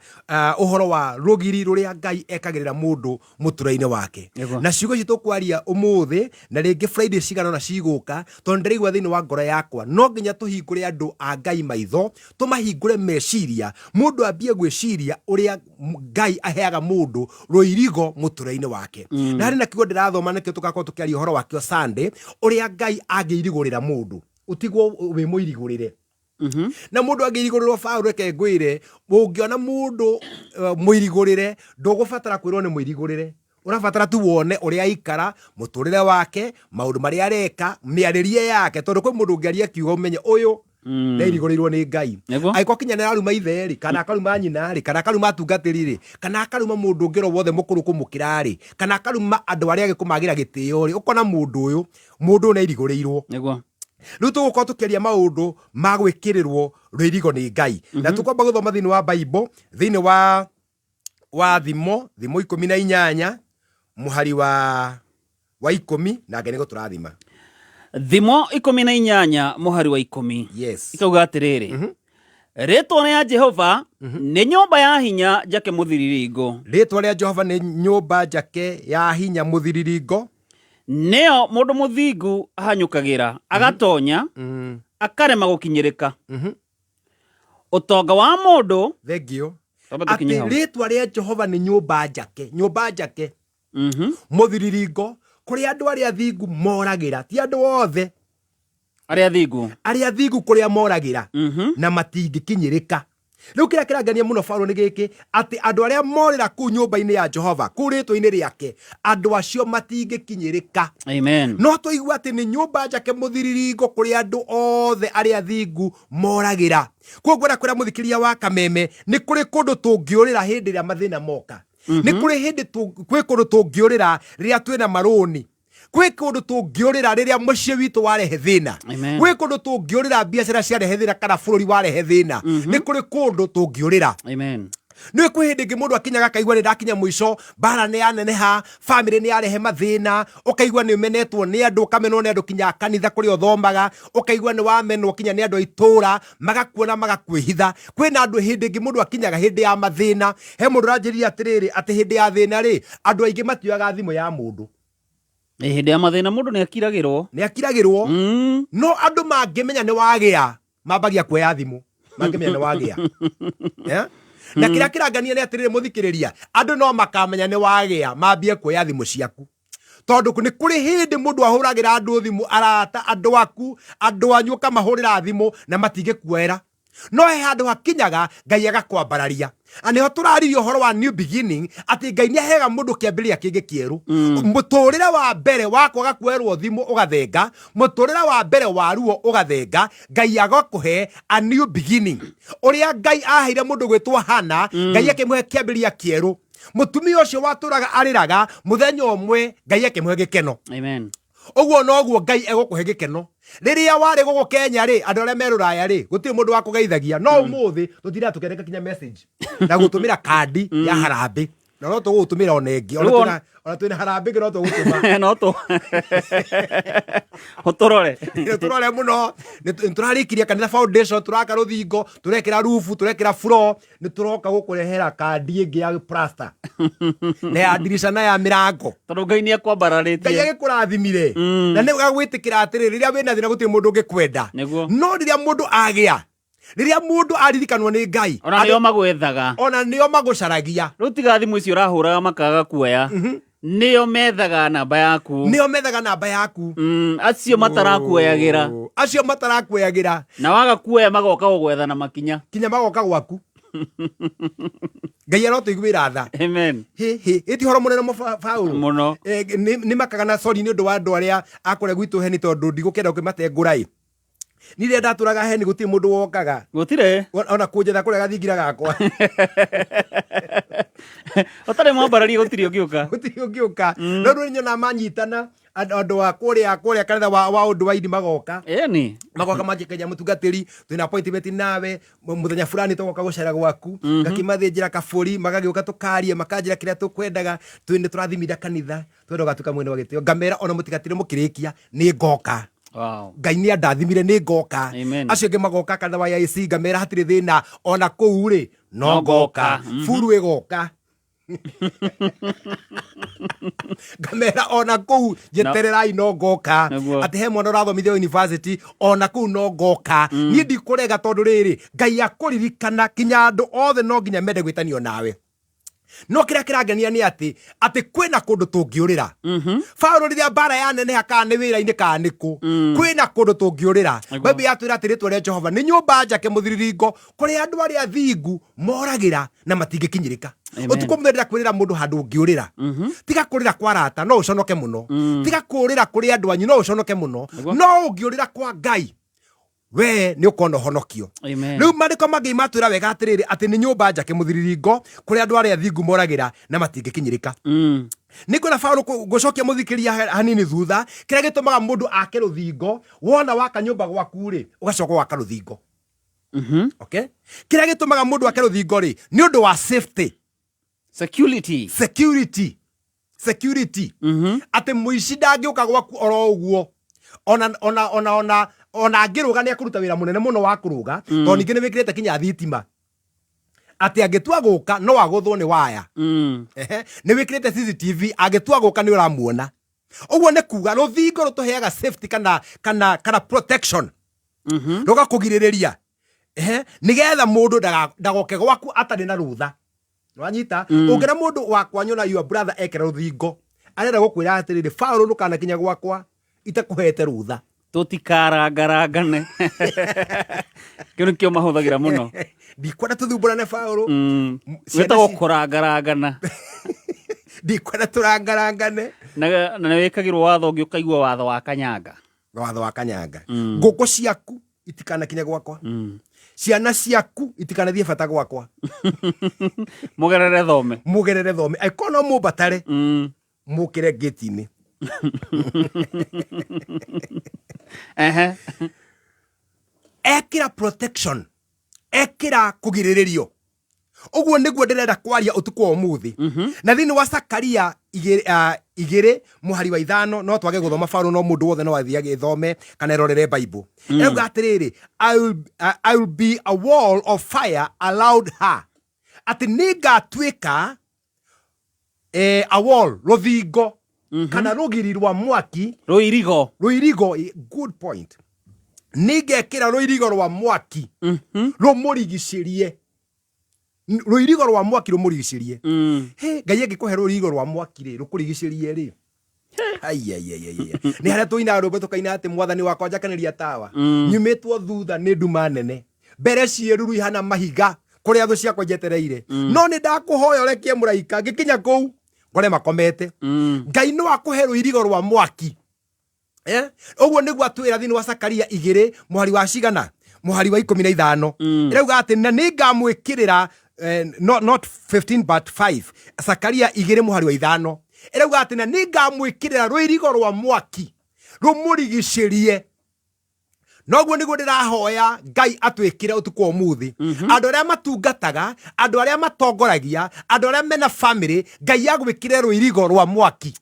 ũhoro wa rũgiri rũrĩa Ngai ekagĩrĩra mũndũ mũtũra-inĩ wake na ciugo ici tũkwaria ũmũthĩ na rĩngĩ Friday cigana na cigũka tondũ ndĩraigua thĩinĩ wa ngoro yakwa no nginya tũhingũre andũ a Ngai maitho tũmahingũre meciria mũndũ ambie gwĩciria ũrĩa Ngai aheaga mũndũ rũirigo mũtũra-inĩ wake na harĩ na kiugo ndĩrathoma nĩkĩo tũgakorwo tũkĩaria ũhoro wakĩo Sunday ũrĩa Ngai angĩirigũrĩra mũndũ ũtigwo wĩ mũirigũrĩre na mũndũ angĩirigũrĩrwo Paulo reke ngwĩre ũngĩona mũndũ mũirigũrĩre ndũgũbatara kwĩrwo nĩ mũirigũrĩre ũrabatara tu wone ũrĩa aikara mũtũrĩre wake maũndũ marĩa areka mĩarĩrie yake tondũ kwĩ mũndũ ũngĩaria kiugo ũmenye ũyũ ndairigũrĩirwo nĩ Ngai angĩkorwo kinya nĩ araruma ithe rĩ kana akaruma nyina rĩ kana akaruma atungatĩri rĩ kana akaruma mũndũ ũngĩ wothe mũkũrũ kũmũkĩra rĩ kana akaruma andũ arĩa agĩkũmagĩra gĩtĩo rĩ ũkona mũndũ ũyũ nairigũrĩirwo rĩu tũgũkorwo tũkĩaria maũndũ ma gwĩkĩrĩrwo rũirigo nĩ Ngai na tũkwamba gũthoma thĩinĩ wa Bible thĩinĩ wa thimo 18 mũhari wa 10 na Ngai nĩ gũtũrathima thimo 18 mũhari wa 10 ikauga atĩrĩrĩ rĩtwa rĩa Jehova nĩ nyũmba ya hinya njake mũthiriringo rĩtwa rĩa Jehova nĩ nyũmba njake ya hinya mũthiriringo neo mũndũ mũthingu ahanyũkagĩra agatonya akarema gũkinyĩrĩka ũtonga wa mũndũ thengio atĩ rĩtwa rĩa Jehova nĩ nyũmba njake mũthiriringo kũrĩa andũ arĩa athingu moragĩra ti andũ othe arĩa athingu kũrĩa moragĩra na matingĩkinyĩrĩka rĩu kĩrĩa kĩrangania mũno Paulo nĩ gĩkĩ atĩ andũ arĩa morĩra kũu nyũmba-inĩ ya Jehova kũu rĩtwa-inĩ rĩake andũ acio matingĩkinyĩrĩka no tũigua atĩ nĩ nyũmba njake mũthiriringo kũrĩa andũ othe arĩa athingu moragĩra koguo ngwenda kwĩra mũthikĩria wa Kameme nĩ kũrĩ kũndũ tũngĩũrĩra hĩndĩ ĩrĩa mathĩna moka nĩ kũrĩ kũndũ tũngĩũrĩra rĩrĩa twĩna marũni gwĩ kũndũ tũngĩũrĩra rĩrĩa mũciĩ witũ warehe thĩna gwĩ kũndũ tũngĩũrĩra biacara ciarehe thĩna kana bũrũri warehe thĩna nĩ kũrĩ kũndũ tũngĩũrĩra nĩ kwĩ hĩndĩ ĩngĩ mũndũ akinyaga akaigua nĩ ndakinya mũico mbara nĩ yaneneha famĩlĩ nĩ yarehe mathĩna ũkaigua nĩ ũmenetwo nĩ andũ ũkamenwo nĩ andũ kinya kanitha kũrĩa ũthomaga ũkaigua nĩ wamenwo kinya nĩ andũ a itũũra magakuona magakwĩhitha kwĩna andũ hĩndĩ ĩngĩ mũndũ akinyaga hĩndĩ ya mathĩna he mũndũ ũranjĩrĩria atĩrĩrĩ atĩ hĩndĩ ya thĩna rĩ andũ aingĩ matioyaga thimũ ya mũndũ hĩndĩ ya mathĩna mũndũ nĩ akiragĩrwo no andũ mangĩmenya nĩ wagĩa mambagia kuoya thimũ mangĩmenya nĩ wagĩa na kĩrĩa kĩrangania nĩ atĩrĩrĩ mũthikĩrĩria andũ no makamenya nĩ wagĩa mambie kuoya thimũ ciaku tondũ nĩ kũrĩ hĩndĩ mũndũ ahũragĩra andũ thimũ arata andũ aku andũ anyu ũkamahũrĩra thimũ na matingĩkuoera no he handu hakinyaga Ngai agakwambararia. Aniho turaririo horo wa new beginning ati Ngai niahega mundu kiambiria kingi kieru. Muturire wa mbere wakwaga kwerwo thimu ugathenga, muturire wa mbere wa ruo ugathenga, Ngai agakuhe a new beginning. Uria Ngai aheire mundu gwitwa Hana, Ngai akimuhe kiambiria kieru. Mutumia ucio waturaga ariraga muthenya umwe Ngai akimuhe gikeno. Amen. Oguo noguo Ngai egukuhe gikeno. Riria wari gugu Kenya ri andu aria meruraya ri gutiri mundu wa kugeithagia no umuthi tutira tukereka kinya message na gutumira kandi ya harambe na no tugutumira onengi ona twina harambe no tugutuma no tu otorore muno niturarikiria kanitha foundation turaka ruthingo turekira rufu turekira floor nituroka gukurehera kandi ingi ya plaster na ya dirisha na ya mirango tondu Ngai ni akwambararitie Ngai agikurathimire na ni gagwitikira atiri riria wina thina gutiri mundu ungikwenda no riria mundu agia riria mundu aririkanwo ni Ngai ona nio magwethaga ona nio magucaragia rutiga thimu icio urahuraga makaga kuoya nio methaga namba yaku acio matarakuoyagira na waga kuoya magoka gugwetha na makinya magoka gwaku Ngai arotuiguira tha. Amen. Iti horo munene mo Paulo muno ni makaga na sorry ni undu wa andu aria akore gwitu heni tondu ndigukenda ukimate ngurai ni ria ndaturaga heni guti mundu wokaga gutire ona kunjetha kuria gathingira gakwa otare mwambararie gutiri ugiuka no ru nyona manyitana andu wa kuria kanitha wa undu wa idi magoka ni magoka majikenya mutungatiri twina appointment nawe muthenya fulani togoka gucera gwaku ngakimathinjira kaburi magagiuka tukarie makanjira kiria tukwendaga twinde turathimira kanitha twendoga tukamwene wa gitio ngamera ona mutigatire mukirikia ni ngoka. Wow. Ngai ni andathimire ni ngoka. Acio ngi magoka kanitha wa IC ngamera hatire thina ona kuu ri no ngoka furu igoka ngamera ona kuu jetererai no ngoka ati he mwana urathomithia university ona kuu no ngoka ni ndikurega tondu riri Ngai akuririkana kinya andu othe no nginya mende gwitanio nawe. No kiria kirangenia ni ati kwina kundu tungiurira Paulo riria bara ya nene haka ni wira-ini ka niku kwina kundu tungiurira Bible yatwira ati ritwa ria Jehova ni nyumba njake muthiriringo kuri andu aria thingu moragira na matingikinyirika. Utuko mutherera kwirira mundu handu ungiurira tiga kurira kwa rata no uconoke muno tiga kurira kuri andu anyu no uconoke muno no ungiurira kwa Ngai we ni ukona honokio. Riu mariko magi matwira wega atiriri ati ni nyumba njake muthiriringo kuri andu aria thingu moragira na matingikinyirika. Ningona Paulo gucokia muthikiria hanini thutha kiria gitumaga mundu ake ruthingo wona waka nyumba gwaku ri ugacoka waka ruthingo. Okay, kiria gitumaga mundu ake ruthingo ri ni undu wa safety security ati muici ndangiuka gwaku oro uguo ona ngiruga ni akuruta wira munene muno wa kuruga to ningi ni wikirite kinya thitima ati angitua guka no aguthwo ni waya ni wikirite CCTV angitua guka ni uramuona uguo ni kuga ruthingo rutuheaga safety kana protection ruga kugiririria nigetha mundu ndagoke gwaku atari na rutha wanyita ungira mundu wakwanyu na your brother ekera ruthingo arenda gukwira atiriri Paulo nukana kinya gwakwa itakuhete rutha tutikarangarangane kiu kio mahuthagira muno ndikwenda tuthumburane Paulo wetagwo kurangarangana ndikwenda turangarangane na wikagirwo watho ungi ukaigua watho wa kanyanga nguku ciaku itikana kinya gwakwa ciana ciaku itikanathie bata gwakwa mugerere thome aikono mubatare mukire gate-ini ekira protection ekira kugiriririo uguo niguo ndirenda kwaria utuko umuthi na thini wa Zakaria 2 muhari wa 5 no twage guthoma Paulo no mundu wothe no athia githome kana erorere Bible euga atiriri I will be a wall of fire allowed her ati nigatwika a wall ruthingo kana rugiri rwa mwaki ruirigo good point nigekira ruirigo rwa mwaki rumurigishirie ruirigo rwa mwaki rumurigishirie Ngai angikuhe ruirigo rwa mwaki ri rukurigishirie ri ni haria tuina rumbe tukaina ati mwathani wakwa njakaniria tawa nyumitwo thutha ni nduma nene mbere cieruru ihana mahiga kuria thu ciakwa njetereire no ni ndakuhoya urekie muraika ngikinya kou ngore makomete Ngai no akuherwo irigo rwa mwaki oguo niguo atwira thini wa Zakaria 2 muhari wa cigana muhari wa 15 irauga ati na ningamwikirira not 15 but 5 Zakaria 2 muhari wa 5 irauga ati na ningamwikirira rwirigo rwa mwaki rumurigicerie noguo niguo ndirahoya Ngai atwikire utuko umuthi andu aria matungataga andu aria matongoragia andu aria mena family Ngai agwikire rwirigo rwa mwaki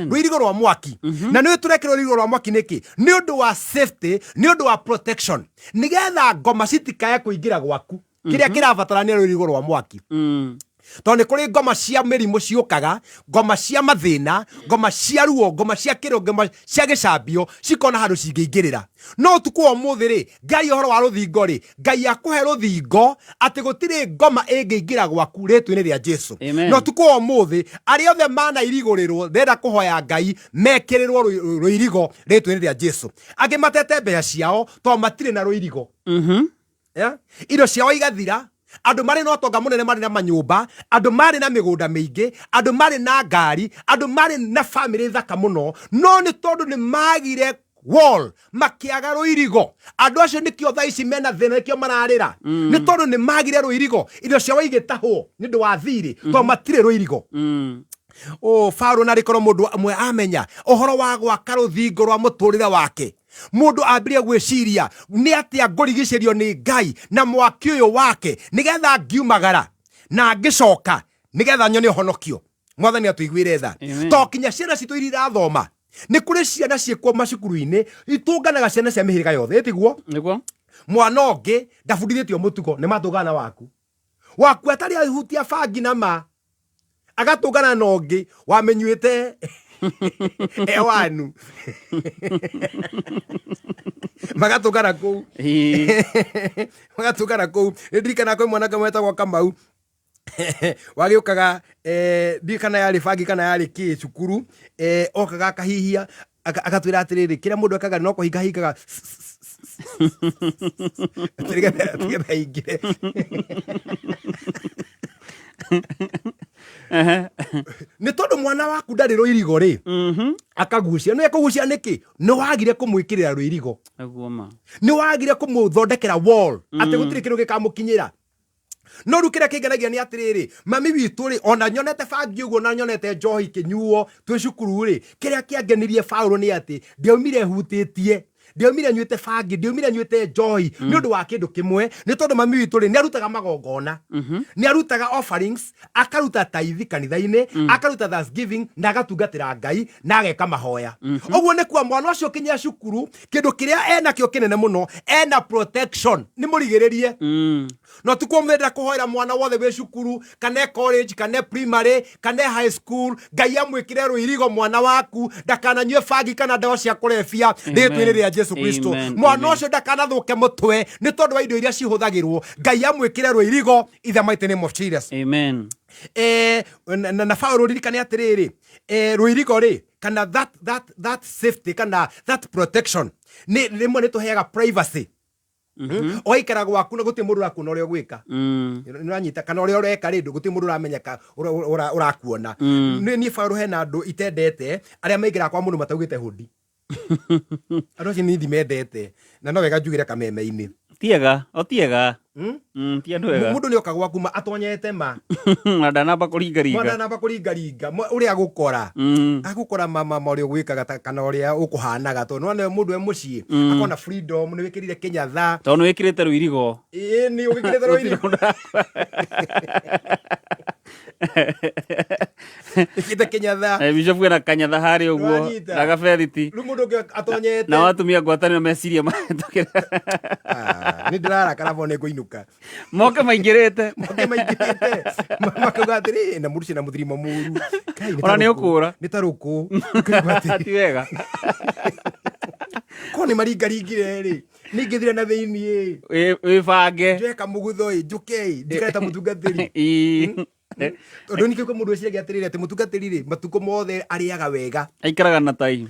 rwirigo rwa mwaki na niwe turekire rwirigo rwa mwaki niki ni undu wa safety ni undu wa protection nigetha ngoma citikaya kuingira gwaku kiria kirabatarania rwirigo rwa mwaki Tone kuri ngoma cia mirimu ciukaga ngoma cia mathina ngoma cia ruo ngoma cia kiro ngoma cia gicambio cikona handu cingĩingĩrĩra no tukwo umuthi ri Ngai horo wa ruthingo ri Ngai akuhe ruthingo ati gutiri ngoma ĩngĩingĩra gwaku rĩtwa-inĩ rĩa Jesu no tukwo umuthi ari othe mana irigũrĩrwo ndenda kuhoya Ngai mekĩrĩrwo rũirigo rĩtwa-inĩ rĩa Jesu angĩ matete mbeca ciao to matirĩ na rũirigo indo ciao igathira andu mari no tonga munene mari na manyumba andu mari na migunda mingi andu mari na ngari andu mari na family thaka muno no ni tondu ni magire wall makiaga rũirigo andu acio nikio thaa ici mena thina nikio mararira ni tondu ni magire rũirigo indo ciao igitahwo ni ndu wa thiri to matire rũirigo Faro na rikoro mundu amwe amenya ohoro wa gwaka rũthingo rwa mũtũrĩre wake mundu ambirie gwiciria ni atia ngurigicerio ni Ngai na mwaki uyu wake nigetha ngiumagara na ngicoka nigetha nyone honokio mwathani atuiguire tha to kinya ciana citu irira thoma ni kuri ciana ciekwo macukuru-ini itunganaga ciana cia mihiriga yothe tiguo niguo mwana ungi ndabundithitio mutugo ni matugana waku atari ahutia bangi na ma agatungana na ungi wamenyuite ewanu magatungana kou magatungana kou ndirikana kwi mwana kamwe etagwo Kamau wagiukaga ndirikana yari bangi kana yari ki cukuru okaga akahihia agatwira atiriri kira mundu akaga no kuhingahingaga atigetha ingire ni tondu mwana waku ndari rũirigo ri akagucia no ekugucia niki ni wagire kumwikirira rũirigo ni wagire kumuthondekera wall ati gutiri kindu gikamukinyira no rukira kingenagia ni atiriri mami witu ri ona nyonete bangi uguo na nyonete njohi kinyuo twi cukuru ri kiria kiangenirie Paulo ni ati ndiaumire hutitie ndiaumire nyuite bangi ndiaumire nyuite njohi ni undu wa kindu kimwe ni tondu mami witu ri ni arutaga magongona ni arutaga offerings akaruta tithe kanitha-ini akaruta thanksgiving na agatungatira Ngai na ageka mahoya oguo ni kwa mwana ucio kinya cukuru kindu kiria ena kio kinene muno ena protection ni murigiririe no tukomenda kuhoera mwana wothe we cukuru kana college kana primary kana high school Ngai amwikire rũirigo mwana waku ndakananyue bangi kana ndawa cia kurebia rĩtwa-inĩ rĩa Jesu Kristo mwana ucio ndakanathuke mutwe ni tondu wa indo iria cihuthagirwo Ngai amwikire rũirigo in the mighty name of Jesus amen na Paulo ririkane atiriri rũirigo ri kana that safety kana that protection ni rimwe ni tuheaga privacy oikara gwaku na guti mundu urakuna uria gwika niranyita kana uria ureka ri guti mundu uramenyeka urakuona ni Paulo hena andu itendete aria maingira kwa mundu mataugite hudi aro ni ndimendete na no wega njugire kameme-ini tiega otiega tiandu wega mundu ni okagwa kuma atonyete ma na ndanamba kuringaringa uria agukora mama uria gwikaga kana uria ukuhanaga to no mundu we mucii akona freedom ni wikirire kinyatha to ni wikirite rũirigo ni wikirite rũirigo ikite kinyatha bishop na kanyatha hari uguo na gaferiti mundu atonyete na watumia ngwatanĩro meciria mahetũkĩra ni ndirara kana bone kuinuka moke maingirite makauga atiri na mundu cina muthirimo muru ona ni ukura ni taruku ti wega koni maringaringire ri ningithire na thiini wi bange njeka mugutho njuke ndikareta mutungatiri tondu ni kiko mundu eciria atirire ati mutungatiri matuko mothe ariaga wega aikaraga na tai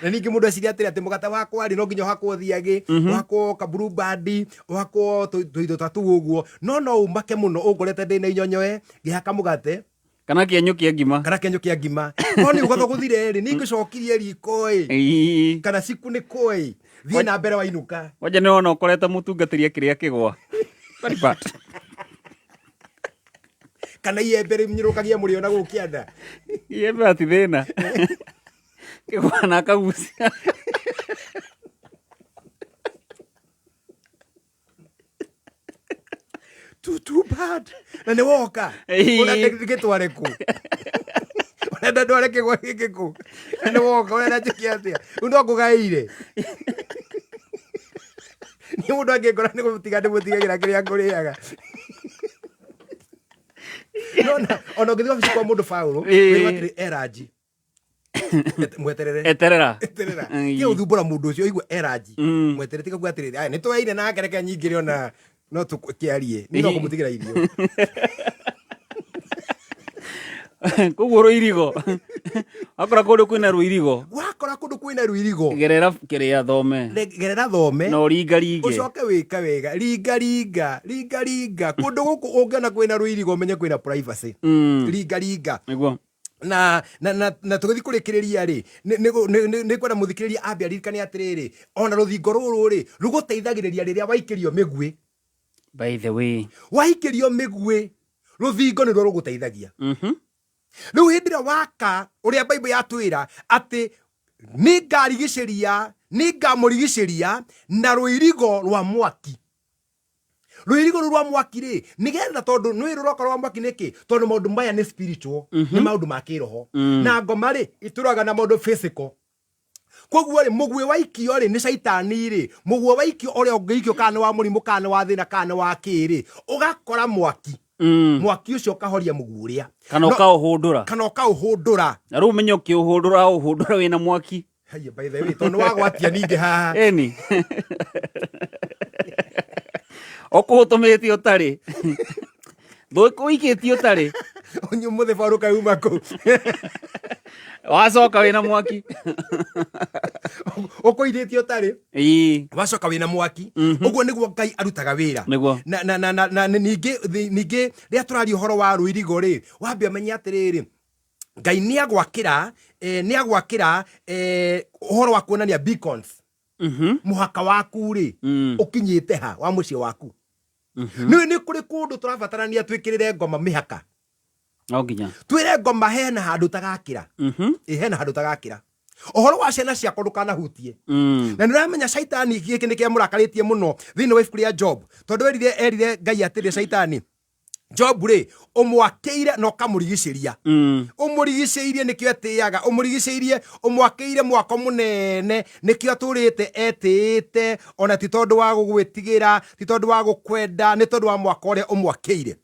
na ningi mundu eciria atiri ati mugata wakwa ri no nginya hakwo thiagi wakwo kaburu bandi wakwo tuido tatu uguo no umake muno ugorete ndina inyonyoe ngihaka mugate kana kienyukia ngima no ni ugatho guthire ri ningi cokirie riko kana siku ni koi thie na mbere wainuka waje ni ona ukorete mutungatiri kiria kigwa very bad kana yembere mnyirukagia muri ona gukianda yembe ati thina kigwa na kagucia too bad na ni woka ona ndikitware ku ona ndware kigwa gikiku na ni woka ona ndachikiatia undo kugaire ni mundu angikora ni gutigagira kiria nguriaga ona ngithio bici kwa mundu Paulo wetire eraji eterera ke uthumbura mundu ucio igwe eraji mwetere tika gwatirire aya nitwaire na kereke nyingire ona no tukiarie ni no kumutigira irio kuguru irigo akora kundu kwina ruirigo wakora kundu kwina ruirigo gerera kiria thome no ringa ucoke wika wega ringa kundu guku ungiona kwina ruirigo menye kwina privacy ringa niguo na tugithi kurikiriria ri ni kwenda muthikiriria ambia ririkane atiriri ona ruthingo ruru ri ruguteithagiriria riria waikirio migwi by the way waikirio migwi ruthingo ni ruguteithagia riu hindira waka uria Bible yatwira ati ni ngamurigiceria na ruirigo rwa mwaki ruirigo rwa mwaki ri nigetha tondu nwi ruroka rwa mwaki niki tondu maundu maya ni spiritual ni maundu ma kiroho na ngoma ri ituraga na maundu physical koguo ri mugwi waikio ri ni shaitani ri mugwi waikio uria ungiikio kana wa murimu kana wa thina kana wa kiri ugakora mwaki mwaki ucio kahoria mugwi uria kana ukauhundura na ru menyo kiuhundura wina mwaki haye by the way tondu wagwatia ninge haha eni okuhutumitio tari nduikuikitio tari onyu muthe Paulo kauma ku wacoka wina mwaki ukuithitio tari wacoka wina mwaki uguo niguo Ngai arutaga wira na ningi ria turari uhoro wa ruirigo ri wambia menya atiriri Ngai niagwakira uhoro wa kuonania beacons muhaka waku ri ukinyite ha wa mucie waku ni kuri kundu turabatarania twikirire ngoma mihaka nginya twire ngoma hena handu tagakira hena handu tagakira uhoro wa ciana ciakwa ndukanahutie na niramenya shaitani giki nikia murakaritie muno thini wa ibuku ria Job tondu erire Ngai atiri shaitani Job ri umwakeire no kamurigiceria umurigiceirie nikio etiaga umurigiceirie umwakeire mwako munene nikio aturite etite ona ti tondu wa gugwitigira ti tondu wa gukwenda ni tondu wa mwako uria umwakeire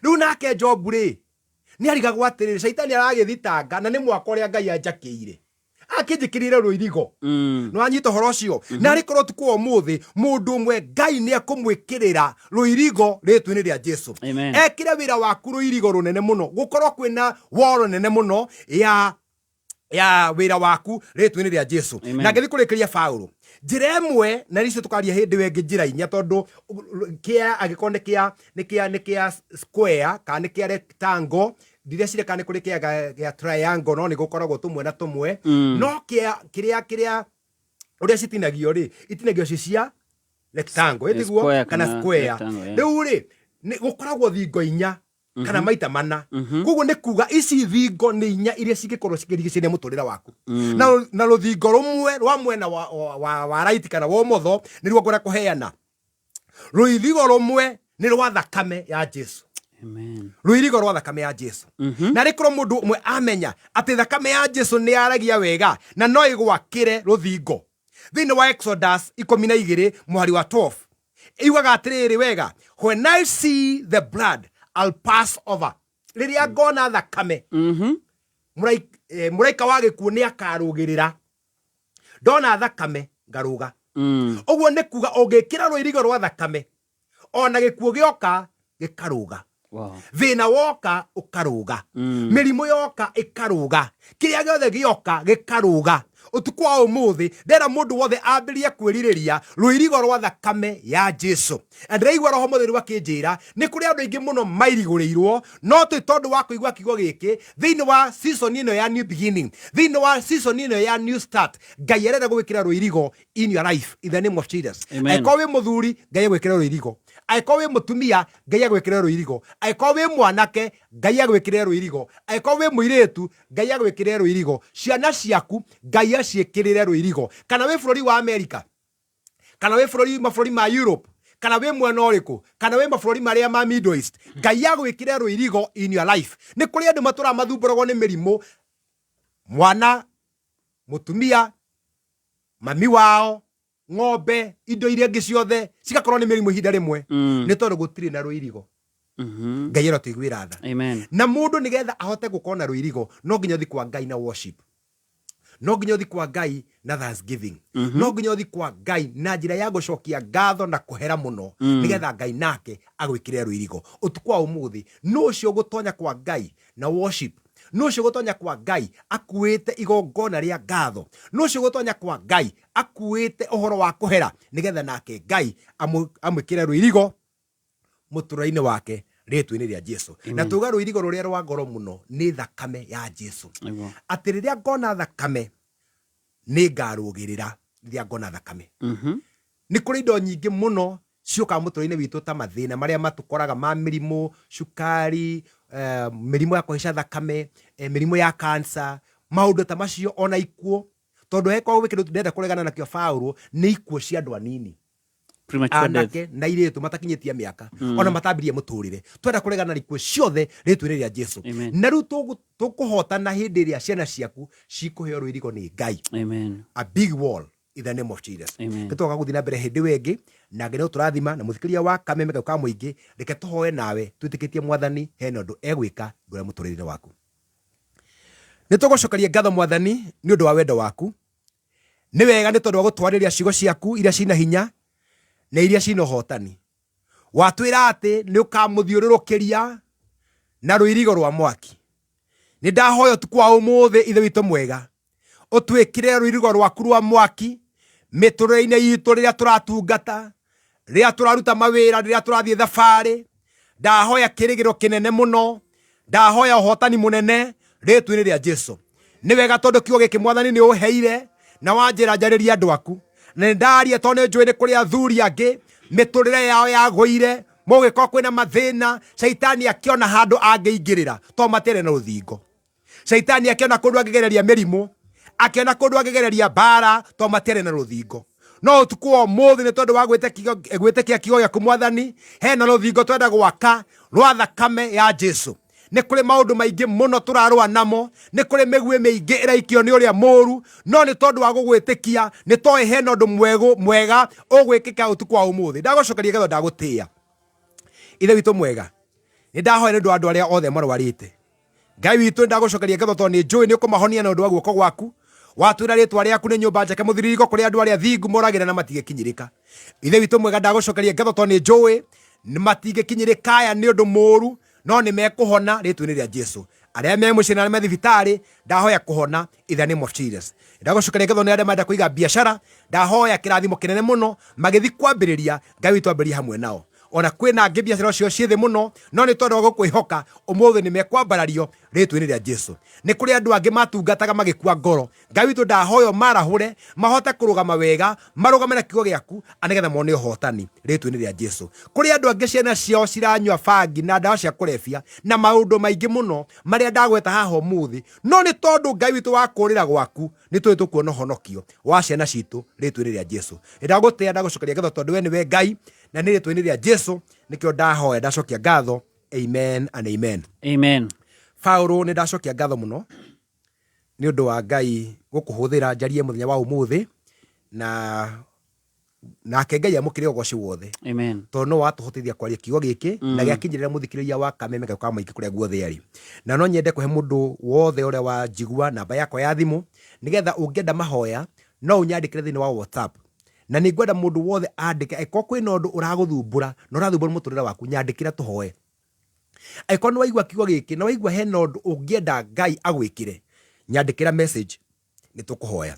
riu nake Job ri ni arigagwo atiriri shaitani aragithitanga na ni mwako uria Ngai anjakiire akinjikirire ruirigo no anyita horo cio na rikorwo tuko umuthi mundu umwe Ngai ni akumwikirira ruirigo ritwini ria Jesu ekire wira waku ruirigo runene muno gukorwo kwina woro nene muno ya wira waku ritwini ria Jesu na ngithi kurikiria Paulo njira imwe na ricio tukaria hindi wengi njira inya tondu kia agikonde kia square kana ni kia rectangle ndiria cire kana kuri kia ya triangle no ni gukoragwo tumwe na tumwe no kiria uria citinagio ri itinagio cia rectangle etiguo kana square riu ri ni gukoragwo thingo inya kana maita mana koguo ni kuga ici thingo ni inya iria cingikorwo cikirigiceria muturira waku na ruthingo rumwe rwa mwena wa right kana wa motho ni ruo ngora kuheana ruithigo rumwe ni rwa thakame ya Jesu ruirigo rwa thakame ya Jesu na rikorwo mundu umwe amenya ati thakame ya Jesu ni aragia wega na no igwakire ruthingo thini wa Exodus 12 muhari wa 12 iwaga atiriri wega when I see the blood I'll pass over riria ngona thakame muraika wa gikuo ni akarugirira ndona thakame ngaruga uguo ni kuga ungikira ruirigo rwa thakame ona gikuo gioka gikaruga. Thina woka ukaruga. Mirimu yoka ikaruga. Kiria giothe gioka gikaruga. Utukwa umuthi ndera mundu wothe ambirie kwiririria ruirigo rwa thakame ya Jesu. Andiraigwa roho mutheru akinjira ni kuri andu ingi muno mairigurirwo no tu tondu wa kuigwa kigo giki thiini wa season ino ya new beginning, thiini wa season ino ya new start. Ngai arenda gwikira ruirigo in your life in the name of Jesus. Eko wi muthuri Ngai gwikira ruirigo. Eko wi mutumia Ngai gwikira ruirigo. Eko wi mwanake Ngai gwikira ruirigo. Eko wi muiretu Ngai gwikira ruirigo. Ciana ciaku Ngai aciikirire ruirigo. Kana wi bururi wa America, kana wi mabũrũri ma Europe, kana wi mwena ũrĩkũ, kana wi mabũrũri marĩa ma Middle East, Ngai agwĩkĩre ruirigo in your life. Nĩ kũrĩ andũ matũra mathumburagwo nĩ mĩrimũ, mwana, mutumia, mami wao, ng'ombe, indo iria ingĩ ciothe cigakorwo nĩ mĩrimũ ihinda rĩmwe nĩ tondũ gũtirĩ na ruirigo. Ngai arotũiguĩra tha. Amen. Na mũndũ nĩgetha ahote gũkorwo na ruirigo no nginya ũthiĩ kwa Ngai na worship. No nginya ũthiĩ kwa Ngai na thanksgiving. No nginya ũthiĩ kwa Ngai na njĩra ya gũcokia ngatho na kũhera mũno nĩgetha Ngai nake agwĩkĩre ruirigo. Ũtukũ wa ũmũthĩ no ũcio gũtonya kwa Ngai na worship, no ũcio gũtonya kwa Ngai akuĩte igongona rĩa ngatho, no ũcio gũtonya kwa Ngai akuĩte ũhoro wa kũhera nĩgetha nake Ngai amwĩkĩre ruirigo mũtũũrĩre-inĩ wake rĩtwa-inĩ rĩa Jesu. Na tuga ruirigo rũrĩa rwa ngoro mũno nĩ thakame ya Jesu. Atĩ rĩrĩa ngona thakame nĩ ngarũgĩrĩra rĩrĩa ngona thakame. Nĩ kũrĩ indo nyingĩ mũno ciũkaga mũtũũrĩre-inĩ witũ ta mathĩna marĩa matũkoraga ma mĩrimũ, cukari, mĩrimũ ya kũhaica thakame, mĩrimũ ya cancer, maũndũ ta macio ona ikuũ. Tondũ heko gwĩkĩrwo ndenda kũregana nakĩo Paulo nĩ ikuũ cia andũ anini. Anake na iretu matakinyĩtie mĩaka ona matambirie mũtũrĩre. Twenda kũregana na ikuũ ciothe rĩtwa-inĩ rĩa Jesu. Na rĩu tũkũhotana hĩndĩ ĩrĩa ciana ciaku cikũheo ruirigo nĩ Ngai. A big wall in the name of Jesus. Nĩtũgoka gũthiĩ na mbere hĩndĩ wengĩ na Ngai no tũrathima na mũthikĩria wa Kameme Kau ka Mũingĩ. Reke tũhoe nawe twĩtĩkĩtie Mwathani hena ũndũ egwĩka ngũrĩa mũtũrĩre waku. Nĩtũgũcokeria ngatho Mwathani nĩ ũndũ wa wendo waku. Nĩ wega nĩ tondũ wa gũtwarĩria ciugo ciaku iria cina hinya na iria cina ũhotani. Watwĩra atĩ nĩ ũkamũthiũrũrũkĩria na ruirigo rwa mwaki. Nĩ ndahoya ũtukũ wa ũmũthĩ Ithe witũ mwega ũtwĩkĩre ruirigo rwaku rwa mwaki mĩtũrĩre-inĩ itũ rĩrĩa tũratungata, rĩrĩa tũraruta mawĩra, rĩrĩa tũrathiĩ thabarĩ. Ndahoya kĩrĩgĩro kĩnene mũno, ndahoya ũhotani mũnene rĩtwa-inĩ rĩa Jesu. Nĩ wega tondũ kiugo gĩkĩ Mwathani nĩ ũheire na wanjĩra njarĩrie andũ aku. Na ndaria tondũ nĩ njũĩ nĩ kũrĩ athuri angĩ mĩtũrĩre yao yagũire, mũgĩkorwo kwĩna mathĩna, Shaitani akĩona handũ angĩingĩrĩra to matĩre na rũthingo. Shaitani akĩona kũndũ angĩgereria mĩrimũ, akĩona kũndũ angĩgereria mbara to matĩre na rũthingo. No ũtukũ wa ũmũthĩ nĩ tondũ wa gwĩtĩkia kiugo gĩaku Mwathani, hena rũthingo twenda gwaka rwa thakame ya Jesu. Nĩ kũrĩ maũndũ maingĩ mũno tũrarũa namo, nĩ kũrĩ mĩguĩ mĩingĩ ĩraikio nĩ ũrĩa mũũru, no nĩ tondũ wa gũgwĩtĩkia nĩ tũĩ hena ũndũ mwega ũgwĩkĩka ũtukũ wa ũmũthĩ. Ndagũcokeria ngatho ndagũtĩĩa. Ithe witũ mwega, nĩ ndahoya nĩ ũndũ wa andũ arĩa othe marwarĩte. Ngai witũ ndagũcokeria ngatho tondũ nĩ njũĩ nĩ ũkũmahonia na ũndũ wa guoko gwaku. Watwĩra rĩtwa rĩaku nĩ nyũmba njake mũthiririgo kũrĩ andũ arĩa thingu moragĩra na matigĩkinyĩrĩka. Ithe witũ mwega ndagũcokeria ngatho tondũ nĩ njũĩ matigĩkinyĩrĩka aya nĩ ũndũ mũũru, no nĩ mekũhona rĩtwa-inĩ rĩa Jesu. Arĩa me mũciĩ na me thibitarĩ ndahoya kũhona in the name of Jesus. Ndagũcokeria ngatho nĩ arĩa marenda kũiga biacara, ndahoya kĩrathimo kĩnene mũno magĩthiĩ kwambĩrĩria, Ngai witũ ambĩrĩria hamwe nao. Ona kwĩna angĩ biacara cio ciĩ thĩ mũno, no nĩ tondũ wa gũkwĩhoka ũmũthĩ nĩ mekwambarario rĩtwa-inĩ rĩa Jesu. Nĩ kũrĩ andũ angĩ matungataga magĩkua ngoro, Ngai witũ ndahoya marahũre mahote kũrũgama wega, marũgame na kiugo gĩaku nĩgetha mone ũhotani rĩtwa-inĩ rĩa Jesu. Kũrĩ andũ angĩ ciana ciao ciranyua bangi na ndawa cia kũrebia na maũndũ maingĩ mũno marĩa ndagweta haha ũmũthĩ, no nĩ tondũ Ngai witũ wa kũrĩra gwaku nĩ tũĩ tũkuona ũhonokio wa ciana citũ rĩtwa-inĩ rĩa Jesu. Ndagũtĩĩa, ndagũcokeria ngatho tondũ we nĩwe Ngai na nĩ rĩtwa-inĩ rĩa Jesu nĩkĩo ndahoya ndacokia ngatho. Amen and amen. Amen. Paulo nĩ ndacokia ngatho mũno nĩ ũndũ wa Ngai gũkũhũthĩra njarie mũthenya wa ũmũthĩ na nake Ngai amũkĩre ũgooci wothe. Amen. Tondũ no watũhotithia kwaria kiugo gĩkĩ na gĩakinyĩrĩra mũthikĩrĩria wa Kameme Kau ka Mũingĩ kũrĩa guothe arĩ. Na no nyende kũhe mũndũ wothe ũrĩa wanjigua namba yakwa ya thimũ nĩgetha ũngĩenda mahoya no ũnyandĩkĩre thĩinĩ wa WhatsApp na nĩ ngwenda mũndũ wothe andĩke eko kwĩna ũndũ ũragũthumbũra na ũrathumbũra mũtũrĩre waku nyandĩkĩra tũhoe eko nĩ waigua kiugo gĩkĩ na waigua hena ũndũ ũngĩenda Ngai agwĩkĩre nyandĩkĩra message nĩ tũkũhoya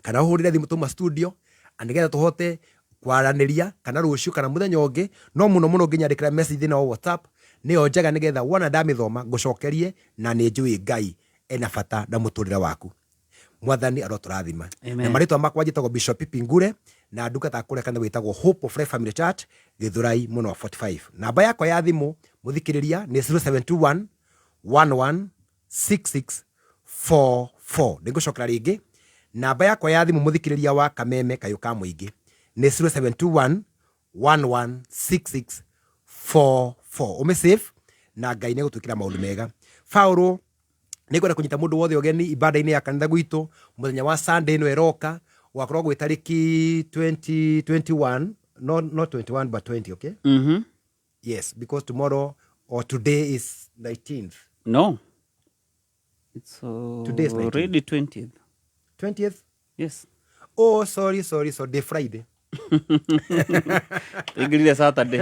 kana ũhũrĩre thimũ tuma studio anĩgetha tũhote kwaranĩria kana rũciũ kana mũthenya ũngĩ no mũno nginyandĩkĩra message thĩinĩ wa WhatsApp nĩyo njega nĩgetha wona ndamĩthoma ngũcokerie na nĩ njũĩ Ngai ena bata na mũtũrĩre waku mwathani arotũrathima na marĩtwa makwa njĩtagwo Bishop Pipingure na ndungata kũrĩa kana wĩtagwo Hope of Life Family Church Githurai mũno 45 namba yakwa ya thimũ mũthikĩrĩria nĩ 0721 116644 ndĩngũcokera rĩngĩ namba yakwa ya thimũ mũthikĩrĩria wa Kameme Kayuka Mũingĩ nĩ 0721 116644 ũmĩsave na Ngai nĩ gũtwĩkĩra maũndũ mega Paulo nĩ kwenda kũnyita mũndũ wothe ũgeni ibada-inĩ ya kanitha gwitũ mũthenya wa Sunday ĩno ĩroka wakorwo gwĩ tarĩki 21 not 21 but 20 okay yes because tomorrow or today is 19th no it's today is already 20th yes oh sorry the Friday Igirire Saturday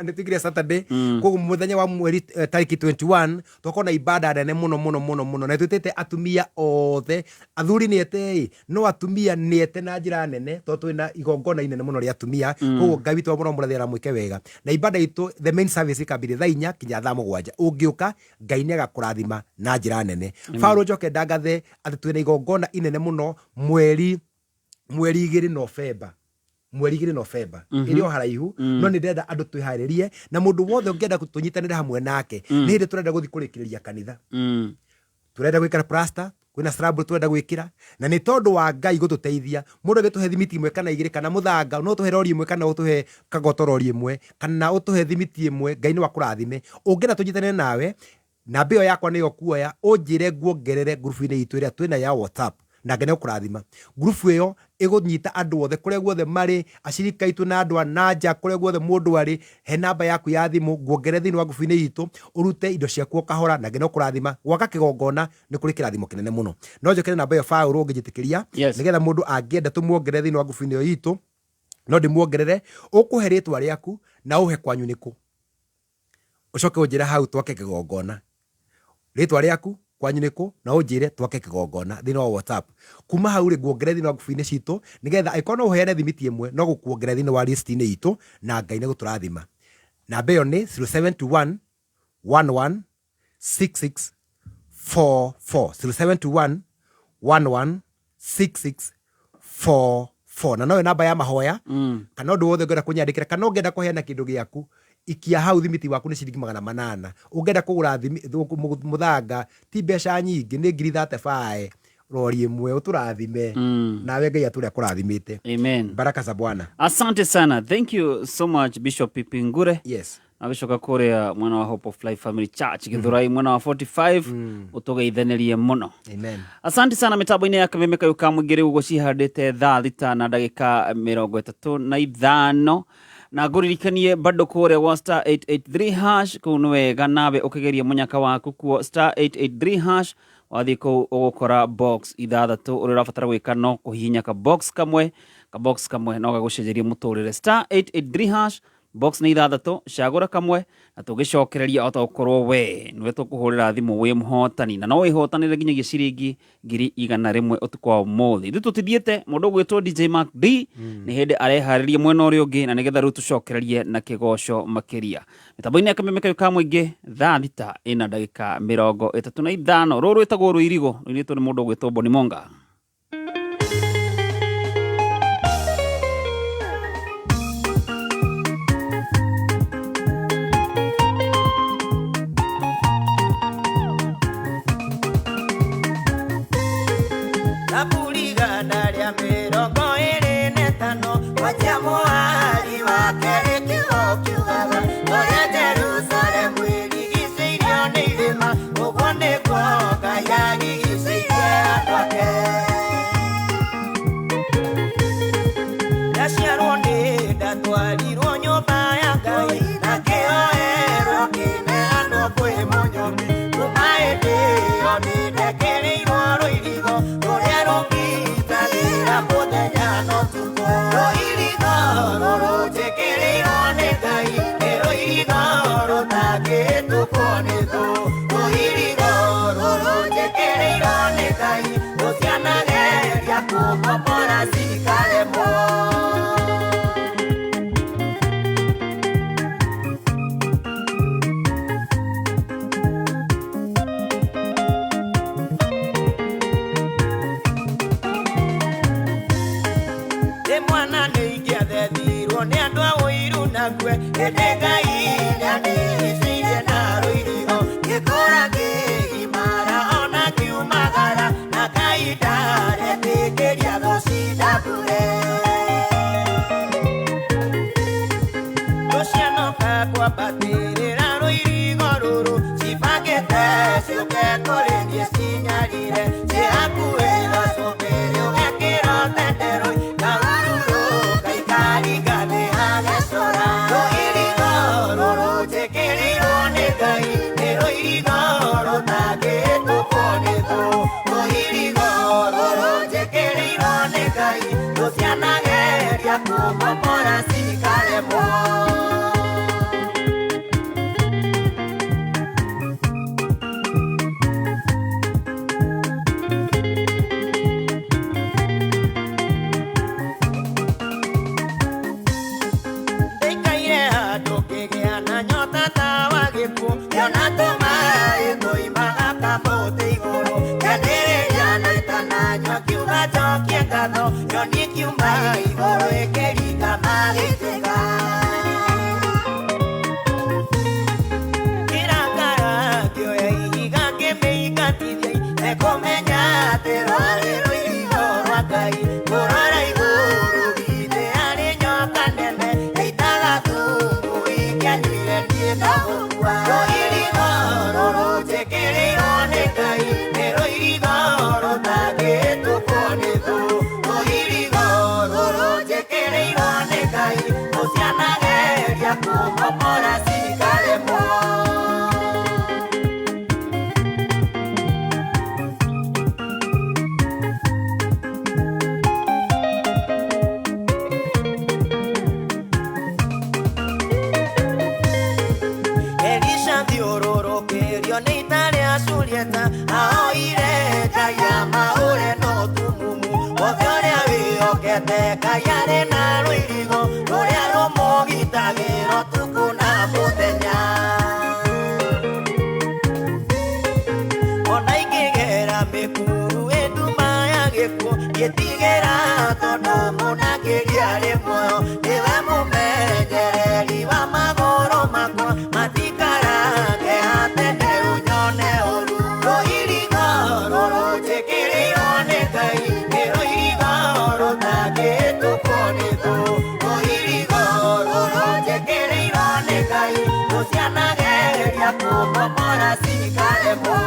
nĩtigire Saturday koguo mũthenya wa mweri tariki 21 tũkona ibada nene mũno na twĩtĩte atumia othe athuri nĩete no atumia nĩete na njĩra nene tondũ twĩna igongona inene mũno rĩa atumia koguo Ngai witũ mũno mũrathera mwĩke wega na ibada itũ the main service ikambire thaa 4 kinya thaa 7 ũngĩũka Ngai nĩagakũrathima na njĩra nene Paulo njoke ndangathe atĩ twĩna igongona inene mũno mweri 2 November ĩrĩ o haraihu no nĩ ndĩrenda andũ twĩharĩrie na mũndũ wothe ũngĩenda tũnyitanĩre hamwe nake nĩ hĩndĩ tũrenda gũthiĩ kũrĩkĩrĩria kanitha tũrenda gwĩkĩra plaster kwĩna slab tũrenda gwĩkĩra na nĩ tondũ wa Ngai gũtũteithia mũndũ agĩtũhe thimiti ĩmwe kana igĩrĩ kana mũthanga no tũhe rori ĩmwe kana ũtũhe kagoto rori ĩmwe kana ũtũhe thimiti ĩmwe Ngai nĩ wakũrathime ũngĩenda tũnyitanĩre nawe namba ĩyo yakwa nĩyo kuoya ũnjĩre nguongerere grupu-inĩ itũ ĩrĩa twĩna ya WhatsApp na Ngai nĩgũkũrathima grupu ĩyo ĩgũnyita andũ othe kũrĩa guothe marĩ acirika itũ na andũ a nanja kũrĩa guothe mũndũ arĩ he namba yaku ya thimũ nguongere thĩinĩ wa grupu-inĩ itũ ũrute indo ciaku kahora na Ngai nĩgũkũrathima gwaka kĩgongona nĩ kũrĩ kĩrathimo kĩnene mũno no njokere namba ĩyo Paulo ũngĩnjĩtĩkĩria nĩgetha mũndũ angĩenda tũmuongerere thĩinĩ wa grupu-inĩ ĩyo itũ no ndĩmuongerere ũkũhe rĩtwa rĩaku na ũhe kwanyu nĩkũ ũcoke ũnjĩre hau twake kĩgongona rĩtwa rĩaku kwanyu nĩkũ na ũnjĩre twake kĩgongona thĩinĩ wa WhatsApp kuma hau rĩ nguongerere thĩinĩ wa grupu-inĩ citũ nĩgetha angĩkorwo no ũheane thimiti ĩmwe no gũkuongerera thĩinĩ wa list-inĩ itũ na Ngai nĩgũtũrathima namba ĩyo nĩ 0721 116644 0721 116644 na noyo namba ya mahoya kana ũndũ wothe ũngĩenda kũnyandĩkĩra kana ũngĩenda kũheana kĩndũ gĩaku ikia hau thimiti waku nĩ ciringi 800 ũngĩenda kũgũra mũthanga ti mbeca nyingĩ nĩ 35 rori ĩmwe ũtũrathime nawe Ngai atũrĩa kũrathimĩte amen baraka za Bwana asante sana thank you so much Bishop Pipingure yes agĩcoka kũrĩa mwena wa Hope of Life Family Church Githurai mwena wa 45 ũtũgeithanirie mũno amen asante sana mitambo-inĩ ya Kameme Kayuka Mũingĩ rĩu gũcihandĩte thaa 6 na ndagĩka 35 na ngũririkanie bado kũrĩa wa star 883 hash kũu nĩ wega nawe ũkĩgeria mũnyaka waku kuo star 883 hash wathiĩ kũu ũgũkora box 6 ũrĩa ũrabatara gwĩka no kũhihinya ka box kamwe no gagũcenjerie mũtũrĩre star 883 hash box nĩ 6 cagũra kamwe na tũgĩcokereria ota ũkorwo we nĩwe tũkũhũrĩra thimũ wĩ mũhotani na no wĩhotanĩre nginyagia ciringi 100 ũtukũ wa ũmũthĩ ithuĩ tũtithiĩte mũndũ ũgwĩtwo DJ Mark D nĩ hĩndĩ areharĩria mwena ũrĩa ũngĩ na nĩgetha rĩu tũcokererie na kĩgoco makĩria mĩtambo-inĩ ya Kameme Kayuka Mũingĩ thaa 6 ĩna ndagĩka 35 rũrũ rwĩtagwo Rũirigo rũinĩtwo nĩ mũndũ ũgwĩtwo Boni Monga Oh kumomora cikaremwo. Mwana nĩingĩathethirwo nĩ andũ a ũiru nague hĩndĩ Ngai nĩanĩhĩcĩirie na rũirigo gĩkũra kĩgimara ona kiumagara na Ngai ndaretĩkĩria gũcinda bure. Tũcianoka kwambatĩrĩra rũirigo rũrũ cibangĩte ciũke kũrĩniĩ cinyarire ciĩ hakuhĩ gacũmbĩrĩ ũgekĩra tendero kumomora cikaremwo. Ndĩikaire handũ ngĩgĩa na nyota ta wa gĩkuũ ngĩona tũmaĩ tũimaga kamũtĩ igũrũ ngĩanĩrĩria na itananyua kiuga njokie ngatho nyonie kiuma igũrũ ĩkĩringa magĩtĩka. Kĩrakara ngĩoya ihiga ngĩmĩingatithia ekũmenya atĩ rwarĩ rũirigo rwa Ngai kũrora igũrũ githĩ arĩ nyoka nene ĩitaga thumu ikĩanyuire niĩ ndagũkua. Rũirigo rũrũ njĩkĩrĩirwo nĩ Ngai nĩ rũirigo rũtangĩhĩtũkwo nĩ thũ. Rũirigo rũrũ njĩkĩrĩirwo nĩ Ngai rũcianageria kumomora cikaremwo. Thiũrũrũkĩrio nĩ ita rĩa Suriata ahoire Ngai amaũre no tumumu wothe ũrĩa wĩhokete Ngai arĩ na rũirigo rũrĩa rũmũgitagĩra ũtukũ na mũthenya. Ona ingĩgera mĩkuru ĩnduma ya gĩkuũ ngĩtigĩra tondũ mũnakĩria rĩ muoyo nĩwe mũmenyereri wa magũrũ makwa matikarange hatene unyone ũru. Rũirigo rũrũ njĩkĩrĩirwo nĩ Ngai nĩ rũirigo rũtangĩhĩtũkwo nĩ thũ. Rũirigo rũrũ njĩkĩrĩirwo nĩ Ngai rũcianageria kumomora cikaremwo.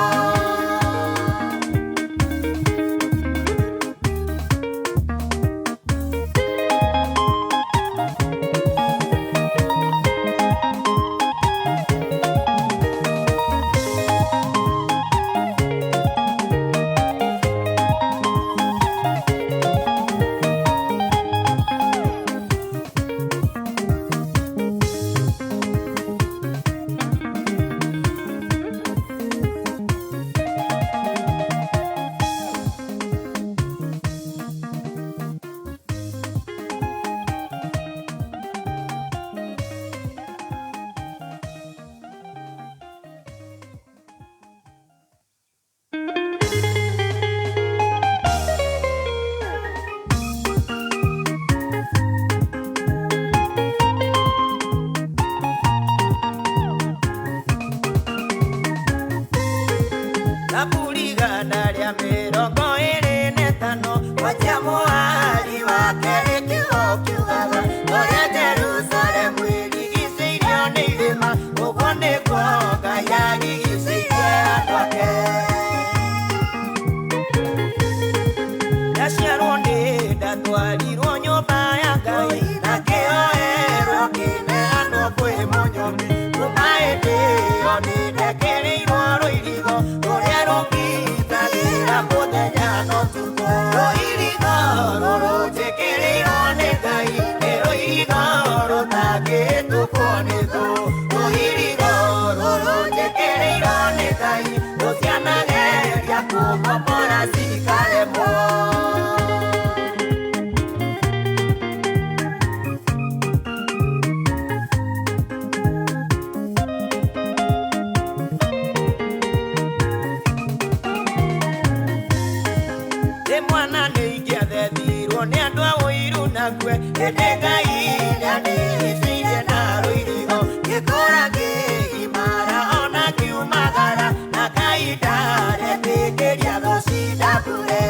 kue Enegai Nani Sije Naro Irigo Kikora Kimara Ona Kiumagara Nakaida Repekeria Dosida Pure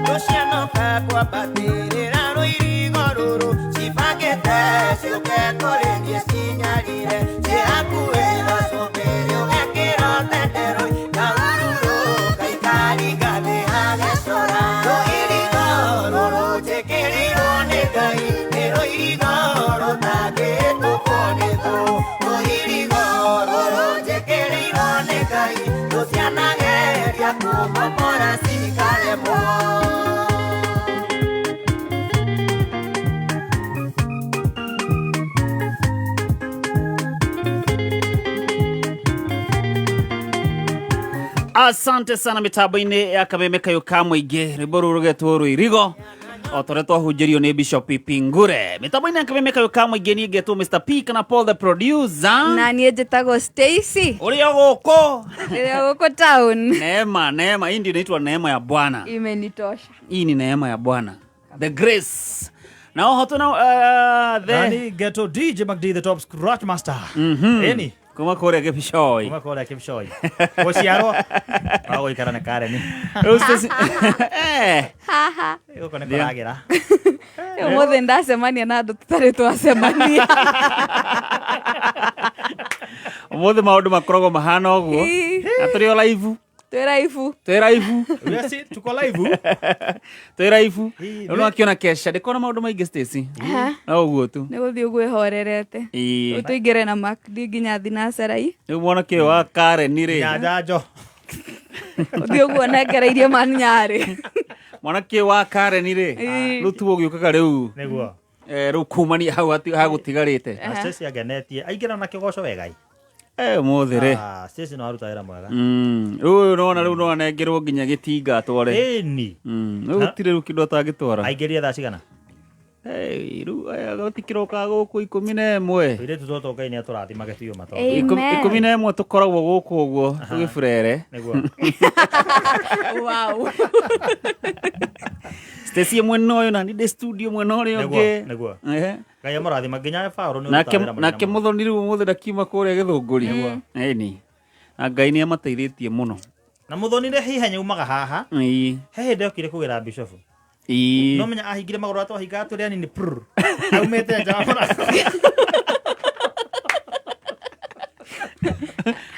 Luciano Kakwa Batire Raro Irigo Ruru Sifakete Silke Korendi Signalire Se Akuera Soperio Ekero Tetero Kaururu Kaikari Gane Hagesora Lo Irigo Ruru Tekeriro Negai Nero Irigo Rotage Tokoneto Lo Irigo Ruru Tekeriro Negai Luciana Geria Como Mora Sikalemo Asante sana mitambo-inĩ ya Kameme Kayũka Mũingĩ rwĩmbo rũrũ rũgetwo Rũirigo o tũrĩa twahunjĩrio nĩ Bishop Pingure. Mitambo-inĩ ya Kameme Kayũka Mũingĩ niĩ ngetwo Mr. P kana Paul the producer. Na niĩ njĩtagwo Stacy. Ũrĩa gũkũ? Ũrĩa gũkũ town. Neema, hii ndio inaitwa neema ya Bwana. Imenitosha. Hii ni neema ya Bwana. The grace. Na oho tuna Nani ghetto DJ McD the top scratch master. Eni kuma kore Kipshoi. Kuma kore Kipshoi. Osiaro. Ago ikara na Karen. Haha. Yuko ne koragira. Mothe ndasemania na andu tutari twasemania. Mothe maundu makoragwo mahana uguo. Aturi o live. Twĩ live. Yes, tuko live. Twĩ live. Ono akiona kesha ndikona maundu maingi Stacy. Na uguo tu. Nĩ gũthiĩ ũguo ihorerete. Tũingĩre na Macdi nginya thinacarai. Rĩu mwanake wa Karen rĩ. Nyanjanjo. Ũthiĩ ũguo nengereirie maniarĩ. Mwanake wa Karen rĩ. Rĩu tu ũgĩũkaga rĩu. Nĩguo. Rĩu kumania hau hagũtigarĩte. Stacy agenetie. Aingĩra na kĩgoco wega. Mũthĩre. Stacy no aruta wĩra mwega. Rĩu no anengerwo nginya gĩtinga atware. Ĩni. Rĩu gũtirĩ rĩu kĩndũ atangĩtwara. Aingĩrie thaa cigana? Rĩu aya gũtikĩroka gũkũ 11. Tũirĩtu tũtũ Ngai nĩ atũrathimage biũ matoro. 11 tũkoragwo gũkũ ũguo tũgĩburere. Nĩguo. Wow. Stacy mwena ũyũ na ndĩ studio mwena ũrĩa ũngĩ. Nĩguo. Ngai amũrathima nginya Faũrũ nĩ nake Mũthoni rĩu mũthĩ ndakiuma kũrĩa Gĩthũngũri. Ĩni. Na Ngai nĩ amateithĩtie mũno. Na Mũthoni nĩ hihenya umaga haha. He hĩndĩ okire kũgĩra Bishop. No menya ahingire magũrũ atwa hinga tũrĩa nini prr. Aumĩte nja wa mũrango.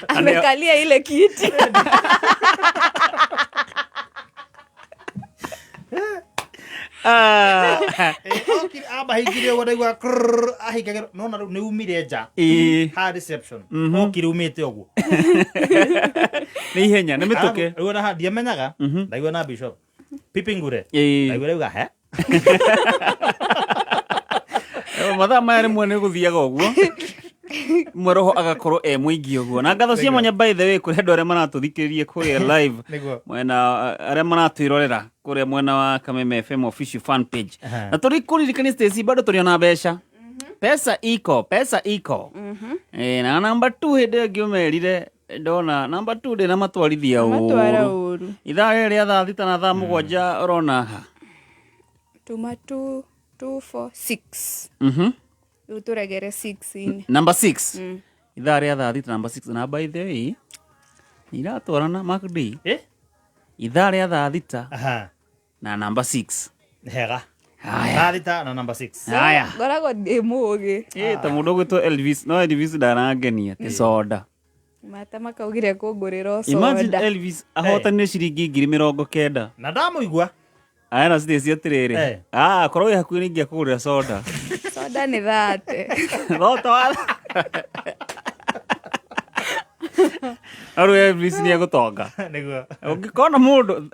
Amekalia ile kiti. Abahingire ũguo ndaigua ahingagĩrwo no na rĩu nĩ umire nja ha reception okire umĩte ũguo nĩ ihenya nĩ mĩtũke rĩu na ndiamenyaga ndaigua na Bishop Pipingure ndaigua rĩuga he mathaa maya rĩmwe nĩ gũthiaga ũguo mweroho agakorwo mũingĩ ũguo na ngatho cia mwanya by the way kũrĩ andũ arĩa maratũthikĩrĩria kũrĩa live mwena arĩa maratwĩrorera kũrĩa mwena wa Kameme FM official fan page na tũrĩkũririkania Stacy bado tũrĩ na mbeca pesa iko na number 2 hĩndĩ ngĩũmerire ndona number 2 ndĩ na matwarithia ũru ithaa rĩrĩa thaa thita na thaa mũgwanja ũrona ha tuma 2 4 6 turegere 6 ini number 6 ithaa rĩa thaa thita number 6 na by the way iratwarana Macdi ithaa rĩa thaa thita na number 6 hega thaa thita na number 6 haya ngoragwo ndĩ mũũgĩ ta mũndũ gwĩtwo Elvis no Elvis ndarangenia ti soda mata makaugire kũngũrĩra soda imagine Elvis ahotanire ciringi 90,000 na ndamũigua aya na Stacy atĩrĩrĩ korwo wĩ hakuhĩ ningĩ akũgũrĩra soda soda nĩ thate thota wa Aru Elvis ni agũtonga nĩguo ũngĩkona mũndũ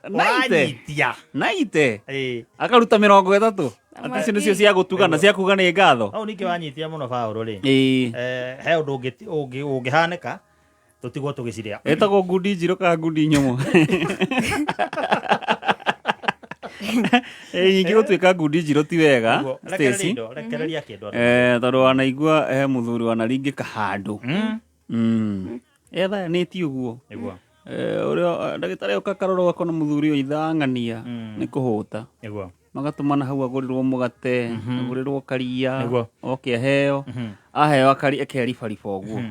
naite akaruta 30 ati icio nĩcio cia gũtuga na cia kuga nĩ ngatho au ningĩ wanyitia mũno Faũrũ rĩ he ũndũ ũngĩhanĩka tũtigwo tũgĩciria etagwo ngundi njirũ ka ngundi nyũmũ nyingĩ gũtuĩka ngundi njirũ ti wega Stacy tondũ wanaigua he mũthuri wanaringĩka handũ etha nĩ ti ũguo Urio ndagitari ukakarora gakona muthuri uyu ithang'ania ni kuhuta. Niguo. Magatumana hau agurirwo mugate, agurirwo karia, oke aheo. Aheo akari akeribariba uguo.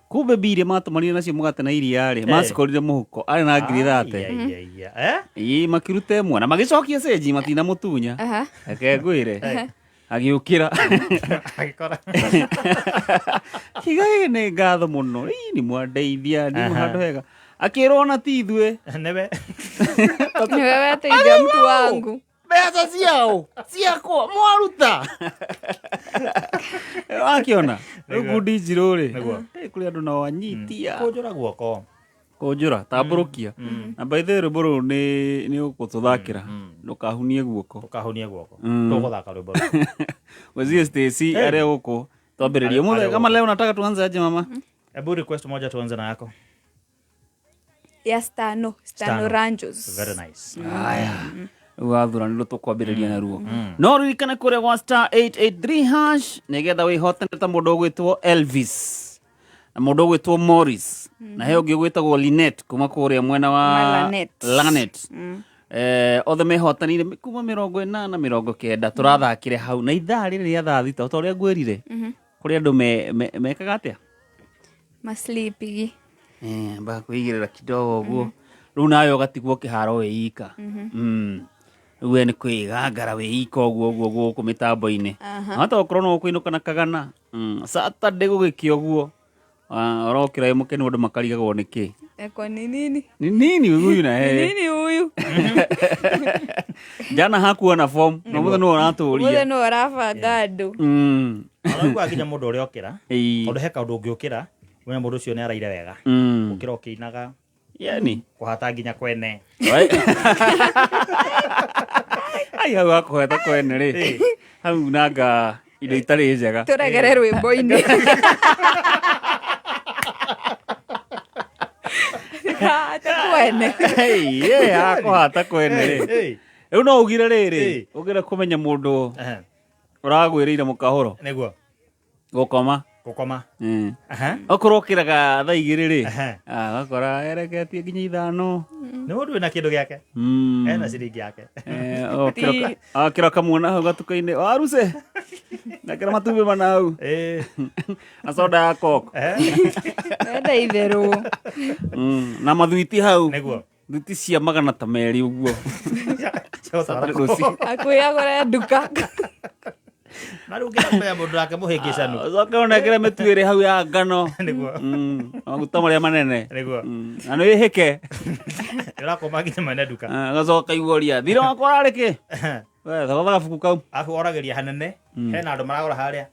Kumbe bire matumanire nacio mugate na iria ri macikorire muhuko ari na ngiri thate makirute mwana magicokia cenji matina mutunya akengwire agiukira agikora kigaye ne ngatho muno ni mwandeithia ni handu hega akirwo na tithwe nebe niwe teithia mtu wangu mbeca ciakwa mwaruta wakiona rugundi njiruri kuri andu no wanyitia kunjura guoko kunjura tamburukia na by the way ruburu ni ukututhakira ndukahunie guoko tuguthaka ruburu wazie Stacy are huko twambiririe muthe kama leo nataka tuanze aje mama hebu request moja tuanze na yako ya Stano Ranjos very nice haya wathuranirwo tukwambĩrĩria naruo no ririkane kũrĩa gwa star 883 hash nĩgetha wĩhotane ta mũndũ ũgwĩtwo Elvis na mũndũ ũgwĩtwo Morris na he ũngĩ ũgwĩtagwo Linet kuma kũrĩa mwena wa Lanet othe mehotanire kuma 80 na 90 tũrathakire hau na ithaa rĩrĩa thaa thita ta ũrĩa ngwĩrire kũrĩ andũ mekaga atĩa maslipigi mba kwĩigĩrĩra kidogo ũguo rĩu nawe ũgatigwo kĩharo wĩika uwe ni kwigangara wĩika ũguo gũkũ mĩtambo-inĩ hata okorwo no kũinũka na kagana Saturday gũgĩkĩa ũguo ũrokĩra mũkeni ũndũ makarigagwo nĩkĩ eko ni nini huyu na nini huyu jana hakuwa na form no mũthenya no ũratũria mũthenya no ũrabanga andũ araigua nginya mũndũ ũrĩa okĩra tondũ he kaũndũ ũngĩũkĩra wena mũndũ ũcio nĩ araire wega ũkĩra ũkĩinaga yani kuhata nginya kwene ai hau akoheta kwene ri hau nanga indo itarĩ njega turegere rwĩmbo-inĩ hata kwene akohata kwene ri rĩu no ugire rĩrĩ ũgĩre kũmenya mũndũ ũragwĩrĩire mũkahũro nĩguo gũkoma okorwo ũkĩraga thaa igĩrĩ rĩ gakora ereketie nginya 5 nĩ mũndũ wĩna kĩndũ gĩake ena ciringi yake akĩra kamuona hau gatuka-inĩ waruce nakĩra matumbĩ mana hau na soda ya Coke enda itherũ na mathuiti hau nĩguo thuiti cia 200 ũguo akwĩagũre nduka na rĩu ngĩramenya mũndũ wake mũhĩngĩcanu coke ũnengere mĩtu ĩrĩ hau ya ngano maguta marĩa manene na nĩ wĩhĩke ũrakoma nginya mene nduka gacoka igũria thirĩ wakwa ararĩ kĩ thogotha gabuku kau afu oragĩria hanene hena andũ maragũra harĩa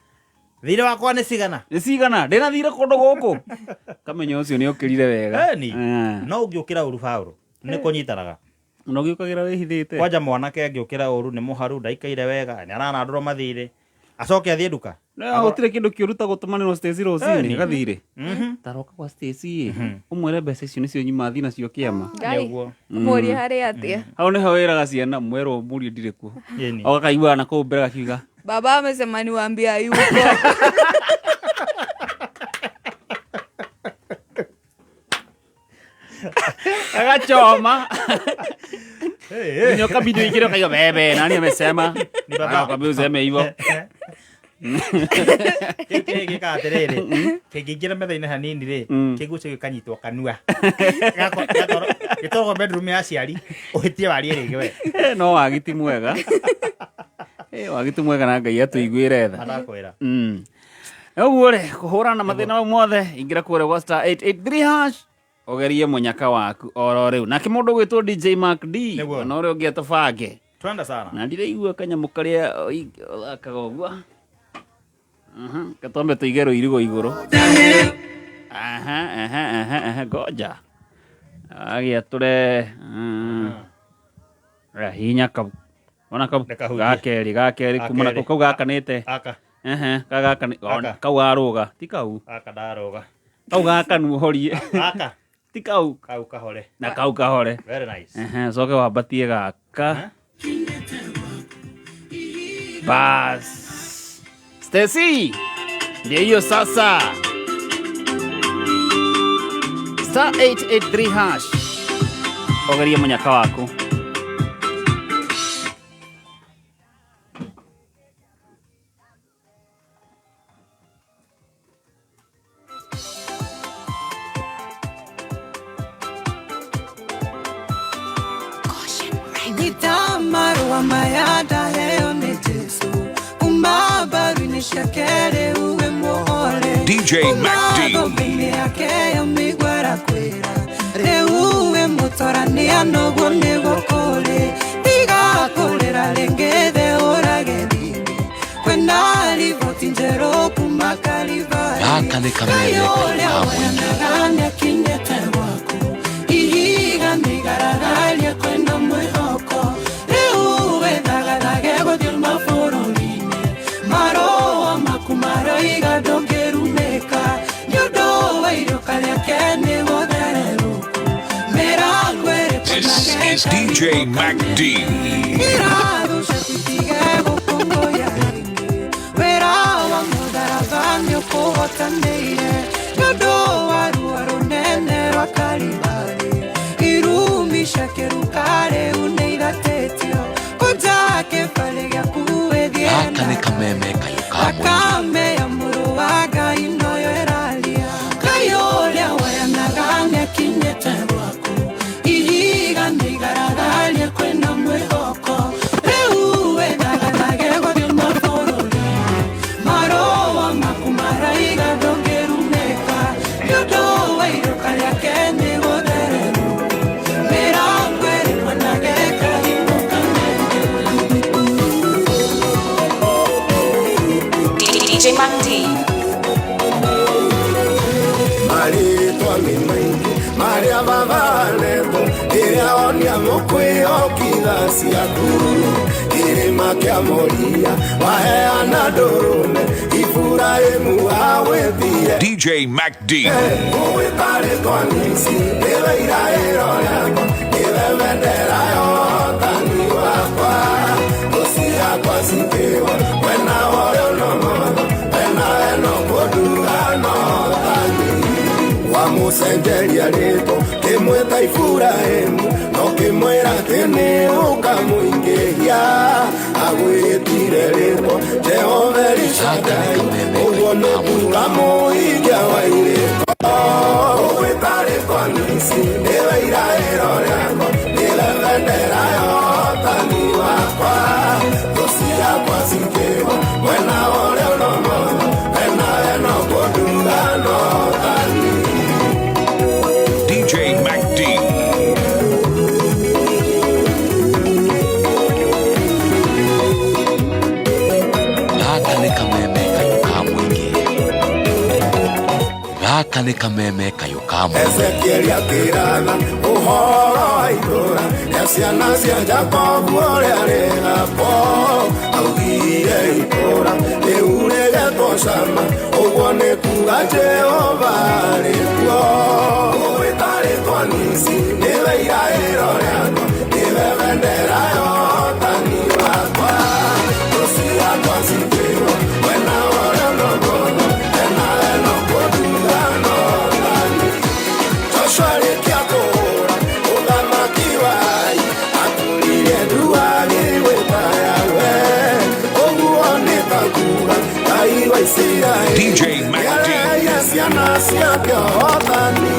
thirĩ wakwa nĩ cigana ndĩna thirĩ kũndũ gũkũ kamenya ũcio nĩ ũkĩrire wega no ũngĩũkĩra ũru Paũlũ nĩ kũnyitanaga no gĩũkagĩra wĩhithĩte kwanja mwanake angĩũkĩra ũru nĩ mũharu ndaikaire wega nĩ aranandũrwo mathirĩ acoke athiĩ nduka gũtirĩ kĩndũ kĩũru ta gũtũmanĩrwo Stacy rũcinĩ gathirĩ taroka gwa Stacy ũmwĩre mbeca icio nĩcio nyuma thiĩ nacio kĩama mũrie harĩa atĩa hau nĩho wĩraga ciana mwerwo mũrie ndirĩ kuo ogakaiguaga na kũu mbere gakiuga baba amesema niwaambie hayuko agachoma nyoka bidu ikiro kaiga bebe nani amesema ni baba akwambia useme hivyo gĩka atĩrĩrĩ kĩngĩingĩra metha-inĩ hanini rĩ kĩgucio gĩkanyitwo kanua gĩtwaragwo bedroom ya aciari ũhĩtie warie rĩngĩ we no wagiti mwega wagiti mwega na Ngai atũiguĩre tha adakwĩra ũguo rĩ kũhũrana na mathĩna mau mothe ingĩra kũrĩa gwa star 883 hash ũgerie mũnyaka waku oro rĩu nake mũndũ gwĩtwo DJ Mark D na ũrĩa ũngĩ atũbange twenda sana na ndĩraigua kanyamũ karĩa ũthakaga ũguo katombe tũige rũirigo igũrũ ngoja agĩatũre hinya kau ona kau gakerĩ kuma nako kau gakanĩte kau arũga ti kau ndarũga kau gakanu ũhorie ti kau kahore na kau kahore very nice coke wambatie gaka bas Stacy ndio hiyo sasa star 883 hash ogeria munyaka waku. Marua mayada heo ni Jesu Umabaru ni shakere uwe muhole DJ Mac D Umabobini yake umigwara kwera Uwe mutorani anogo nego kole Tiga kolera lengede oragedini Kwenda livoti njero kumakalivari Yakane kamele Kayole kinyete wako Ihiga nigaragalia kwenda mwehoko This is DJ Mac D. Yakane kameme kayokame ya muruwaga inoyo eralia kayole wayanagane kinyete wako ihiga nigaragalie kwenda mwehoko reuwe daganage godi maforoli marowa makumara iga dongerumeka yodo wairokalia kene godereru merangwere manageka DJ Mac D. Marito mi maingi, Maria Bavalebo, Iria onia mokweo kidasi akuru, Irima kia moria, waheana dorome, Ifurahimu awe bie. DJ Mac D. Uwe pare kwanisi, Iwe iraero yako, Iwe vendera yotani wakwa, Osia kwa sipewa, Wena oyo no modo, Wena eno kodura no tani. Wamusengeria rito, Kimweta Ifurahimu, No kimwera kene ukamuingeria, Agwitire rito, Jehova Elishadai, Ugo no kuramuigia wairito. Uwe pare kwanisi, Iwe iraero yako, Iwe vendera yotani wakwa, Osia kwa sipewa, Wena oyo no modo, Wena eno kodura no tani. DJ Mac D. Yakane kameme kayuka mwingi. Yakane kameme kayuka mwingi. Ezekiel yakirana uhoro aigura Esiana cia Jacobu oria rigapo augire ikura riurege toshama uguo ni kuga Jehova rikuo Uwitari twanisi niwe irairo riako niwe vendera yotani wakwa Rusia twasikiwa wena orio no gono ena eno kodura no tani Joshua rikiakura uthamaki wai aturirie nduagi gwita yawe uguo ni takuga Ngai wa Isiraeli DJ Mac D. Ciana ciake othani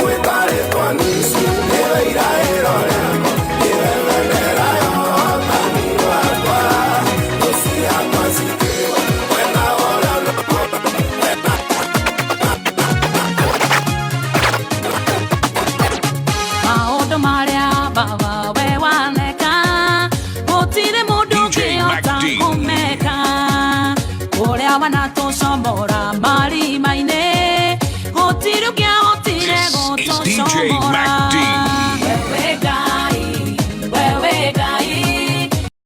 Uwitari twanisi niwe irairo riako niwe vendera yotani wakwa Rusia twasikiwa wena orio no Maundu maria baba we waneka gutire mundu ngihota kumeka uria wanatucomora marima-ini gutire ungihotire gutucomora